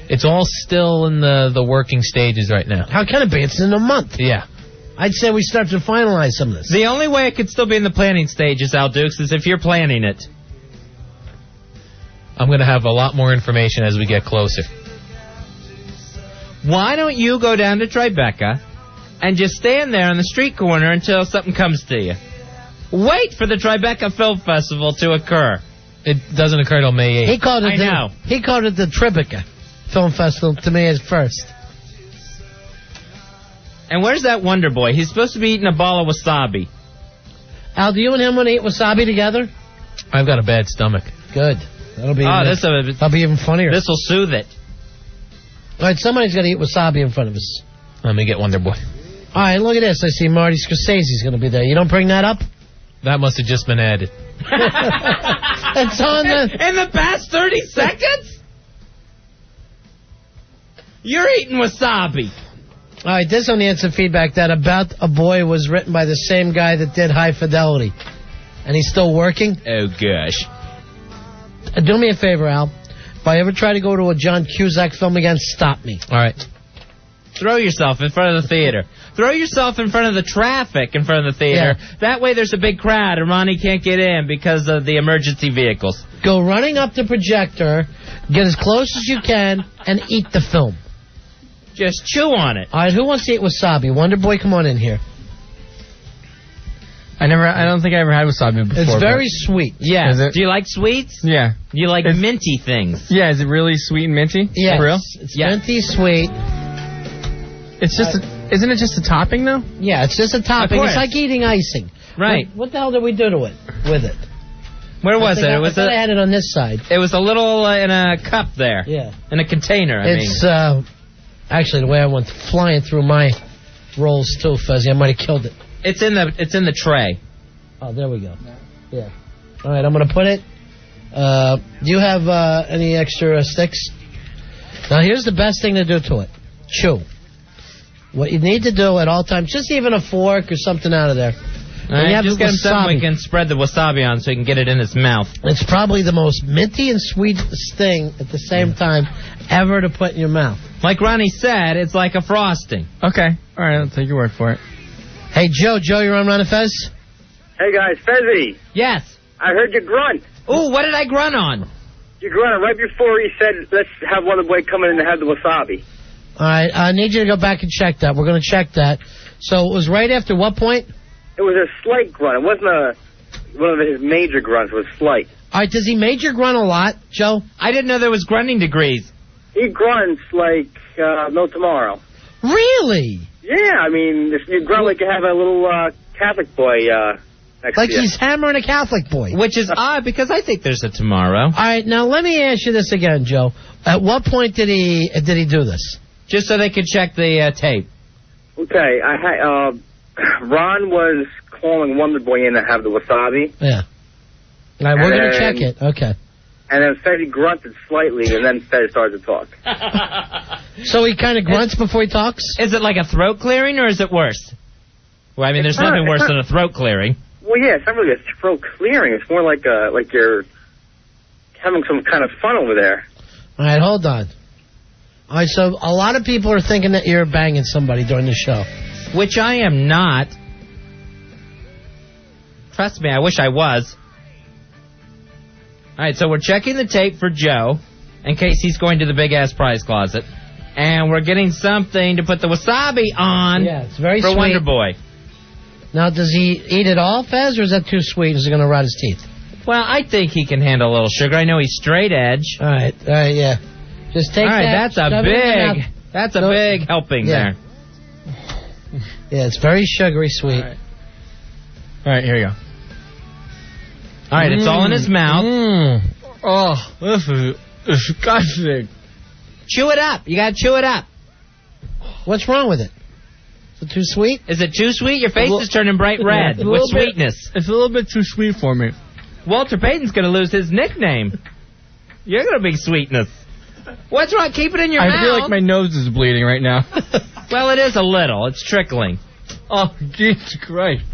It's all still in the working stages right now. How can it be? It's in a month. Yeah. I'd say we start to finalize some of this. The only way it could still be in the planning stages, Al Dukes, is if you're planning it. I'm going to have a lot more information as we get closer. Why don't you go down to Tribeca and just stand there on the street corner until something comes to you? Wait for the Tribeca Film Festival to occur. It doesn't occur till May 8th. He called it the Tribeca Film Festival to me as first. And where's that Wonder Boy? He's supposed to be eating a ball of wasabi. Al, do you and him want to eat wasabi together? I've got a bad stomach. Good. That'll be even funnier. This will soothe it. All right, somebody's got to eat wasabi in front of us. Let me get Wonder Boy. All right, look at this. I see Marty Scorsese's going to be there. You don't bring that up? That must have just been added. It's on the... In the past 30 seconds? You're eating wasabi. All right, this on the instant feedback that About a Boy was written by the same guy that did High Fidelity. And he's still working? Oh, gosh. Do me a favor, Al. If I ever try to go to a John Cusack film again, stop me. All right. Throw yourself in front of the theater. Throw yourself in front of the traffic in front of the theater. Yeah. That way there's a big crowd and Ronnie can't get in because of the emergency vehicles. Go running up the projector, get as close as you can, and eat the film. Just chew on it. All right, who wants to eat wasabi? Wonder Boy, come on in here. I don't think I ever had wasabi before. It's very sweet. Yeah. Do you like sweets? Yeah. You like minty things? Yeah. Is it really sweet and minty? Yeah. For real? It's minty sweet. It's just, isn't it just a topping though? Yeah, it's just a topping. It's like eating icing. Right. What the hell did we do to it? With it? Where was it? I thought I had it on this side. It was a little in a cup there. Yeah. In a container. It's actually the way I went flying through my rolls too, Fuzzy. I might have killed it. It's in the tray. Oh, there we go. Yeah. All right, I'm going to put it. Do you have any extra sticks? Now, here's the best thing to do to it. Chew. What you need to do at all times, just even a fork or something out of there. Right, you have just the get him something we wasabi. can spread the wasabi on so he can get it in his mouth. It's probably the most minty and sweet thing at the same time ever to put in your mouth. Like Ronnie said, it's like a frosting. Okay. All right, I'll take your word for it. Hey, Joe, you're on Ron and Fez? Hey, guys, Fezzy. Yes. I heard you grunt. Ooh, what did I grunt on? You grunted right before you said, let's have Wonder Boy come in and have the wasabi. All right, I need you to go back and check that. We're going to check that. So it was right after what point? It was a slight grunt. It wasn't one of his major grunts. It was slight. All right, does he major grunt a lot, Joe? I didn't know there was grunting degrees. He grunts like no tomorrow. Really? Yeah, I mean, if you grunt like you have a little Catholic boy next Like to you. he's hammering a Catholic boy. Which is odd because I think there's a tomorrow. All right, now let me ask you this again, Joe. At what point did he do this? Just so they could check the tape. Okay, Ron was calling Wonder Boy in to have the wasabi. Yeah. All right, we're going to check it. Okay. And then Fezzy grunted slightly, and then Fez started to talk. So he kind of grunts before he talks? Is it like a throat clearing or is it worse? Well, I mean, there's nothing worse than a throat clearing. Well, yeah, it's not really a throat clearing. It's more like you're having some kind of fun over there. All right, hold on. All right, so a lot of people are thinking that you're banging somebody during the show. Which I am not. Trust me, I wish I was. All right, so we're checking the tape for Joe in case he's going to the big-ass prize closet. And we're getting something to put the wasabi on it's very for sweet. Wonder Boy. Now, does he eat it all, Fez, or is that too sweet? Is it going to rot his teeth? Well, I think he can handle a little sugar. I know he's straight edge. All right, yeah. Just take all right, that. That's a big helping there. Yeah, it's very sugary sweet. All right, here you go. All right, it's all in his mouth. Oh, this is disgusting. Chew it up. You got to chew it up. What's wrong with it? Is it too sweet? Is it too sweet? Your face is turning bright red with sweetness. It's a little bit too sweet for me. Walter Payton's going to lose his nickname. You're going to be sweetness. What's wrong? Keep it in your mouth. I feel like my nose is bleeding right now. Well, it is a little. It's trickling. Oh, Jesus Christ.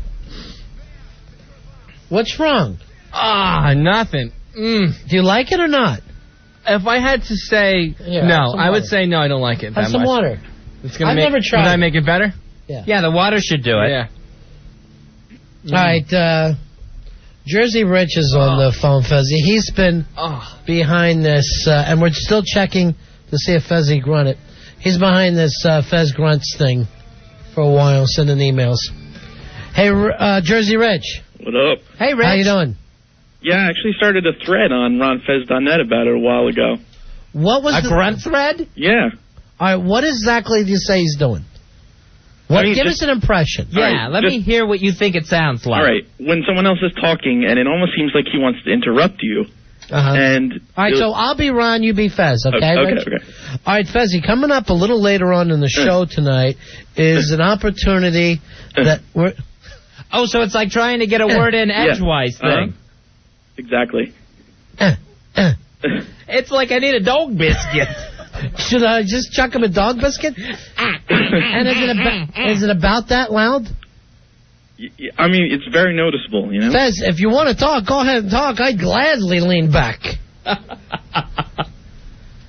What's wrong? Nothing. Do you like it or not? If I had to say no, I would say no, I don't like it Have that some much. water. It's gonna I've make, never tried. Would that make it better? Yeah, the water should do it. Yeah. All right, Jersey Rich is on the phone, Fezzy. He's been behind this, and we're still checking to see if Fezzy grunted. He's behind this Fez Grunts thing for a while, sending emails. Hey, Jersey Rich. What up? Hey, Rich. How you doing? Yeah, I actually started a thread on ronfez.net about it a while ago. What was a grunt thread? Yeah. All right, what exactly do you say he's doing? Give us an impression. Yeah, let me hear what you think it sounds like. All right, when someone else is talking and it almost seems like he wants to interrupt you, and... All right, so I'll be Ron, you be Fez, okay? Okay. All right, Fezzy, coming up a little later on in the show tonight is an opportunity that we're... Oh, so it's like trying to get a word in edgewise thing. Exactly. It's like I need a dog biscuit. Should I just chuck him a dog biscuit? And is it about that loud? I mean, it's very noticeable, you know? Fez, if you want to talk, go ahead and talk. I'd gladly lean back.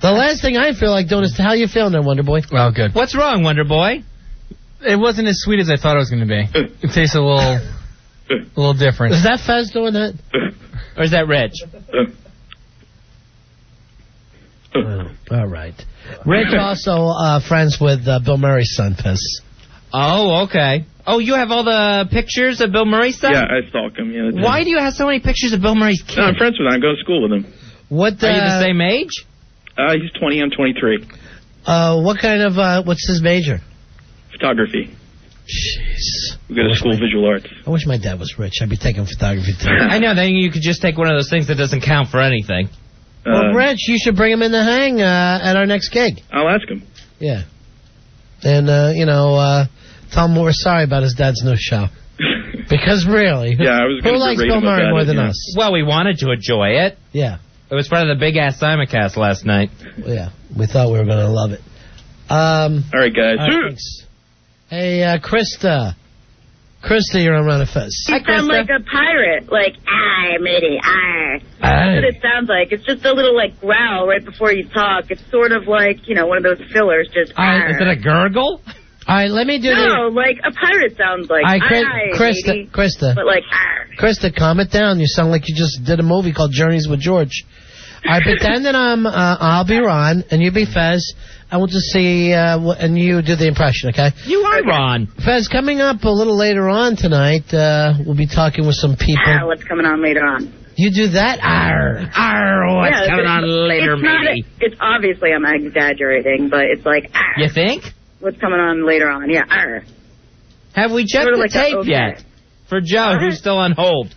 The last thing I feel like doing is how you feeling there, Wonder Boy? Well, good. What's wrong, Wonder Boy? It wasn't as sweet as I thought it was going to be. It tastes a little different. Is that Fez doing that? Or is that Rich? All right. Rich also friends with Bill Murray's son, Fez. Oh, okay. Oh, you have all the pictures of Bill Murray's son? Yeah, I stalk him. Yeah, why do you have so many pictures of Bill Murray's kid? No, I'm friends with him. I go to school with him. Are you the same age? He's 20, I'm 23. What kind of, what's his major? Photography. Jeez. We go to school of visual arts. I wish my dad was rich. I'd be taking photography too. I know, then you could just take one of those things that doesn't count for anything. Well, Rich, you should bring him in to hang at our next gig. I'll ask him. Yeah. And, tell him we're sorry about his dad's new show. Because really, yeah, I was who likes Bill Murray more than us? Well, we wanted to enjoy it. Yeah. It was part of the big-ass simulcast last night. Yeah, we thought we were going to love it. All right, guys. Thanks. Hey, Krista. Krista, you're on Ron and Fez. You sound like a pirate, like, matey, That's what it sounds like. It's just a little, like, growl right before you talk. It's sort of like, one of those fillers, just, Is it a gurgle? All right, let me do No, like a pirate sounds like, Krista. But like, Krista, calm it down. You sound like you just did a movie called Journeys with George. All right, pretend that I'll be Ron, and you be Fez, and we'll just see, and you do the impression, okay? You are Ron. Fez, coming up a little later on tonight, we'll be talking with some people. what's coming on later on? You do that? What's coming on later, matey? It's obviously I'm exaggerating, but it's like, You think? What's coming on later on? Yeah, Have we checked the tape yet? For Joe, who's still on hold.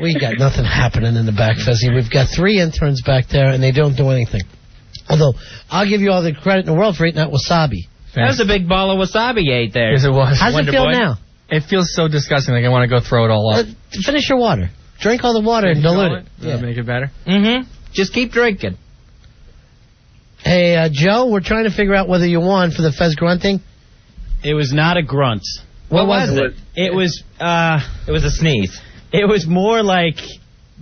We got nothing happening in the back, Fezzy. We've got 3 interns back there, and they don't do anything. Although, I'll give you all the credit in the world for eating that wasabi. That was a big ball of wasabi you ate there. Yes, it was. How's it feel now? It feels so disgusting. Like I want to go throw it all up. Finish your water. Drink all the water and dilute it. Does that make it better? Mm-hmm. Just keep drinking. Hey, Joe, we're trying to figure out whether you won for the Fez grunting. It was not a grunt. What was it? It was a sneeze. It was more like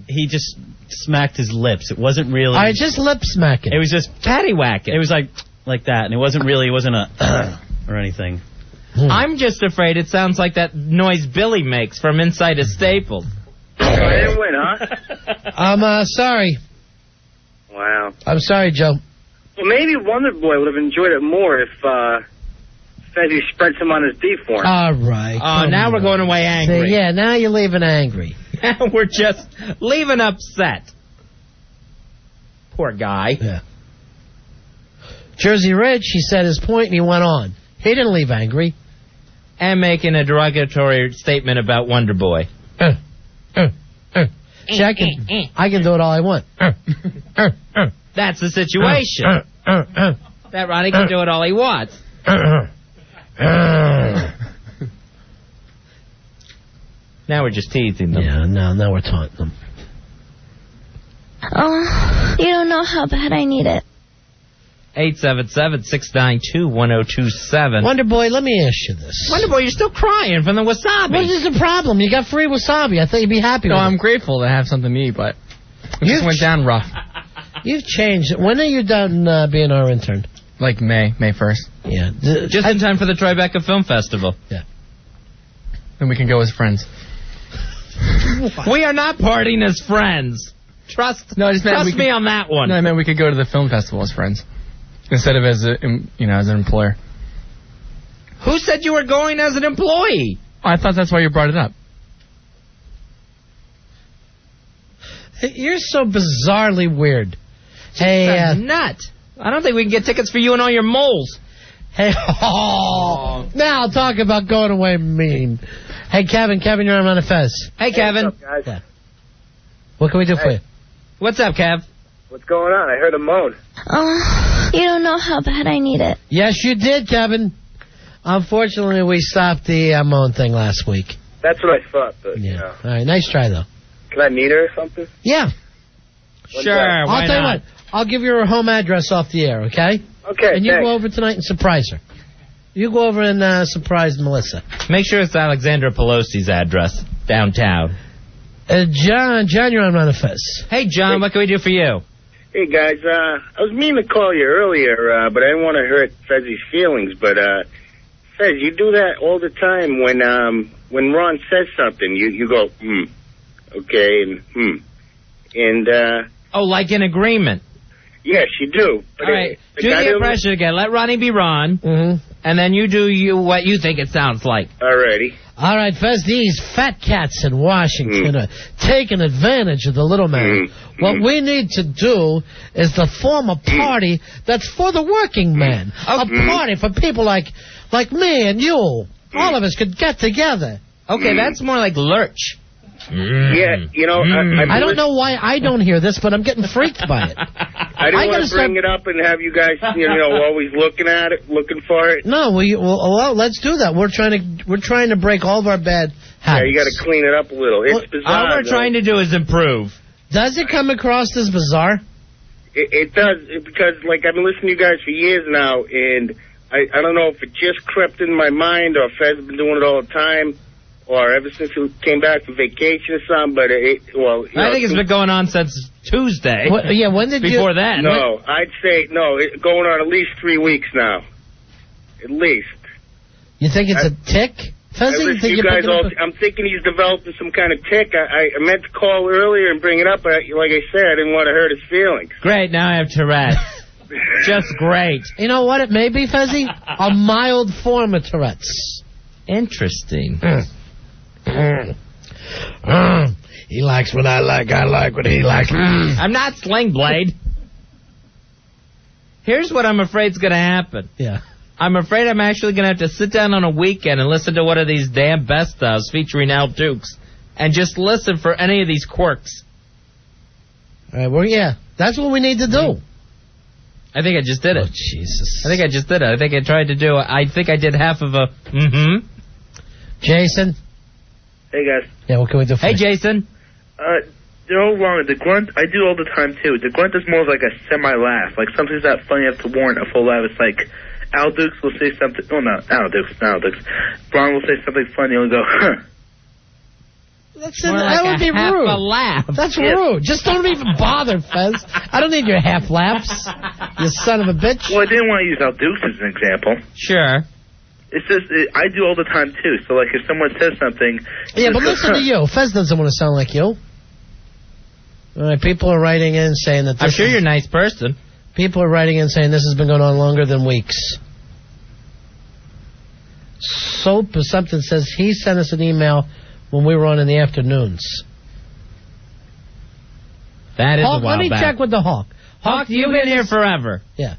he just smacked his lips. It wasn't really... I just lip smacking. It was just paddywhacking. It was like that, and it wasn't a or anything. I'm just afraid it sounds like that noise Billy makes from inside a Staples. I didn't win, huh? I'm sorry. Wow. I'm sorry, Joe. Well, maybe Wonder Boy would have enjoyed it more if Fezzy spread some on his beef for him. All right. Oh, now we're going away angry. See, yeah, now you're leaving angry. We're just leaving upset. Poor guy. Yeah. Jersey Ridge, he said his point and he went on. He didn't leave angry. And making a derogatory statement about Wonder Boy. See, I can do it all I want. That's the situation. That Ronnie can do it all he wants. Now we're just teasing them. Yeah, now we're taunting them. Oh, you don't know how bad I need it. 877-692-1027. Wonder Boy, let me ask you this. Wonder Boy, you're still crying from the wasabi. What is the problem? You got free wasabi. I thought you'd be happy with it. I'm grateful to have something to eat, but it just went down rough. You've changed. When are you done being our intern? Like May 1st. Yeah. Just in time for the Tribeca Film Festival. Yeah. Then we can go as friends. We are not partying as friends. Trust me on that one. No, I meant we could go to the film festival as friends instead of as an employer. Who said you were going as an employee? I thought that's why you brought it up. You're so bizarrely weird. Hey, a nut. I don't think we can get tickets for you and all your moles. Hey, now I'll talk about going away mean. Hey, Kevin, you're on Fez. Hey, Kevin. What's up, guys? Yeah. What can we do for you? What's up, Kev? What's going on? I heard a moan. Oh, you don't know how bad I need it. Yes, you did, Kevin. Unfortunately, we stopped the moan thing last week. That's what I thought, but, Yeah. you know. All right, nice try, though. Can I meet her or something? Yeah. Sure, I'll tell you what. I'll give you her home address off the air, okay? Okay, And you thanks. go over tonight and surprise her. You go over and surprise Melissa. Make sure it's Alexandra Pelosi's address downtown. John, you're on Fez. Hey, John, what can we do for you? Hey, guys, I was meaning to call you earlier, but I didn't want to hurt Fezzy's feelings, but, Fez, you do that all the time when Ron says something. You go, okay, and, Oh, like an agreement. Yes, you do. But all right, do the impression again. Let Ronnie be Ron, and then you do what you think it sounds like. Alrighty. All right, Fez, these fat cats in Washington are taking advantage of the little man. What we need to do is to form a party that's for the working man. A party for people like me and you. All of us could get together. Okay, that's more like lurch. Yeah, you know, I don't know why I don't hear this, but I'm getting freaked by it. I didn't want to bring it up and have you guys, always looking at it, looking for it. No, well, let's do that. We're trying to break all of our bad habits. Yeah, you got to clean it up a little. It's bizarre. All we're trying to do is improve. Does it come across as bizarre? It does, because like I've been listening to you guys for years now, and I don't know if it just crept in my mind or if Fez has been doing it all the time. Or ever since he came back from vacation or something, but I think it's been going on since Tuesday. When did Before that. No, I'd say, going on at least 3 weeks now. At least. You think it's a tick? I'm thinking he's developing some kind of tick. I meant to call earlier and bring it up, but like I said, I didn't want to hurt his feelings. Great, now I have Tourette's. Just great. You know what it may be, Fezzy? A mild form of Tourette's. Interesting. He likes what I like what he likes. I'm not Sling Blade. Here's what I'm afraid's going to happen. Yeah. I'm afraid I'm actually going to have to sit down on a weekend and listen to one of these damn best ofs featuring Al Dukes and just listen for any of these quirks. All right, that's what we need to do. I think I just did it. Oh, Jesus. I think I just did it. I think I tried to do it. I think I did half of a Jason? Hey, guys. Yeah, what can we do for you? Hey, Jason. They're all wrong. The grunt, I do all the time, too. The grunt is more of like a semi-laugh. Like, something's not funny enough to warrant a full laugh. It's like, Al Dukes will say something... Oh, no, Al Dukes. Ron will say something funny and he'll go, huh. That would be rude. A laugh. That's rude. Just don't even bother, Fez. I don't need your half laughs, you son of a bitch. Well, I didn't want to use Al Dukes as an example. Sure. It's just, I do all the time, too. So, like, if someone says something... Yeah, but listen to you. Fez doesn't want to sound like you. All right, people are writing in saying that... I'm sure you're a nice person. People are writing in saying this has been going on longer than weeks. Soap or something says he sent us an email when we were on in the afternoons. That is Hawk, a while let me back. check with the Hawk. Hawk, you've been here forever. Yeah.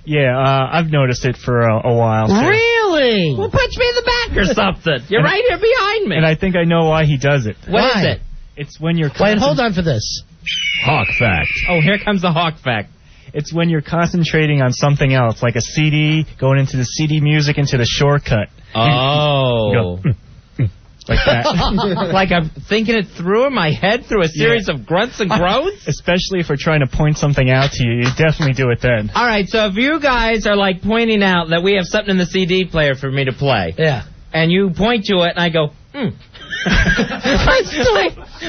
Yeah, I've noticed it for a while. Too. Really? Well, punch me in the back or something. You're right here behind me. And I think I know why he does it. What is it? It's when you're... Wait, hold on for this. Hawk fact. Oh, here comes the Hawk fact. It's when you're concentrating on something else, like a CD, going into the CD music, into the shortcut. Oh. You go, like that. Like I'm thinking it through in my head through a series of grunts and groans? Especially if we're trying to point something out to you. You definitely do it then. All right, so if you guys are like pointing out that we have something in the CD player for me to play. Yeah. And you point to it and I go,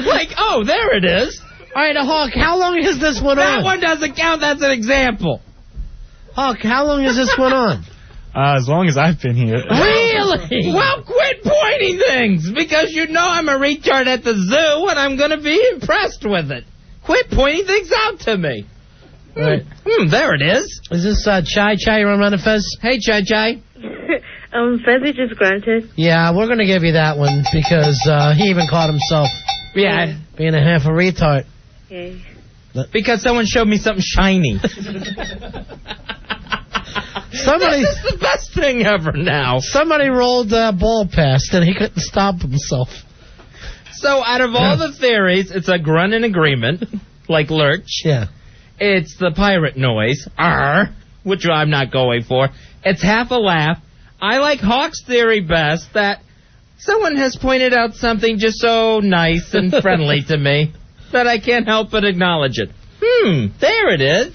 like, oh, there it is. All right, Hawk, how long has this one on? That one doesn't count. That's an example. Hawk, how long has this one on? As long as I've been here. Really? Well, quit pointing things, because you know I'm a retard at the zoo and I'm going to be impressed with it. Quit pointing things out to me. Right. There it is. Is this Chai? You're on Run Fez? Hey, Chai. Fezzy just grunted. Yeah, we're going to give you that one because he even caught himself. Yeah. Being a half a retard. Okay. Because someone showed me something shiny. Somebody, this is the best thing ever now. Somebody rolled a ball past and he couldn't stop himself. So out of all the theories, it's a grunt in agreement, like Lurch. Yeah. It's the pirate noise, arr, which I'm not going for. It's half a laugh. I like Hawk's theory best, that someone has pointed out something just so nice and friendly to me that I can't help but acknowledge it. There it is.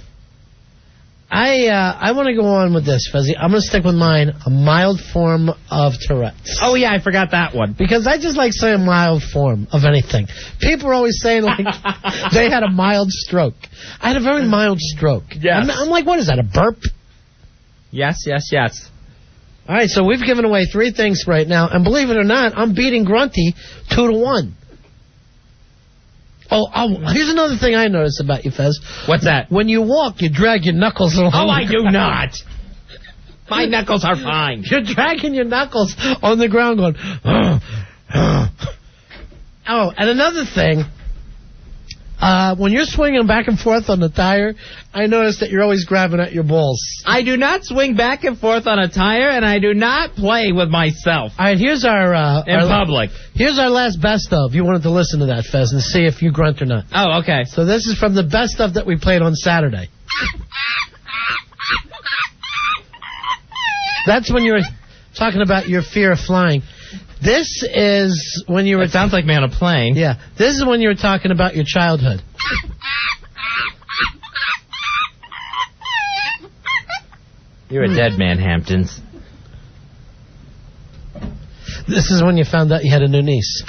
I want to go on with this, Fezzy. I'm going to stick with mine, a mild form of Tourette's. Oh, yeah, I forgot that one. Because I just like saying mild form of anything. People are always saying, like, they had a mild stroke. I had a very mild stroke. Yes. I'm like, what is that, a burp? Yes. All right, so we've given away 3 things right now, and believe it or not, I'm beating Grunty 2-1. Oh, here's another thing I noticed about you, Fez. What's that? When you walk, you drag your knuckles along. Oh, I do not. My knuckles are fine. You're dragging your knuckles on the ground going, Oh, and another thing, when you're swinging back and forth on the tire, I notice that you're always grabbing at your balls. I do not swing back and forth on a tire, and I do not play with myself. All right, here's our... in public. Here's our last best of. You wanted to listen to that, Fez, and see if you grunt or not. Oh, okay. So this is from the best of that we played on Saturday. That's when you were talking about your fear of flying. This is when you were... It sounds like me on a plane. Yeah. This is when you were talking about your childhood. You're a dead man, Hamptons. This is when you found out you had a new niece.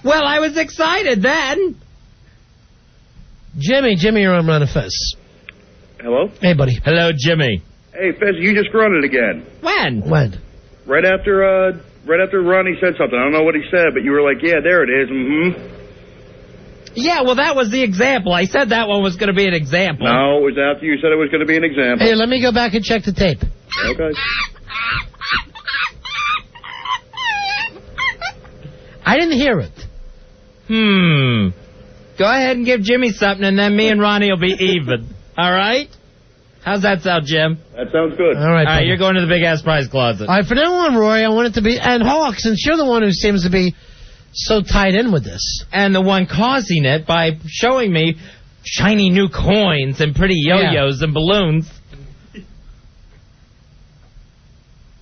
Well, I was excited then. Jimmy, you're on Run Fez. Hello? Hey, buddy. Hello, Jimmy. Hey, Fez, you just grunted again. When? Right after Ronnie said something. I don't know what he said, but you were like, yeah, there it is. Mm-hmm. Yeah, well, that was the example. I said that one was going to be an example. No, it was after you said it was going to be an example. Hey, let me go back and check the tape. Okay. I didn't hear it. Go ahead and give Jimmy something, and then me and Ronnie will be even. All right? How's that sound, Jim? That sounds good. All right, you're going to the big-ass prize closet. All right, from now on, Roy, I want it to be... And Hawk, since you're the one who seems to be so tied in with this. And the one causing it by showing me shiny new coins and pretty yo-yos and balloons.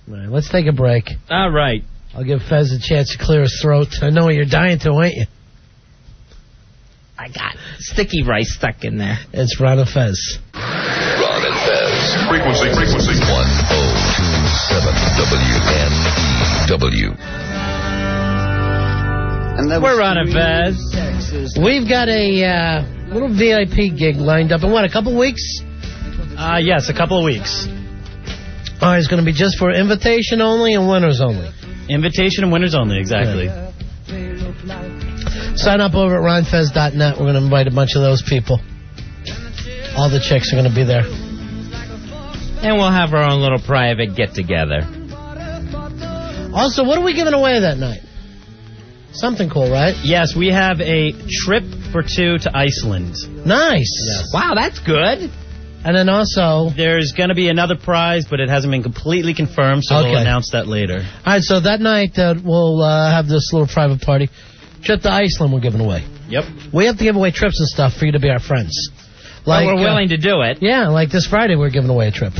All right, let's take a break. All right. I'll give Fez a chance to clear his throat. I know you're dying to, ain't you? I got sticky rice stuck in there. It's Ron and Fez. Ron and Fez. Frequency. 1027 WNEW. We're Ron and Fez. We've got a little VIP gig lined up in, a couple weeks? Yes, a couple of weeks. All right, it's going to be just for invitation only and winners only. Invitation and winners only, exactly. Yeah. Sign up over at rhymefest.net. We're going to invite a bunch of those people. All the chicks are going to be there. And we'll have our own little private get-together. Also, what are we giving away that night? Something cool, right? Yes, we have a trip for 2 to Iceland. Nice. Yes. Wow, that's good. And then also... There's going to be another prize, but it hasn't been completely confirmed, so we'll announce that later. All right, so that night we'll have this little private party. Trip to Iceland we're giving away. Yep. We have to give away trips and stuff for you to be our friends. Like, we're willing to do it. Yeah, like this Friday we're giving away a trip.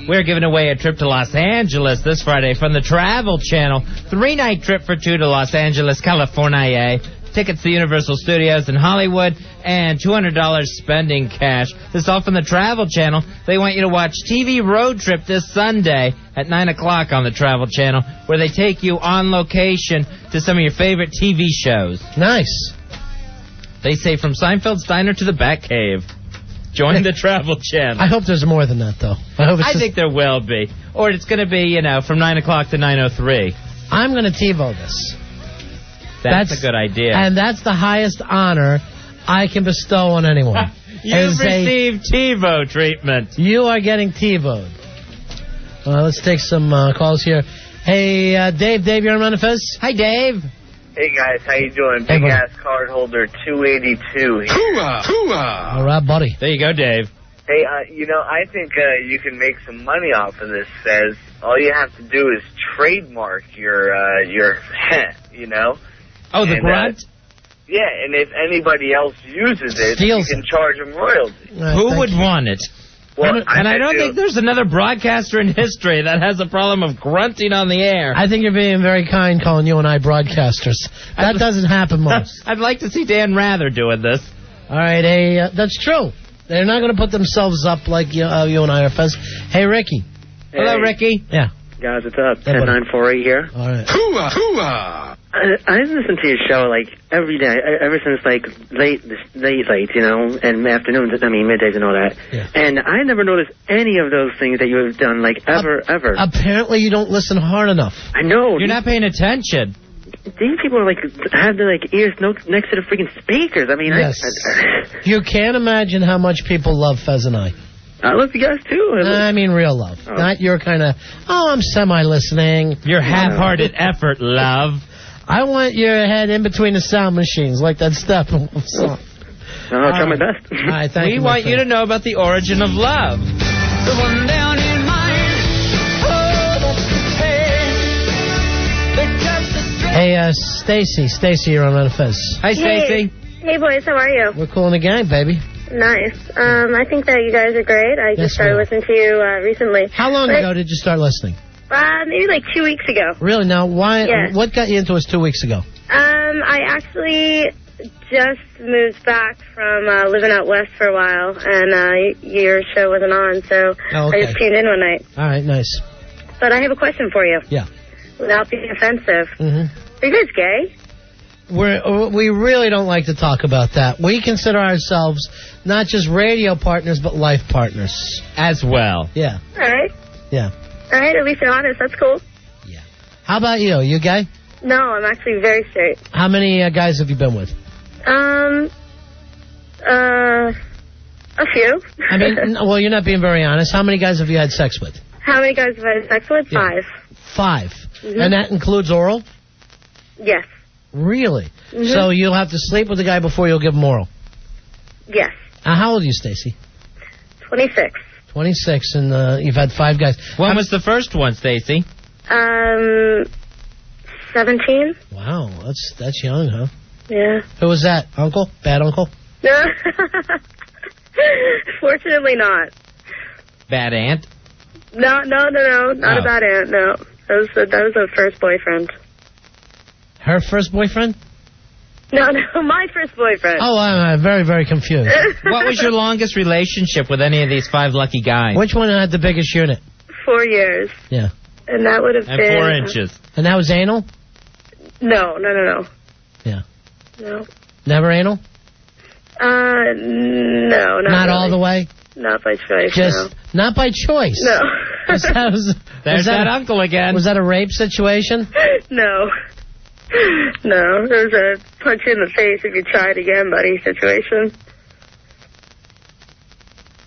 We're giving away a trip to Los Angeles this Friday from the Travel Channel. 3-night trip for 2 to Los Angeles, California. Tickets to Universal Studios in Hollywood and $200 spending cash. This is all from the Travel Channel. They want you to watch TV Road Trip this Sunday at 9 o'clock on the Travel Channel, where they take you on location to some of your favorite TV shows. Nice. They say from Seinfeld's Diner to the Batcave. Join the Travel Channel. I hope there's more than that, though. I think there will be. Or it's going to be, from 9 o'clock to 9:03. I'm going to TiVo this. That's a good idea. And that's the highest honor I can bestow on anyone. You've received TiVo treatment. You are getting TiVo'd. Let's take some calls here. Hey, Dave, you're on Run of Fez? Hi, Dave. Hey, guys, how you doing? Hey, Big ass card holder 282 here. Hooah! All right, buddy. There you go, Dave. Hey, I think you can make some money off of this, Fez. All you have to do is trademark your Oh, the grunt? Yeah, and if anybody else uses it, you can charge them royalties. Who would want it? Well, I don't think there's another broadcaster in history that has a problem of grunting on the air. I think you're being very kind calling you and I broadcasters. That doesn't happen most. I'd like to see Dan Rather doing this. All right, hey, that's true. They're not going to put themselves up like you and I are, Fez. Hey, Ricky. Hey. Hello, Ricky. Yeah. Guys, what's up? 10948 here. All right. Hooah! I listen to your show every day, ever since late, and afternoons. I mean middays and all that. Yeah. And I never noticed any of those things that you have done ever. Apparently, you don't listen hard enough. I know. You're not paying attention. These people are have their ears next to the freaking speakers. I mean, yes. You can't imagine how much people love Fez and I. I love you guys too. I mean real love. Oh. Not your kind of, I'm semi-listening. Your half-hearted effort, love. I want your head in between the sound machines, like that Steppenwolf song. I'll try my best. All right, thank you. We want you to know about the origin of love. The one down in Hey, Stacy, you're on Run of Fez. Hi, Stacy. Hey, boys, how are you? We're cool in the gang, baby. Nice. I think that you guys are great. I just started listening to you recently. How long ago did you start listening? Maybe 2 weeks ago. Really? Now, why? Yeah. What got you into us 2 weeks ago? I actually just moved back from living out west for a while, and your show wasn't on, so I just tuned in one night. All right, nice. But I have a question for you. Yeah. Without being offensive. Mm-hmm. Are you guys gay? We really don't like to talk about that. We consider ourselves not just radio partners, but life partners. As well. Yeah. All right. Yeah. All right, at least you're honest. That's cool. Yeah. How about you? You gay? No, I'm actually very straight. How many guys have you been with? A few. I mean, well, you're not being very honest. How many guys have you had sex with? How many guys have I had sex with? Yeah. 5. 5. Mm-hmm. And that includes oral? Yes. Really? Mm-hmm. So you'll have to sleep with the guy before you'll give him oral? Yes. How old are you, Stacy? 26. 26, and you've had 5 guys. When was the first one, Stacy? 17. Wow, that's young, huh? Yeah. Who was that? Uncle? Bad uncle? No. Fortunately not. Bad aunt? No. Not a bad aunt, no. That was a first boyfriend. Her first boyfriend? No, my first boyfriend. Oh, I'm very, very confused. What was your longest relationship with any of these 5 lucky guys? Which one had the biggest unit? 4 years. Yeah. And that would have and been... 4 inches. And that was anal? No. Yeah. No. Never anal? No, not really. all the way? Not by choice, Just no. Not by choice. No. There's that uncle again. Was that a rape situation? No. No, it was a punch you in the face if you try it again, buddy situation.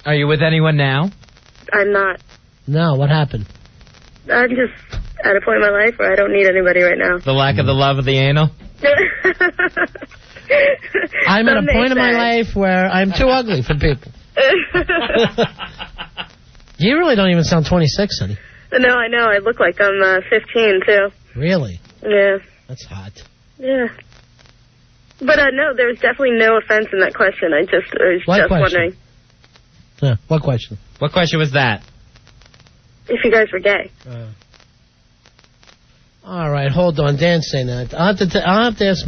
Are you with anyone now? I'm not. No, what happened? I'm just at a point in my life where I don't need anybody right now. The lack of the love of the anal? I'm at a point in my life where I'm too ugly for people. You really don't even sound 26, honey. No, I know. I look like I'm 15, too. Really? Yeah. That's hot. Yeah. But no, there's definitely no offense in that question. I was just wondering. Yeah, what question? What question was that? If you guys were gay. All right, hold on. Dan's saying that. I'll have to ask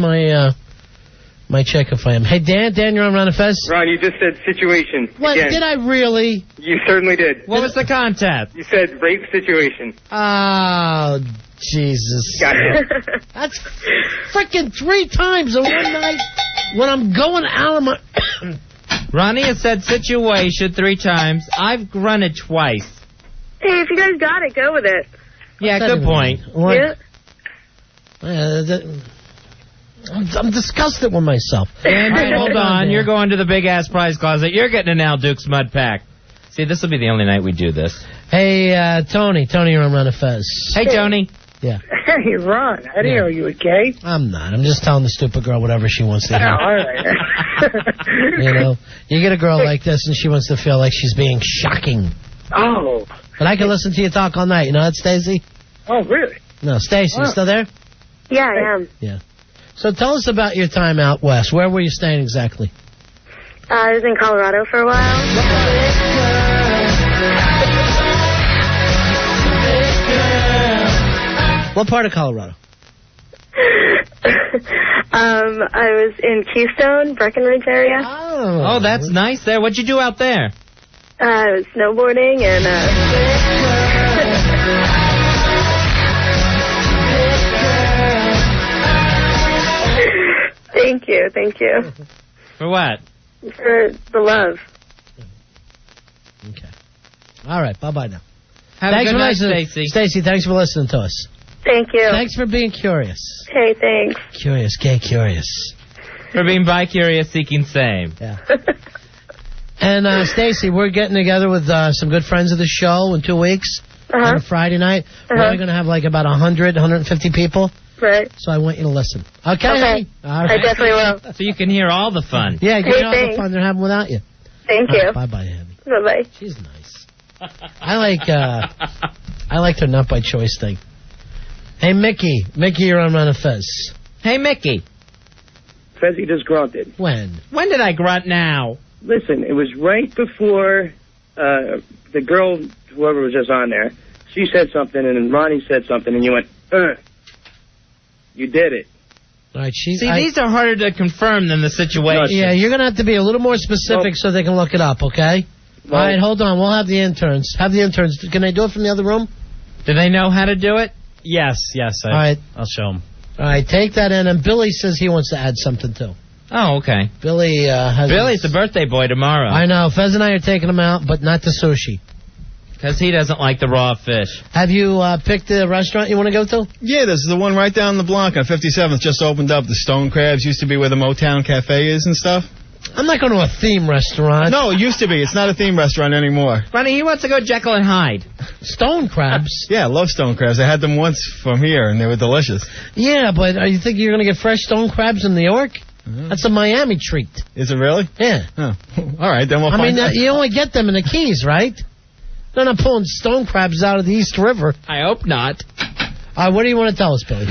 my chick if I am. Hey, Dan, you're on Ron and Fez? Ron, you just said situation. What, again. did I really? You certainly did. What was the concept? You said rape situation. Oh, Jesus. Gotcha. That's freaking 3 times in one night when I'm going out of my... Ronnie has said situation 3 times. I've grunted twice. Hey, if you guys got it, go with it. Yeah, good point. What? Yeah. I'm disgusted with myself. Andy, hold on. You're going to the big-ass prize closet. You're getting an Al Dukes mud pack. See, this will be the only night we do this. Hey, Tony, you're on Ron and Fez. Hey, Tony. Yeah. Hey, Ron, I didn't know you were gay. I'm not. I'm just telling the stupid girl whatever she wants to hear. All right. You know, you get a girl like this and she wants to feel like she's being shocking. Oh. But I can listen to you talk all night. You know that, Stacey? Oh, really? No, Stacey, you still there? Yeah, I am. Yeah. So tell us about your time out west. Where were you staying exactly? I was in Colorado for a while. What part of Colorado? I was in Keystone, Breckenridge area. Oh, that's nice there. What'd you do out there? I was snowboarding and... Thank you. For what? For the love. Okay. All right, bye-bye now. Have a good night, Stacey. Stacey, thanks for listening to us. Thank you. Thanks for being curious. Hey, thanks. Curious, gay curious. For being bi-curious, seeking same. Yeah. And, Stacey, we're getting together with some good friends of the show in 2 weeks on a Friday night. We're only going to have like about 100, 150 people. Right. So I want you to listen. Okay? Okay. All right. I definitely will. So you can hear all the fun. Yeah, you can hear all the fun they're having without you. Thank you. Right, bye-bye, Abby. Bye-bye. She's nice. I like her not by choice thing. Hey, Mickey, you're on Ron and Fez. Hey, Mickey. Fezzy just grunted. When? When did I grunt now? Listen, it was right before the girl, whoever was just on there, she said something, and then Ronnie said something, and you went, You did it. All right, these are harder to confirm than the situation. Yeah, you're going to have to be a little more specific so they can look it up, okay? All right, hold on. We'll have the interns. Can they do it from the other room? Do they know how to do it? Yes. All right. I'll show them. All right, take that in. And Billy says he wants to add something, too. Oh, okay. Billy's the birthday boy tomorrow. I know. Fez and I are taking him out, but not to sushi. Because he doesn't like the raw fish. Have you picked the restaurant you want to go to? Yeah, this is the one right down the block on 57th. Just opened up. The Stone Crabs used to be where the Motown Cafe is and stuff. I'm not going to a theme restaurant. No, it used to be. It's not a theme restaurant anymore. Ronnie, he wants to go Jekyll and Hyde. Stone Crabs? Yeah, I love Stone Crabs. I had them once from here, and they were delicious. Yeah, but you think you're going to get fresh Stone Crabs in New York? That's a Miami treat. Is it really? Yeah. Oh. All right, then we'll find out. You only get them in the Keys, right? They're not pulling stone crabs out of the East River. I hope not. What do you want to tell us, Billy?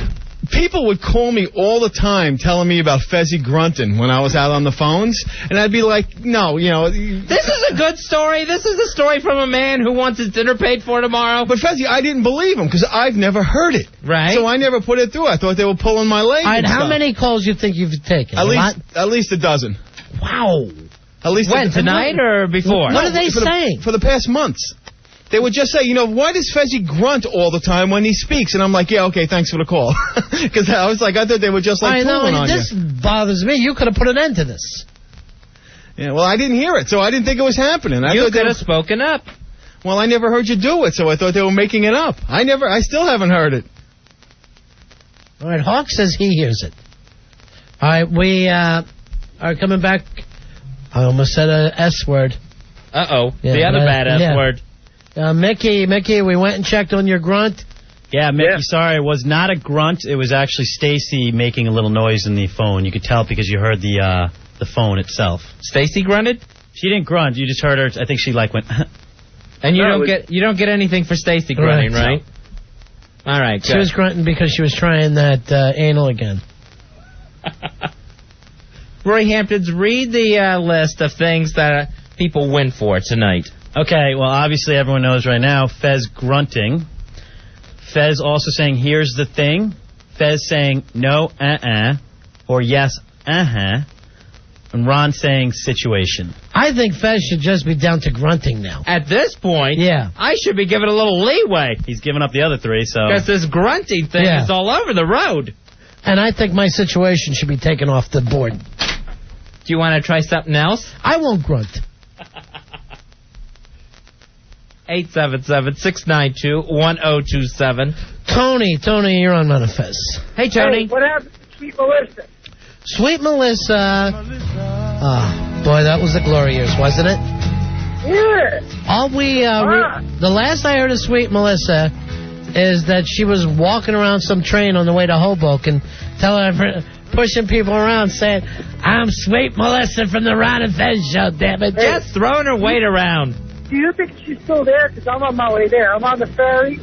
People would call me all the time telling me about Fezzy grunting when I was out on the phones, and I'd be like, no, This is a good story. This is a story from a man who wants his dinner paid for tomorrow. But Fezzy, I didn't believe him because I've never heard it. Right. So I never put it through. I thought they were pulling my leg. All right, how many calls you think you've taken? At least a dozen. Wow. At least when, tonight or before? What are they saying? For the past months. They would just say, why does Fezzy grunt all the time when he speaks? And I'm like, yeah, okay, thanks for the call. Because I was like, I thought they were just like pulling on this bothers me. You could have put an end to this. Yeah, well, I didn't hear it, so I didn't think it was happening. You could have spoken up. Well, I never heard you do it, so I thought they were making it up. I still haven't heard it. All right, Hawk says he hears it. All right, we are coming back. I almost said a S word. Uh-oh, Yeah, the other bad S yeah. word. Mickey, we went and checked on your grunt. Yeah, Mickey, sorry, it was not a grunt. It was actually Stacy making a little noise in the phone. You could tell because you heard the phone itself. Stacy grunted? She didn't grunt. You just heard her. I think she went. And you don't get anything for Stacy grunting, right? All right, good. She was grunting because she was trying that anal again. Roy Hamptons, read the list of things that people win for tonight. Okay, well, obviously everyone knows right now, Fez grunting. Fez also saying, here's the thing. Fez saying, no, or yes, and Ron saying, situation. I think Fez should just be down to grunting now. At this point, yeah, I should be giving a little leeway. He's giving up the other three, so... Because this grunting thing is all over the road. And I think my situation should be taken off the board. Do you want to try something else? I won't grunt. 877-692-1027. Tony, you're on Manifest. Hey, Tony. Hey, what happened to Sweet Melissa? Sweet Melissa. Boy, that was the glory years, wasn't it? Yeah. All the last I heard of Sweet Melissa is that she was walking around some train on the way to Hoboken, pushing people around, saying, "I'm Sweet Melissa from the Ron and Fez show, damn it." Just throwing her weight around. Do you think she's still there? Because I'm on my way there. I'm on the ferry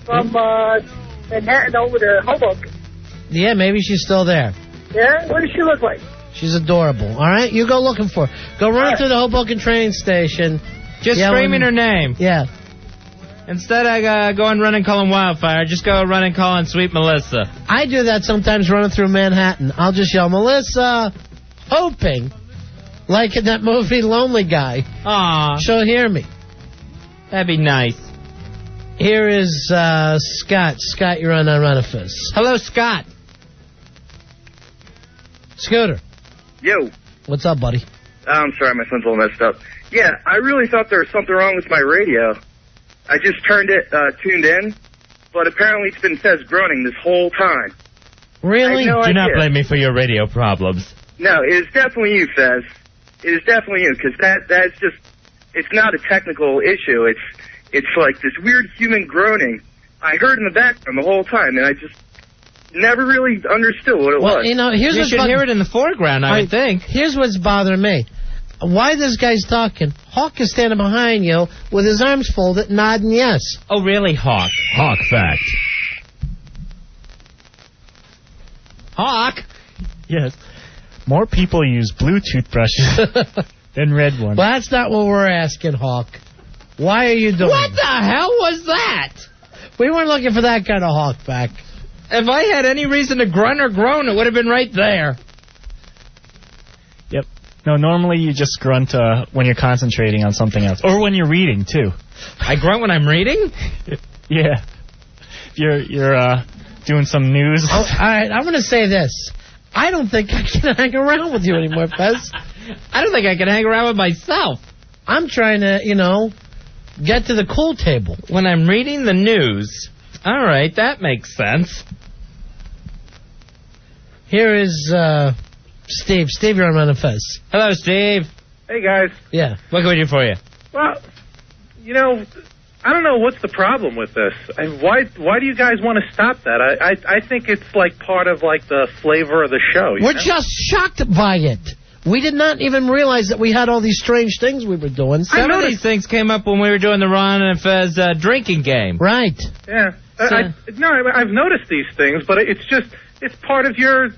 from Manhattan over to Hoboken. Yeah, maybe she's still there. Yeah? What does she look like? She's adorable. All right, you go looking for her. Go run through the Hoboken train station. Just screaming her name. Yeah. Instead of going running calling Wildfire, just go running calling Sweet Melissa. I do that sometimes running through Manhattan. I'll just yell, Melissa, hoping, like in that movie Lonely Guy. Aw. She'll hear me. That'd be nice. Here is Scott. Scott, you're on Runafizz. Hello, Scott. Scooter. Yo. What's up, buddy? I'm sorry, my phone's all messed up. Yeah, I really thought there was something wrong with my radio. I just tuned in, but apparently it's been Fez groaning this whole time. Really? No Do idea. not blame me for your radio problems. No, it is definitely you, Fez. It is definitely you, because that's just, it's not a technical issue. It's like this weird human groaning. I heard in the background the whole time, and I just never really understood what it was. You know, here's you should hear it in the foreground, I would think. Here's what's bothering me. Why this guy's talking? Hawk is standing behind you with his arms folded, nodding yes. Oh, really, Hawk? Hawk fact. Hawk? Yes. More people use blue toothbrushes than red ones. Well, that's not what we're asking, Hawk. Why are you doing What the hell was that? We weren't looking for that kind of Hawk back. If I had any reason to grunt or groan, it would have been right there. Yep. No, normally you just grunt when you're concentrating on something else. Or when you're reading, too. I grunt when I'm reading? Yeah. You're doing some news. Oh, all right, I'm going to say this. I don't think I can hang around with you anymore, Fez. I don't think I can hang around with myself. I'm trying to, get to the cool table. When I'm reading the news. All right, that makes sense. Here is Steve. Steve, you're on Manifest. Hello, Steve. Hey, guys. Yeah. What can we do for you? Well, I don't know what's the problem with this. And why do you guys want to stop that? I think it's like part of like the flavor of the show. We're just shocked by it. We did not even realize that we had all these strange things we were doing. Some of these things came up when we were doing the Ron and Fez drinking game. Right. Yeah. I've noticed these things, but it's part of your,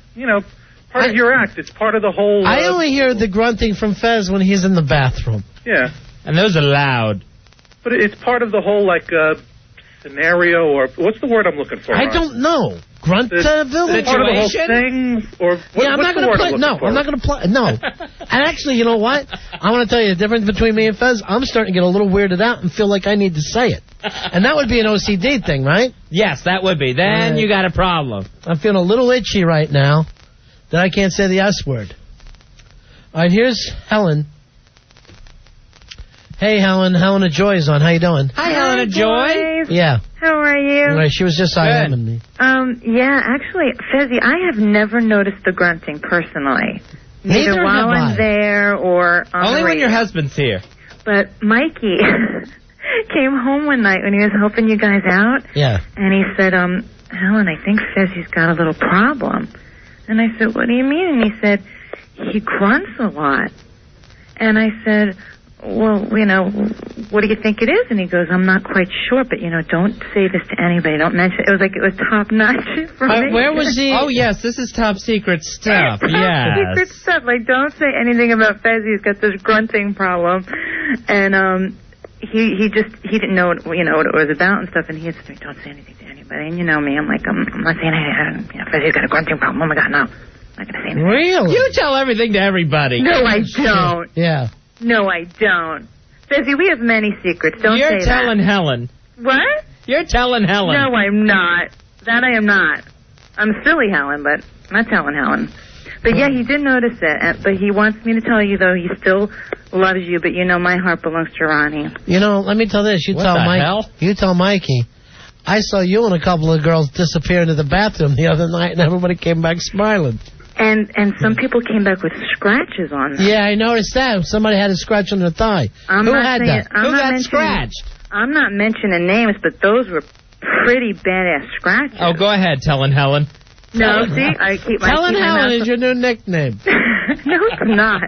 part of your act. It's part of the whole... I only hear the grunting from Fez when he's in the bathroom. Yeah. And those are loud. But it's part of the whole, scenario, or what's the word I'm looking for? I don't know. Gruntville? Part of the whole thing? Or I'm not going to play. No, I'm not going to play. No. And actually, you know what? I want to tell you the difference between me and Fez. I'm starting to get a little weirded out and feel like I need to say it. And that would be an OCD thing, right? Yes, that would be. Then you got a problem. I'm feeling a little itchy right now that I can't say the S word. All right, here's Helen. Hey, Helen. Helena Joy is on. How you doing? Hi, Helena Joy. Yeah. How are you? Right, she was just IMing me. Yeah, actually, Fezzy, I have never noticed the grunting personally. Neither while have I'm I. there or on Only the when your radio. husband's here. But Mikey came home one night when he was helping you guys out. Yeah. And he said, Helen, I think Fezzy's got a little problem. And I said, what do you mean? And he said, he grunts a lot. And I said, well, what do you think it is? And he goes, I'm not quite sure, but, don't say this to anybody. Don't mention it. It was like it was top-notch information. Where was he? Oh, yes, this is top secret stuff. Yes. Secret stuff. Like, don't say anything about Fezzy. He's got this grunting problem. And he didn't know what it was about and stuff. And he had said, don't say anything to anybody. And you know me, I'm like, I'm not saying anything. Fezzy's got a grunting problem. Oh, my God, no. I'm not going to say anything. Really? You tell everything to everybody. No, I don't. Yeah. No, I don't. Fezzy, we have many secrets. Don't You're say telling Helen. What? You're telling Helen. No, I'm not. That I am not. I'm silly Helen, but I'm not telling Helen. But yeah, he did notice it. But he wants me to tell you, though, he still loves you. But my heart belongs to Ronnie. Let me tell this. You What tell the Mike. hell? You tell Mikey. I saw you and a couple of girls disappear into the bathroom the other night, and everybody came back smiling. And some people came back with scratches on them. Yeah, I noticed that. Somebody had a scratch on their thigh. Who had that? Who got scratched? I'm not mentioning names, but those were pretty badass scratches. Oh, go ahead, telling Helen. No, see, I keep my Helen keep my Helen mouth is your new nickname. No, it's not.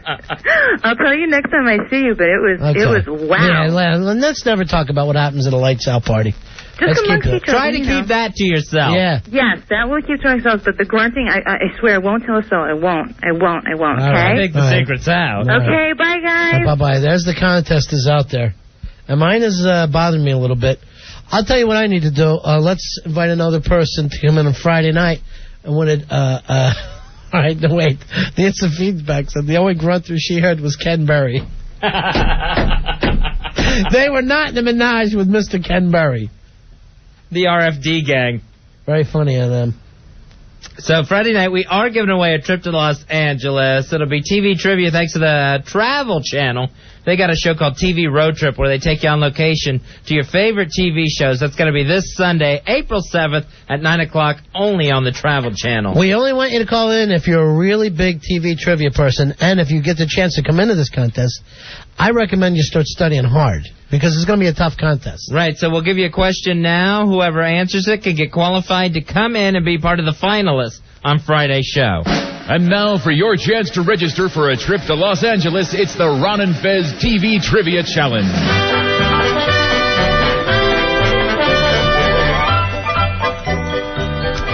I'll tell you next time I see you, but it was wow. Yeah, let's never talk about what happens at a lights out party. Just Try to keep that to yourself. Yeah. Yes, that will keep to ourselves, but the grunting, I swear, I won't tell us so. I won't, okay? I think the secret's out. Okay, bye, guys. Bye-bye. There's the contest is out there. And mine is bothering me a little bit. I'll tell you what I need to do. Let's invite another person to come in on Friday night. And when it, all right, no, wait. The instant feedback said the only grunter she heard was Ken Berry. They were not in a menage with Mr. Ken Berry. The RFD gang. Very funny of them. So Friday night, we are giving away a trip to Los Angeles. It'll be TV trivia thanks to the Travel Channel. They got a show called TV Road Trip where they take you on location to your favorite TV shows. That's going to be this Sunday, April 7th at 9 o'clock, only on the Travel Channel. We only want you to call in if you're a really big TV trivia person, and if you get the chance to come into this contest, I recommend you start studying hard, because it's going to be a tough contest. Right, so we'll give you a question now. Whoever answers it can get qualified to come in and be part of the finalists on Friday's show. And now for your chance to register for a trip to Los Angeles, it's the Ron and Fez TV Trivia Challenge.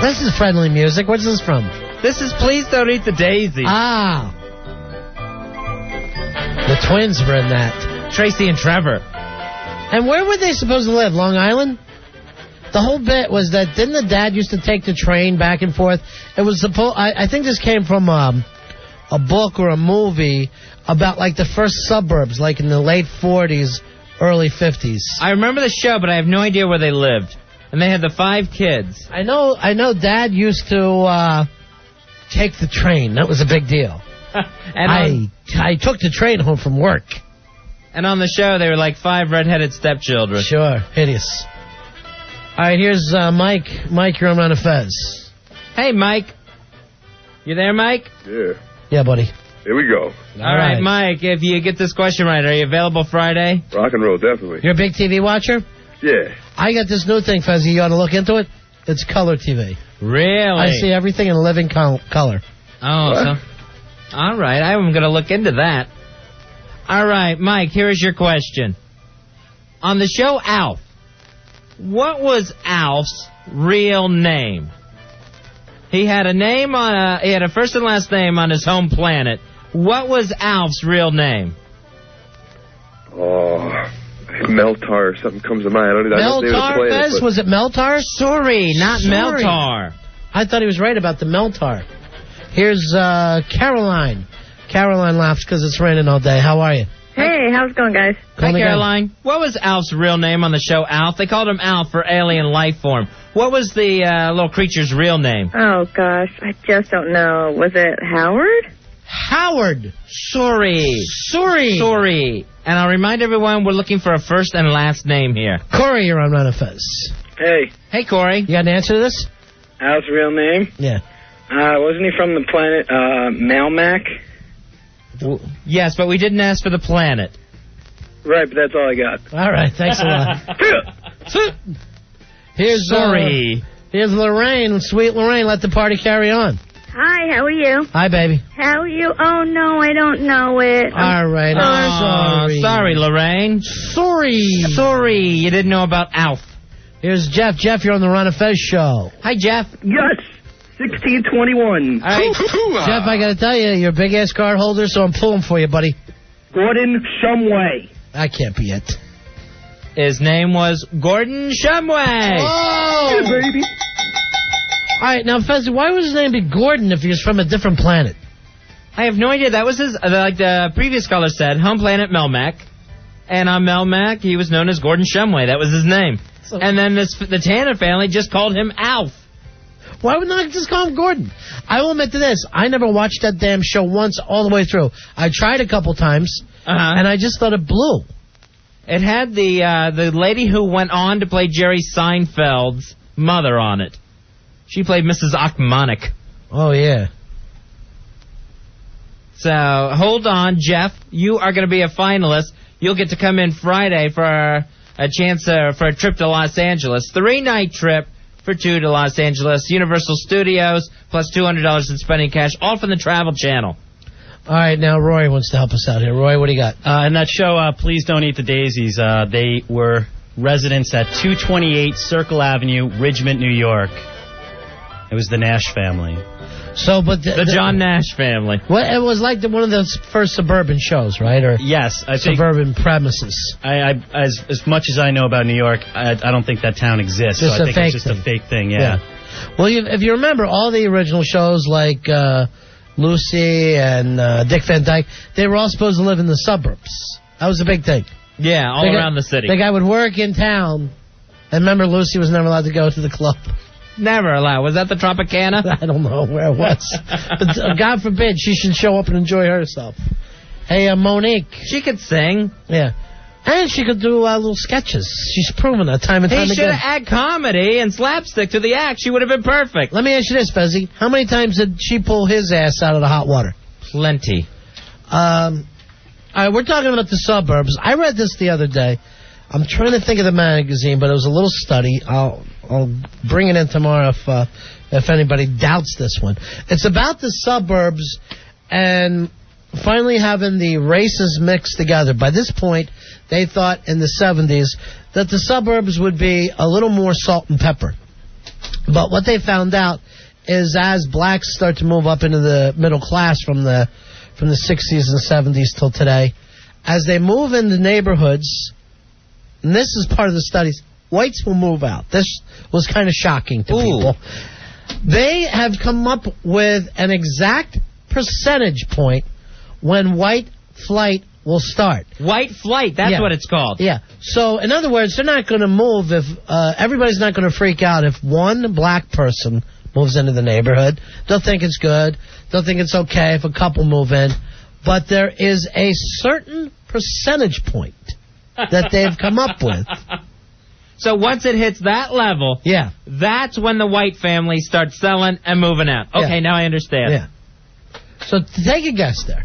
This is friendly music. What's this from? This is Please Don't Eat the Daisy. Ah. The twins were in that. Tracy and Trevor. And where were they supposed to live? Long Island? The whole bit was that didn't the dad used to take the train back and forth? It was supposed. I think this came from a book or a movie about like the first suburbs, like in the late 40s, early 50s. I remember the show, but I have no idea where they lived. And they had the 5 kids. I know. Dad used to take the train. That was a big deal. And I took the train home from work. And on the show, they were like 5 redheaded stepchildren. Sure, hideous. All right, here's Mike. Mike, you're on Ron and Fez. Hey, Mike. You there, Mike? Yeah. Yeah, buddy. Here we go. All right, Mike, if you get this question right, are you available Friday? Rock and roll, definitely. You're a big TV watcher? Yeah. I got this new thing, Fezzy. You ought to look into it. It's color TV. Really? I see everything in living color. Oh, What? so... All right, I'm going to look into that. All right, Mike, here is your question. On the show Alf, what was Alf's real name? He had a name on he had a first and last name on his home planet. What was Alf's real name? Oh, Meltar or something comes to mind. I don't know the Meltar, planet, Fez? but- Was it Meltar? Sorry, not Sorry. Meltar. I thought he was right about the Meltar. Here's Caroline. Caroline laughs because it's raining all day. How are you? Hey, how's it going, guys? Hi, Caroline. What was Alf's real name on the show Alf? They called him Alf for alien life form. What was the little creature's real name? Oh, gosh, I just don't know. Was it Howard? Howard. Sorry. Sorry. And I'll remind everyone we're looking for a first and last name here. Corey, you're on Ron and Fez. Hey. Hey, Corey. You got an answer to this? Al's real name? Yeah. Wasn't he from the planet Melmac? Yes, but we didn't ask for the planet. Right, but that's all I got. All right, thanks a lot. Here's Lorraine, sweet Lorraine. Let the party carry on. Hi, how are you? Hi, baby. How are you? Oh, no, I don't know it. All right, I'm sorry. Sorry, Lorraine. Sorry. You didn't know about Alf. Here's Jeff. Jeff, you're on the Ron and Fez show. Hi, Jeff. Yes. 1621. All right. Jeff, I got to tell you, you're a big-ass card holder, so I'm pulling for you, buddy. Gordon Shumway. That can't be it. His name was Gordon Shumway. Oh! Yeah, baby. All right, now, Fez, why would his name be Gordon if he was from a different planet? I have no idea. That was his, like the previous caller said, home planet Melmac. And on Melmac, he was known as Gordon Shumway. That was his name. And then the Tanner family just called him Alf. Why would not just call him Gordon? I will admit to this. I never watched that damn show once all the way through. I tried a couple times, and I just thought it blew. It had the lady who went on to play Jerry Seinfeld's mother on it. She played Mrs. Achmonic. Oh, yeah. So, hold on, Jeff. You are going to be a finalist. You'll get to come in Friday for a chance for a trip to Los Angeles. 3-night trip for 2 to Los Angeles. Universal Studios, plus $200 in spending cash, all from the Travel Channel. All right, now Roy wants to help us out here. Roy, what do you got? In that show, Please Don't Eat the Daisies, they were residents at 228 Circle Avenue, Ridgemont, New York. It was the Nash family. So, but the John Nash family. Well, it was like one of those first suburban shows, right? Or yes, I think suburban premises. As much as I know about New York, I don't think that town exists. Just so I think it's just a fake thing. Yeah. Well, if you remember, all the original shows like Lucy and Dick Van Dyke, they were all supposed to live in the suburbs. That was a big thing. Yeah, all around the city. The guy would work in town. And remember, Lucy was never allowed to go to the club. Never allowed. Was that the Tropicana? I don't know where it was. But God forbid she should show up and enjoy herself. Hey, Monique. She could sing. Yeah. And she could do little sketches. She's proven that time and time again. He should have added comedy and slapstick to the act. She would have been perfect. Let me ask you this, Fezzy. How many times did she pull his ass out of the hot water? Plenty. All right, we're talking about the suburbs. I read this the other day. I'm trying to think of the magazine, but it was a little study. I'll bring it in tomorrow if anybody doubts this one. It's about the suburbs and finally having the races mixed together. By this point, they thought in the 70s that the suburbs would be a little more salt and pepper. But what they found out is as blacks start to move up into the middle class from the 60s and 70s till today, as they move into neighborhoods, and this is part of the studies, whites will move out. This was kind of shocking to people. They have come up with an exact percentage point when white flight will start. White flight, that's what it's called. Yeah. So, in other words, they're not going to move if, everybody's not going to freak out if one black person moves into the neighborhood. They'll think it's good. They'll think it's okay if a couple move in. But there is a certain percentage point that they've come up with. So once it hits that level, that's when the white family starts selling and moving out. Okay, now I understand. Yeah. So take a guess there.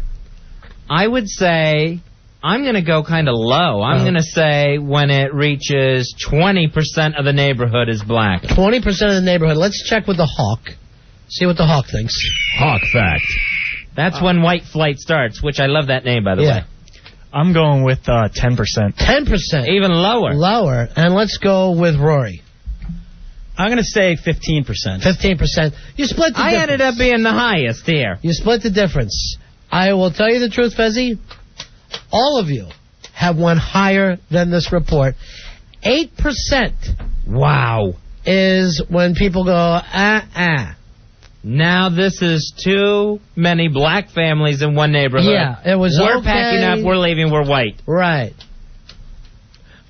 I would say, I'm going to go kind of low. I'm going to say when it reaches 20% of the neighborhood is black. 20% of the neighborhood. Let's check with the Hawk. See what the Hawk thinks. Hawk fact. That's when white flight starts, which I love that name, by the way. I'm going with 10%. 10%. Even lower. Lower. And let's go with Rory. I'm going to say 15%. 15%. You split the difference. I ended up being the highest here. You split the difference. I will tell you the truth, Fezzy. All of you have went higher than this report. 8%. Wow. Is when people go, Now this is too many black families in one neighborhood. Yeah, it was We're packing up, we're leaving, we're white. Right.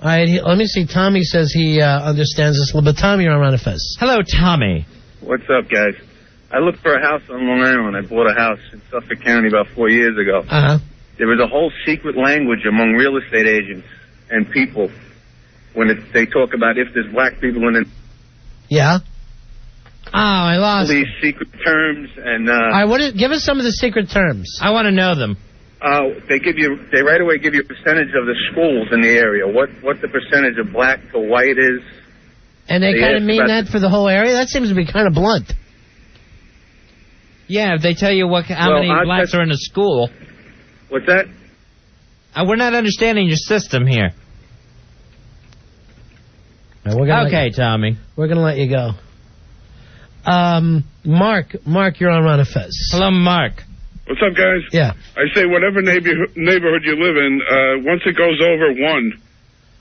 All right, let me see. Tommy says he understands this a little bit. Tommy, you're on Ron and Fez. Hello, Tommy. What's up, guys? I looked for a house on Long Island. I bought a house in Suffolk County about 4 years ago. Uh-huh. there was a whole secret language among real estate agents and people when they talk about if there's black people in it. Yeah. Oh, I lost. These secret terms and. All right, give us some of the secret terms. I want to know them. They right away give you a percentage of the schools in the area. What the percentage of black to white is. And they kind of mean that for the whole area? That seems to be kind of blunt. Yeah, if they tell you how many blacks are in a school. What's that? We're not understanding your system here. Okay, Tommy. We're going to let you go. Mark, you're on Ron and Fez. Hello, Mark. What's up, guys? Yeah. I say whatever neighborhood you live in, once it goes over 1,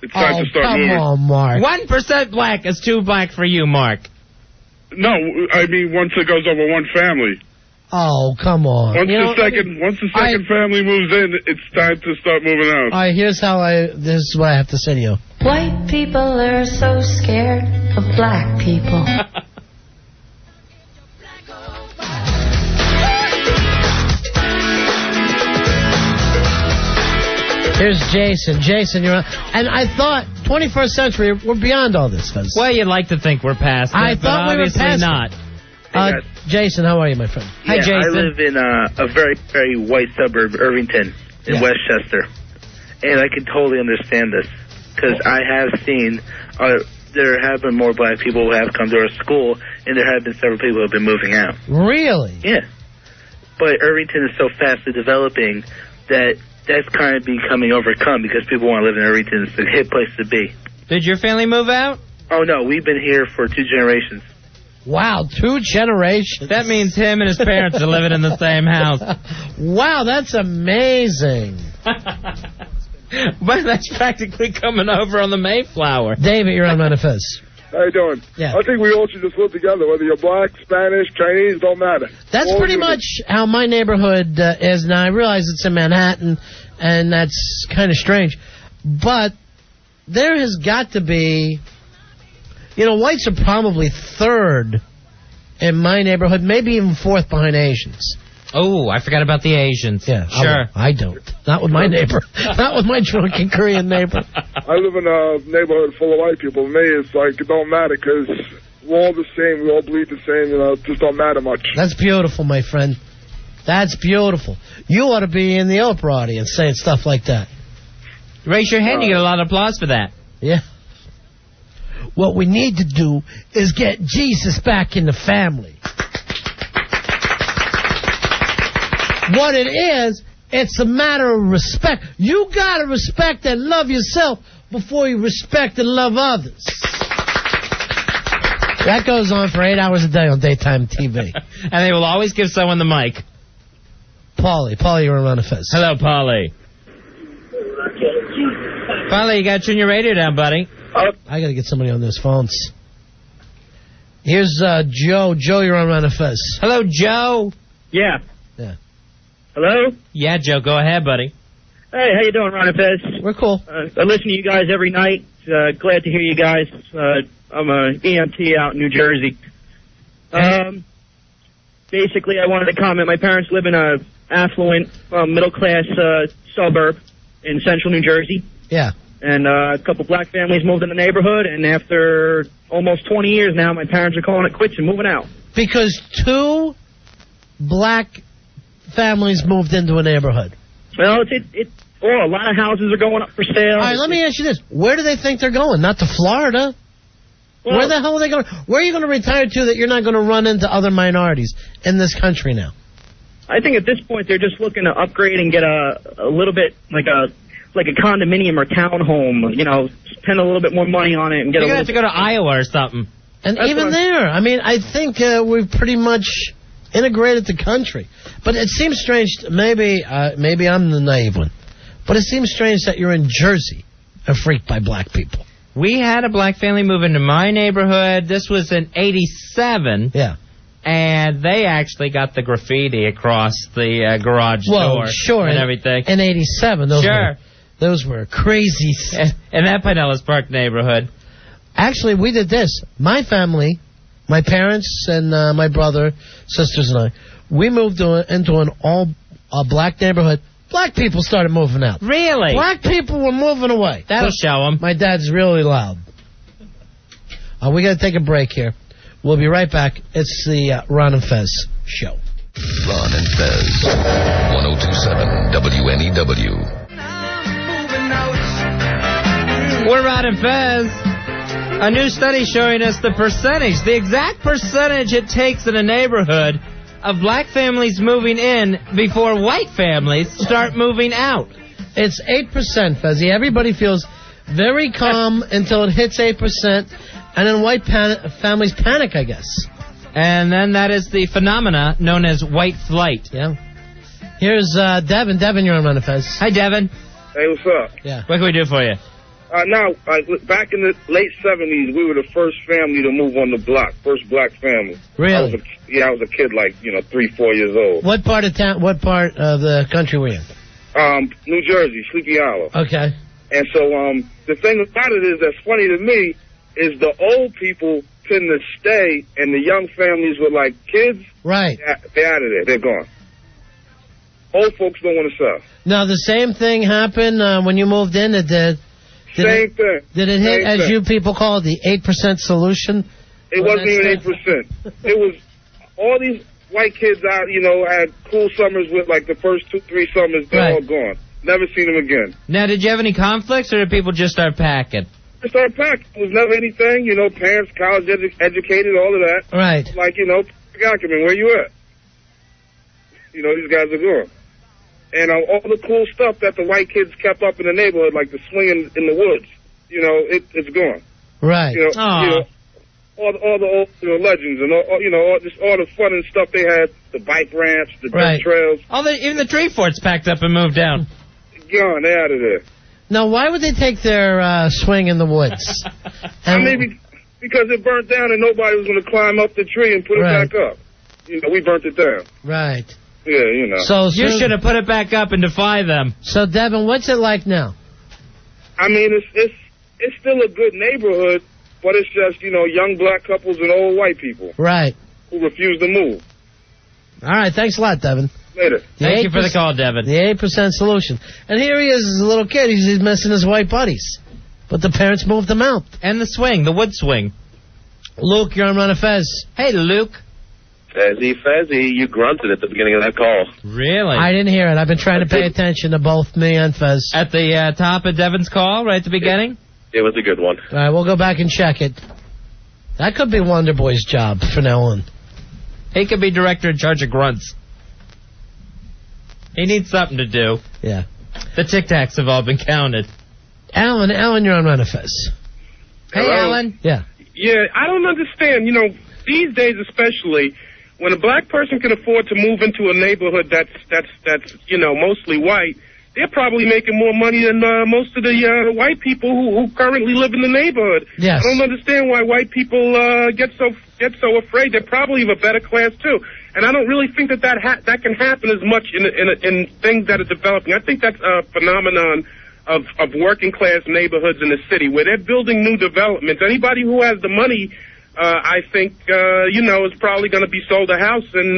it's time to start moving. Come on, Mark. 1% black is too black for you, Mark. No, I mean once it goes over 1 family. Oh, come on. Once the second family moves in, it's time to start moving out. All right, this is what I have to say to you. White people are so scared of black people. Here's Jason. Jason, you're on. And I thought 21st century, we're beyond all this. Well, you'd like to think we're past it, I thought we were past not. Jason, how are you, my friend? Yeah, Hi, Jason. I live in a very, very white suburb, Irvington, in Westchester. And I can totally understand this. Because I have seen, there have been more black people who have come to our school, and there have been several people who have been moving out. Really? Yeah. But Irvington is so fastly developing that that's kind of becoming overcome because people want to live in Irvington. It's a hip place to be. Did your family move out? Oh, no. We've been here for 2 generations. Wow, 2 generations. That means him and his parents are living in the same house. Wow, that's amazing. But that's practically coming over on the Mayflower. David, you're on Manifest. How you doing? Yeah. I think we all should just live together, whether you're black, Spanish, Chinese, don't matter. That's pretty much how my neighborhood is now. I realize it's in Manhattan, and that's kind of strange. But there has got to be... whites are probably 3rd in my neighborhood, maybe even 4th behind Asians. Oh, I forgot about the Asians. Yeah, sure. I don't. Not with my neighbor. Not with my drunken Korean neighbor. I live in a neighborhood full of white people. To me, it's like it don't matter because we're all the same. We all bleed the same. It just don't matter much. That's beautiful, my friend. That's beautiful. You ought to be in the Oprah audience saying stuff like that. Raise your hand. You get a lot of applause for that. Yeah. What we need to do is get Jesus back in the family. What it is, it's a matter of respect. You got to respect and love yourself before you respect and love others. That goes on for 8 hours a day on daytime TV. And they will always give someone the mic. Paulie, you're on the Fez. Hello, Paulie. Paulie, you got to turn your radio down, buddy. I got to get somebody on those phones. Here's Joe. Joe, you're on the Fez. Hello, Joe. Yeah. Hello? Yeah, Joe, go ahead, buddy. Hey, how you doing, Ron and Fez? We're cool. I listen to you guys every night. Glad to hear you guys. I'm a EMT out in New Jersey. Basically, I wanted to comment. My parents live in a affluent, middle-class suburb in central New Jersey. Yeah. And a couple black families moved in the neighborhood, and after almost 20 years now, my parents are calling it quits and moving out. Because 2 black families moved into a neighborhood. Well, a lot of houses are going up for sale. All right, let me ask you this. Where do they think they're going? Not to Florida. Well, where the hell are they going? Where are you going to retire to that you're not going to run into other minorities in this country now? I think at this point they're just looking to upgrade and get a little bit like a condominium or townhome, spend a little bit more money on it and get. You're going to have to go to Iowa or something. And even there, I mean, I think we've pretty much integrated the country. But it seems strange, maybe I'm the naive one, but it seems strange that you're in Jersey, freaked by black people. We had a black family move into my neighborhood. This was in 87. Yeah. And they actually got the graffiti across the garage door and everything. In 87, those were crazy. In that Pinellas Park neighborhood. Actually, we did this. My family, my parents and my brother, sisters and I, we moved into an all black neighborhood Black people started moving out. Really? Black people were moving away. That'll show them. My dad's really loud. We got to take a break here. We'll be right back. It's the Ron and Fez show. Ron and Fez, 102.7 WNEW. We're Ron and Fez. A new study showing us the exact percentage it takes in a neighborhood of black families moving in before white families start moving out. It's 8%, Fezzy. Everybody feels very calm until it hits 8%, and then white families panic, I guess. And then that is the phenomena known as white flight. Yeah. Here's Devin. Devin, you're on Ron and Fez. Hi, Devin. Hey, what's up? Yeah. What can we do for you? Now, back in the late 70s, we were the first family to move on the block, first black family. Really? I was a kid, like, 3, 4 years old. What part of town? What part of the country were you in? New Jersey, Sleepy Hollow. Okay. And so, the thing about it is that's funny to me is the old people tend to stay, and the young families with, like, kids. Right. They're out of there. They're gone. Old folks don't want to sell. Now, the same thing happened when you moved in. It did. Same thing. Did it hit, as you people call it, the 8% solution? It wasn't even 8%. It was all these white kids out, had cool summers with, like, the first 2, 3 summers. They're all gone. Never seen them again. Now, did you have any conflicts, or did people just start packing? They started packing. It was never anything, parents, college educated, all of that. Right. Like, Ackerman, where you at? These guys are gone. And all the cool stuff that the white kids kept up in the neighborhood, like the swinging in the woods, it's gone. Right. All the old legends and all the fun and stuff they had, the bike ramps, the dirt trails. Even the tree forts packed up and moved down. Gone, they're out of there. Now, why would they take their swing in the woods? Because it burnt down and nobody was going to climb up the tree and put it back up. We burnt it down. Right. Yeah, So you should have put it back up and defy them. So, Devin, what's it like now? I mean, it's still a good neighborhood, but it's just, young black couples and old white people. Right. Who refuse to move. All right, thanks a lot, Devin. Later. Thank you for the call, Devin. The 8% solution. And here he is as a little kid. He's missing his white buddies. But the parents moved him out. And the wood swing. Luke, you're on Ron and Fez. Hey, Luke. Fezzy, you grunted at the beginning of that call. Really? I didn't hear it. I've been trying to pay attention to both me and Fez. At the top of Devin's call, right at the beginning? It was a good one. All right, we'll go back and check it. That could be Wonder Boy's job from now on. He could be director in charge of Grunts. He needs something to do. Yeah. The Tic Tacs have all been counted. Alan, you're on Ron and Fez. Hey, Alan. Yeah. Yeah, I don't understand. These days especially, when a black person can afford to move into a neighborhood that's mostly white, they're probably making more money than most of the white people who currently live in the neighborhood. Yes. I don't understand why white people get so afraid. They're probably of a better class too, and I don't really think that can happen as much in things that are developing. I think that's a phenomenon of working class neighborhoods in the city where they're building new developments. Anybody who has the money, I think, is probably going to be sold a house, and,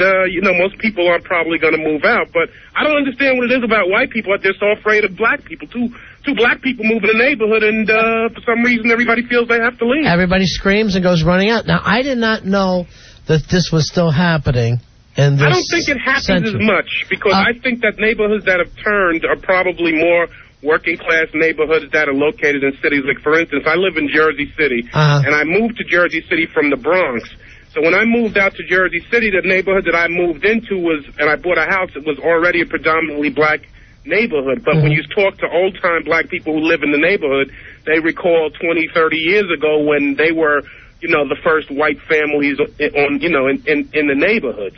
most people aren't probably going to move out. But I don't understand what it is about white people that they're so afraid of black people. Two black people move in a neighborhood, and for some reason everybody feels they have to leave. Everybody screams and goes running out. Now, I did not know that this was still happening in this I don't think it happens as much, because I think that neighborhoods that have turned are probably more working-class neighborhoods that are located in cities. Like, for instance, I live in Jersey City, and I moved to Jersey City from the Bronx. So when I moved out to Jersey City, the neighborhood that I moved into and I bought a house, it was already a predominantly black neighborhood. But when you talk to old-time black people who live in the neighborhood, they recall 20, 30 years ago when they were, the first white families in the neighborhoods.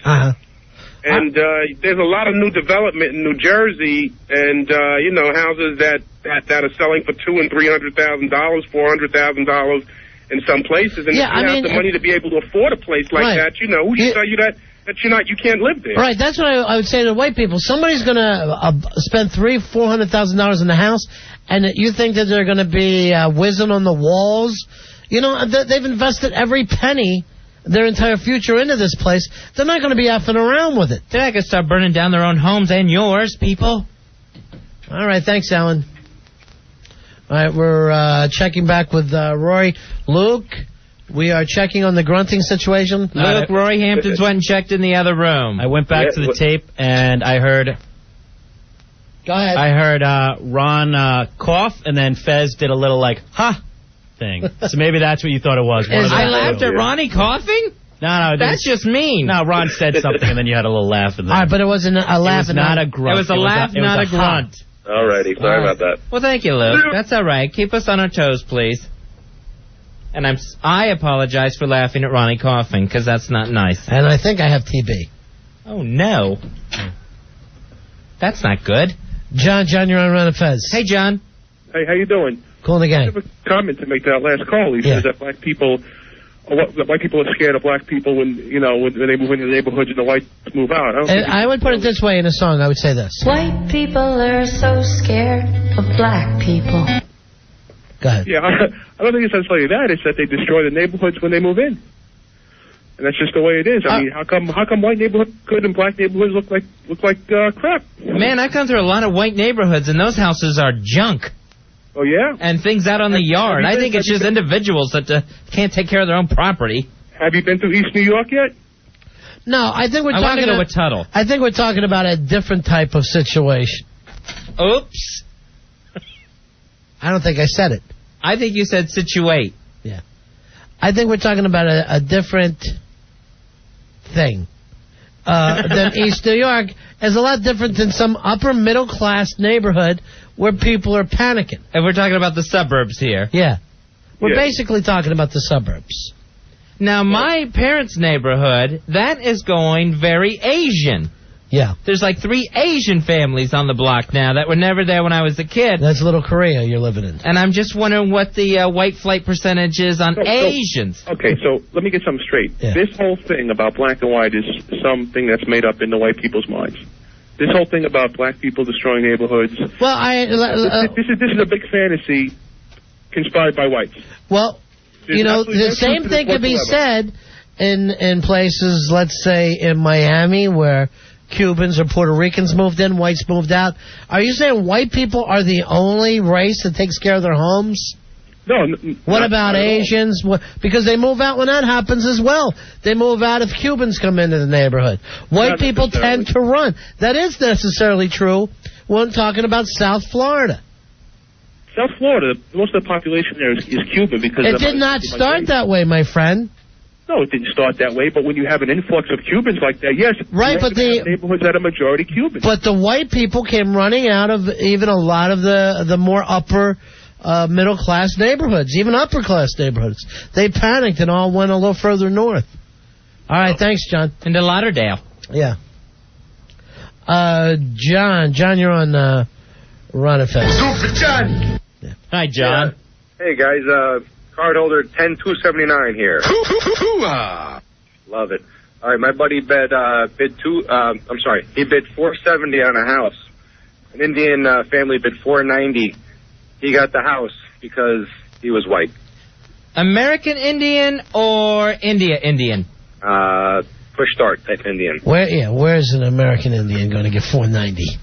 And there's a lot of new development in New Jersey, and houses that are selling for $200,000 and $300,000, $400,000 in some places. And if you have the money to be able to afford a place like that, who should tell you that you can't live there? Right. That's what I would say to white people. Somebody's going to spend $300,000-$400,000 in the house, and you think that they're going to be whizzing on the walls. They've invested every penny, their entire future, into this place. They're not going to be effing around with it. They're not going to start burning down their own homes and yours, people. All right, thanks, Alan. All right, we're checking back with Roy. Luke, we are checking on the grunting situation. Luke, Roy Hampton's went and checked in the other room. I went back to the tape, and I heard... Go ahead. I heard Ron cough, and then Fez did a little, ha thing. So maybe that's what you thought it was. I laughed at Ronnie coughing? No, that's just mean. No, Ron said something, and then you had a little laugh. In there. All right, but it wasn't a laugh. It was not a grunt. It was a laugh, not a grunt. All righty, sorry about that. Well, thank you, Luke. That's all right. Keep us on our toes, please. And I apologize for laughing at Ronnie coughing, because that's not nice. And I think I have TB. Oh, no. That's not good. John, you're on Run of Fez. Hey, John. Hey, how you doing? Cool in the gang. I have a comment to make to that last call. He says that white people are scared of black people when they move into the neighborhoods and the whites move out. I would put it this way in a song. I would say this. White people are so scared of black people. Go ahead. Yeah, I don't think it's necessarily that. It's that they destroy the neighborhoods when they move in. And that's just the way it is. I mean, how come white neighborhoods good and black neighborhoods look like crap? Man, I come through a lot of white neighborhoods, and those houses are junk. Oh, yeah? And things out on the yard. I think it's just individuals that can't take care of their own property. Have you been to East New York yet? No, I think we're talking. I want to go with Tuttle. I think we're talking about a different type of situation. Oops. I don't think I said it. I think you said situate. Yeah. I think we're talking about a different thing than East New York. Is a lot different than some upper middle class neighborhood where people are panicking. And we're talking about the suburbs here. Yeah. We're basically talking about the suburbs. Now, my parents' neighborhood, that is going very Asian. Yeah. There's like 3 Asian families on the block now that were never there when I was a kid. That's Little Korea you're living in. And I'm just wondering what the white flight percentage is on Asians. Okay, so let me get something straight. Yeah. This whole thing about black and white is something that's made up in the white people's minds. This whole thing about black people destroying neighborhoods. Well, this is a big fantasy conspired by whites. Well, the same thing can be said in places, let's say in Miami, where Cubans or Puerto Ricans moved in, whites moved out. Are you saying white people are the only race that takes care of their homes? No. What about Asians? Because they move out when that happens as well. They move out if Cubans come into the neighborhood. White people tend to run. That is necessarily true when talking about South Florida. South Florida, most of the population there is Cuban because it did not start that way, my friend. No, it didn't start that way. But when you have an influx of Cubans like that, yes, right. But the neighborhoods that are majority Cuban. But the white people came running out of even a lot of the more upper middle class neighborhoods, even upper class neighborhoods. They panicked and all went a little further north. All right, thanks, John. Into Lauderdale. Yeah. John, you're on Ron and Fez. John. Yeah. Hi, John. Yeah. Hey guys, card holder 10279 here. Love it. All right, my buddy he bid $470 on a house. An Indian family bid $490. He got the house because he was white. American Indian or India Indian? Push start type Indian. Where's an American Indian going to get $490?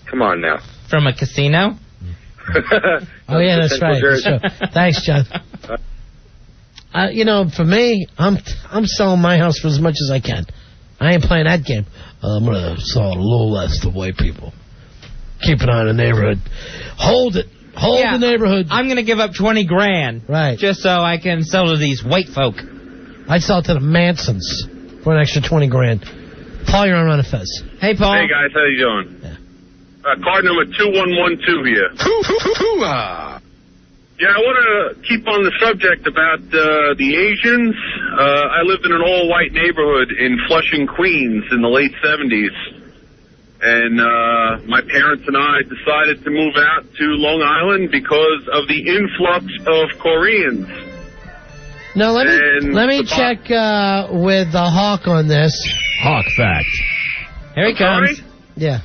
Come on now. From a casino? Oh yeah, that's right. Sure. Thanks, John. For me, I'm selling my house for as much as I can. I ain't playing that game. I'm gonna sell a little less to white people. Keep an eye on the neighborhood. Hold it. Hold the neighborhood. I'm gonna give up $20,000, right? Just so I can sell to these white folk. I'd sell it to the Mansons for an extra $20,000. Paul, you're on Run of Fez. Hey, Paul. Hey guys, how you doing? Yeah. Card number 2112 here. Yeah, I want to keep on the subject about the Asians. I lived in an all-white neighborhood in Flushing, Queens in the late 70s. And my parents and I decided to move out to Long Island because of the influx of Koreans. Now, let me check with the Hawk on this. Hawk fact. Here he comes. Sorry? Yeah.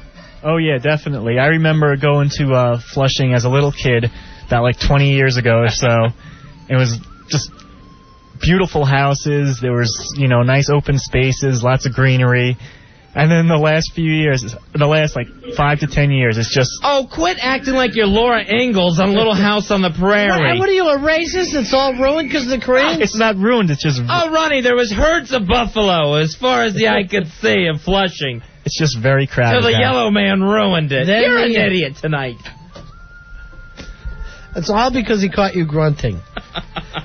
Oh, yeah, definitely. I remember going to Flushing as a little kid about like 20 years ago or so. It was just beautiful houses. There was, nice open spaces, lots of greenery. And then the last few years, the last like 5 to 10 years, it's just... Oh, quit acting like you're Laura Ingalls on Little House on the Prairie. What are you, a racist? It's all ruined because of the Koreans? It's not ruined, it's just... Oh, Ronnie, there was herds of buffalo as far as the eye could see in Flushing. It's just very crowded. So the yellow man ruined it. You're an idiot tonight. It's all because he caught you grunting.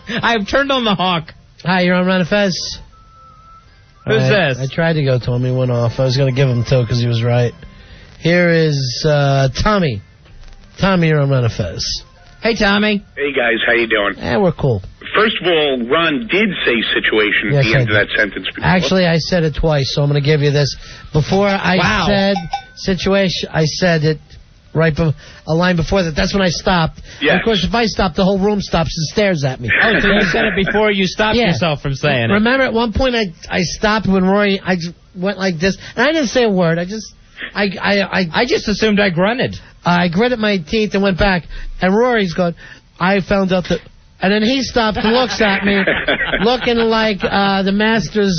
I've turned on the hawk. Hi, you're on Ron and Fez. Who's this? I tried to go to him. He went off. I was going to give him two because he was right. Here is Tommy. Tommy, you're on Ron and Fez. Hey, Tommy. Hey, guys. How you doing? We're cool. First of all, Ron did say situation at the end of that sentence before. Actually, I said it twice, so I'm going to give you this. Before I said situation, I said it right a line before that. That's when I stopped. Yes. Of course, if I stop, the whole room stops and stares at me. Oh, so you said it before you stopped yourself from saying it. Remember, at one point, I stopped when Rory, I just went like this, and I didn't say a word. I just assumed I grunted. I gritted my teeth and went back, and Rory's going, I found out that... And then he stopped and looks at me, looking like the master's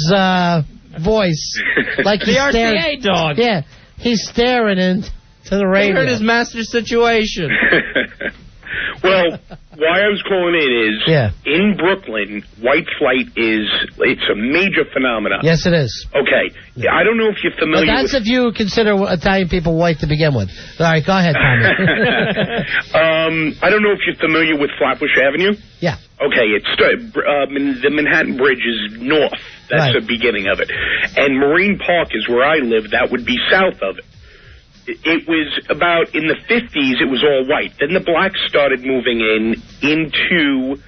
voice. Like he's the RCA dog. Yeah, he's staring into the radio. He heard his master's situation. Well, why I was calling in is, in Brooklyn, white flight it's a major phenomenon. Yes, it is. Okay. Yeah. I don't know if you're familiar but that's if you consider Italian people white to begin with. All right, go ahead, Tommy. I don't know if you're familiar with Flatbush Avenue. Yeah. Okay, it's the Manhattan Bridge is north. That's the beginning of it. And Marine Park is where I live. That would be south of it. It was about, in the 50s, it was all white. Then the blacks started moving into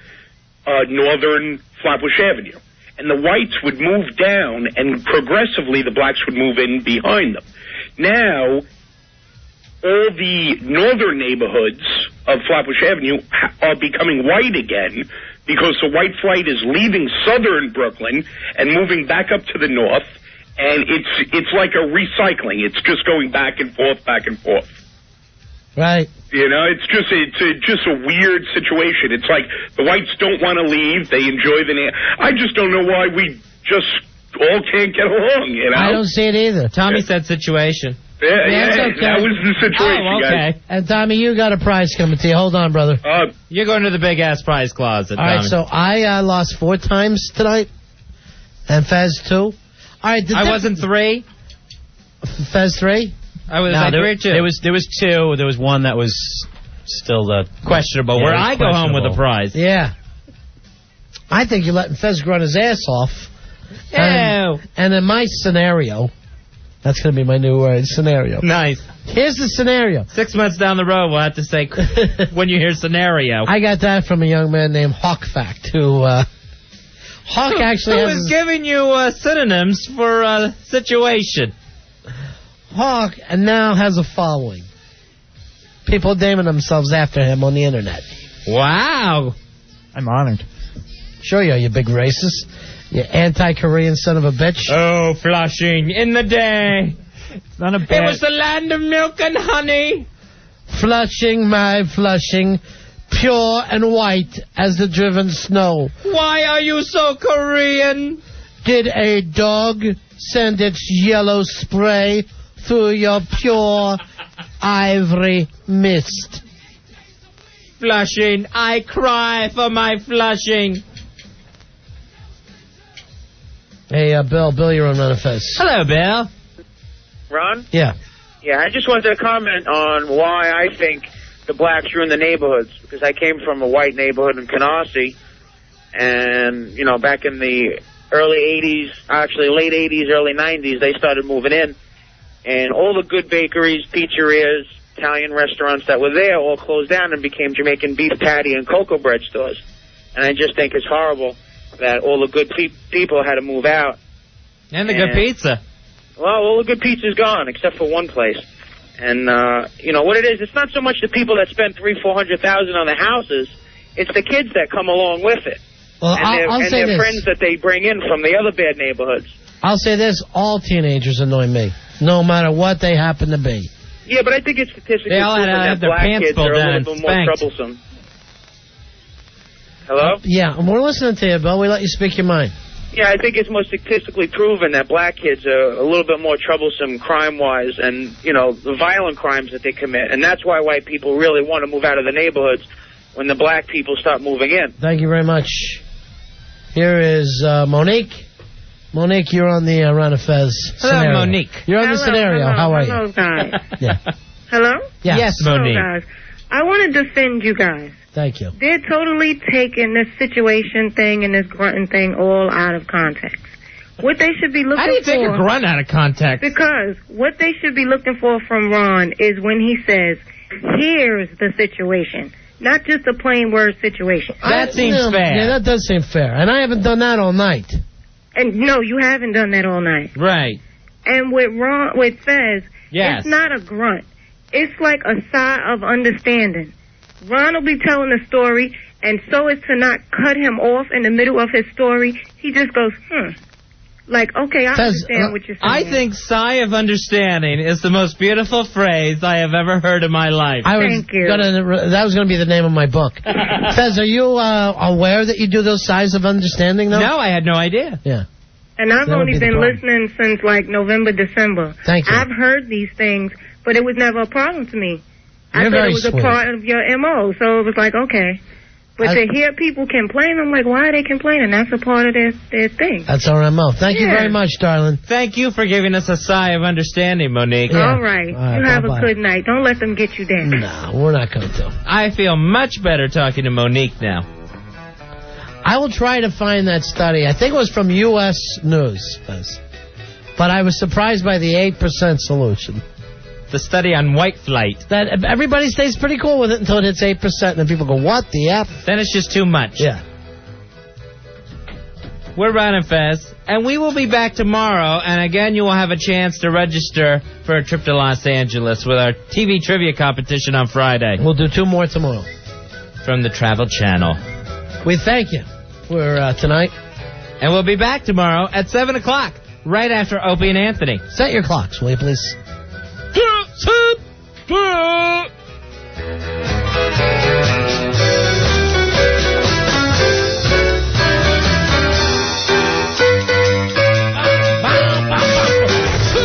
northern Flatbush Avenue. And the whites would move down, and progressively the blacks would move in behind them. Now, all the northern neighborhoods of Flatbush Avenue are becoming white again because the white flight is leaving southern Brooklyn and moving back up to the north. And it's like a recycling. It's just going back and forth, back and forth. Right. You know, it's just a weird situation. It's like the whites don't want to leave. They enjoy the... I just don't know why we just all can't get along, you know? I don't see it either. Tommy said situation. Yeah, okay. That was the situation, okay. guys. And Tommy, you got a prize coming to you. Hold on, brother. You're going to the big-ass prize closet, All right, Tommy. so I lost 4 times tonight, and Fez 2. All right, I wasn't 3. Fez 3? I was like 3 or 2. There was 2. There was one that was still questionable. Where I go home with a prize. Yeah. I think you're letting Fez grunt his ass off. Ew. And in my scenario, that's going to be my new word, scenario. Nice. Here's the scenario. 6 months down the road, we'll have to say when you hear scenario. I got that from a young man named Hawk Fact, who... Hawk actually Who is giving you synonyms for situation. Hawk and now has a following. People naming themselves after him on the internet. Wow. I'm honored. Sure you are, you big racist. You anti-Korean son of a bitch. Oh, Flushing, in the day. It's not a bad... It was the land of milk and honey. Flushing, my Flushing, pure and white as the driven snow. Why are you so Korean? Did a dog send its yellow spray through your pure ivory mist? Flushing, I cry for my Flushing. Hey, Bill, you're on Manifest. Hello, Bill. Ron? Yeah. Yeah, I just wanted to comment on why I think the blacks ruin the neighborhoods, because I came from a white neighborhood in Canarsie, and, you know, back in the early 80s, actually late 80s, early 90s, they started moving in, and all the good bakeries, pizzerias, Italian restaurants that were there all closed down and became Jamaican beef patty and cocoa bread stores. And I just think it's horrible that all the good people had to move out. And the good pizza. Well, all the good pizza's gone, except for one place. And, you know, what it is, it's not so much the people that spend $300,000-$400,000 on the houses, it's the kids that come along with it. Well, and their friends that they bring in from the other bad neighborhoods. I'll say this, all teenagers annoy me, no matter what they happen to be. Yeah, but I think it's statistically they all proven have that their black pants kids pulled are a down little bit more spanked. troublesome. Hello? Yeah, we're listening to you, Bill. We let you speak your mind. Yeah, I think it's more statistically proven that black kids are a little bit more troublesome crime-wise and, you know, the violent crimes that they commit. And that's why white people really want to move out of the neighborhoods when the black people start moving in. Thank you very much. Here is Monique. Monique, you're on the Ron and Fez scenario. Hello, Monique. You're on the scenario. How are you? Hello, guys. Yeah. Hello? Yes, Monique. Hello, guys. I want to defend you guys. Thank you. They're totally taking this situation thing and this grunting thing all out of context. What they should be looking for... How do you take a grunt out of context? Because what they should be looking for from Ron is when he says, here's the situation. Not just a plain word situation. That seems fair. Yeah, that does seem fair. And I haven't done that all night. And no, you haven't done that all night. Right. And with Fez, yes. It's not a grunt. It's like a sigh of understanding. Ron will be telling a story, and so as to not cut him off in the middle of his story, he just goes, Like, okay, I understand what you're saying. I think sigh of understanding is the most beautiful phrase I have ever heard in my life. Thank you. That was going to be the name of my book. Fez, are you aware that you do those sighs of understanding, though? No, I had no idea. Yeah. And I've That'll only be the been problem. listening since, like, November, December. Thank you. I've heard these things, but it was never a problem to me. I You're thought very it was sweet. a part of your M.O., so it was like, okay. But to hear people complain, I'm like, why are they complaining? That's a part of their thing. That's our MO. Thank you very much, darling. Thank you for giving us a sigh of understanding, Monique. All right. You have a good night. Don't let them get you down. No, we're not going to. I feel much better talking to Monique now. I will try to find that study. I think it was from U.S. News, Fez. But I was surprised by the 8% solution. The study on white flight. That everybody stays pretty cool with it until it hits 8%, and then people go, what the F? Then it's just too much. Yeah. We're Ron and Fez, and we will be back tomorrow, and again you will have a chance to register for a trip to Los Angeles with our TV trivia competition on Friday. We'll do 2 more tomorrow. From the Travel Channel. We thank you for tonight. And we'll be back tomorrow at 7 o'clock, right after Opie and Anthony. Set your clocks, will you please?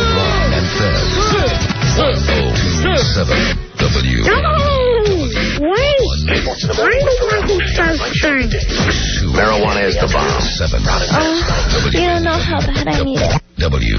Ron and Fez. 1027 W. Wait! I'm the one who says things. Marijuana is the bomb. 7 You don't know how bad I need it. W.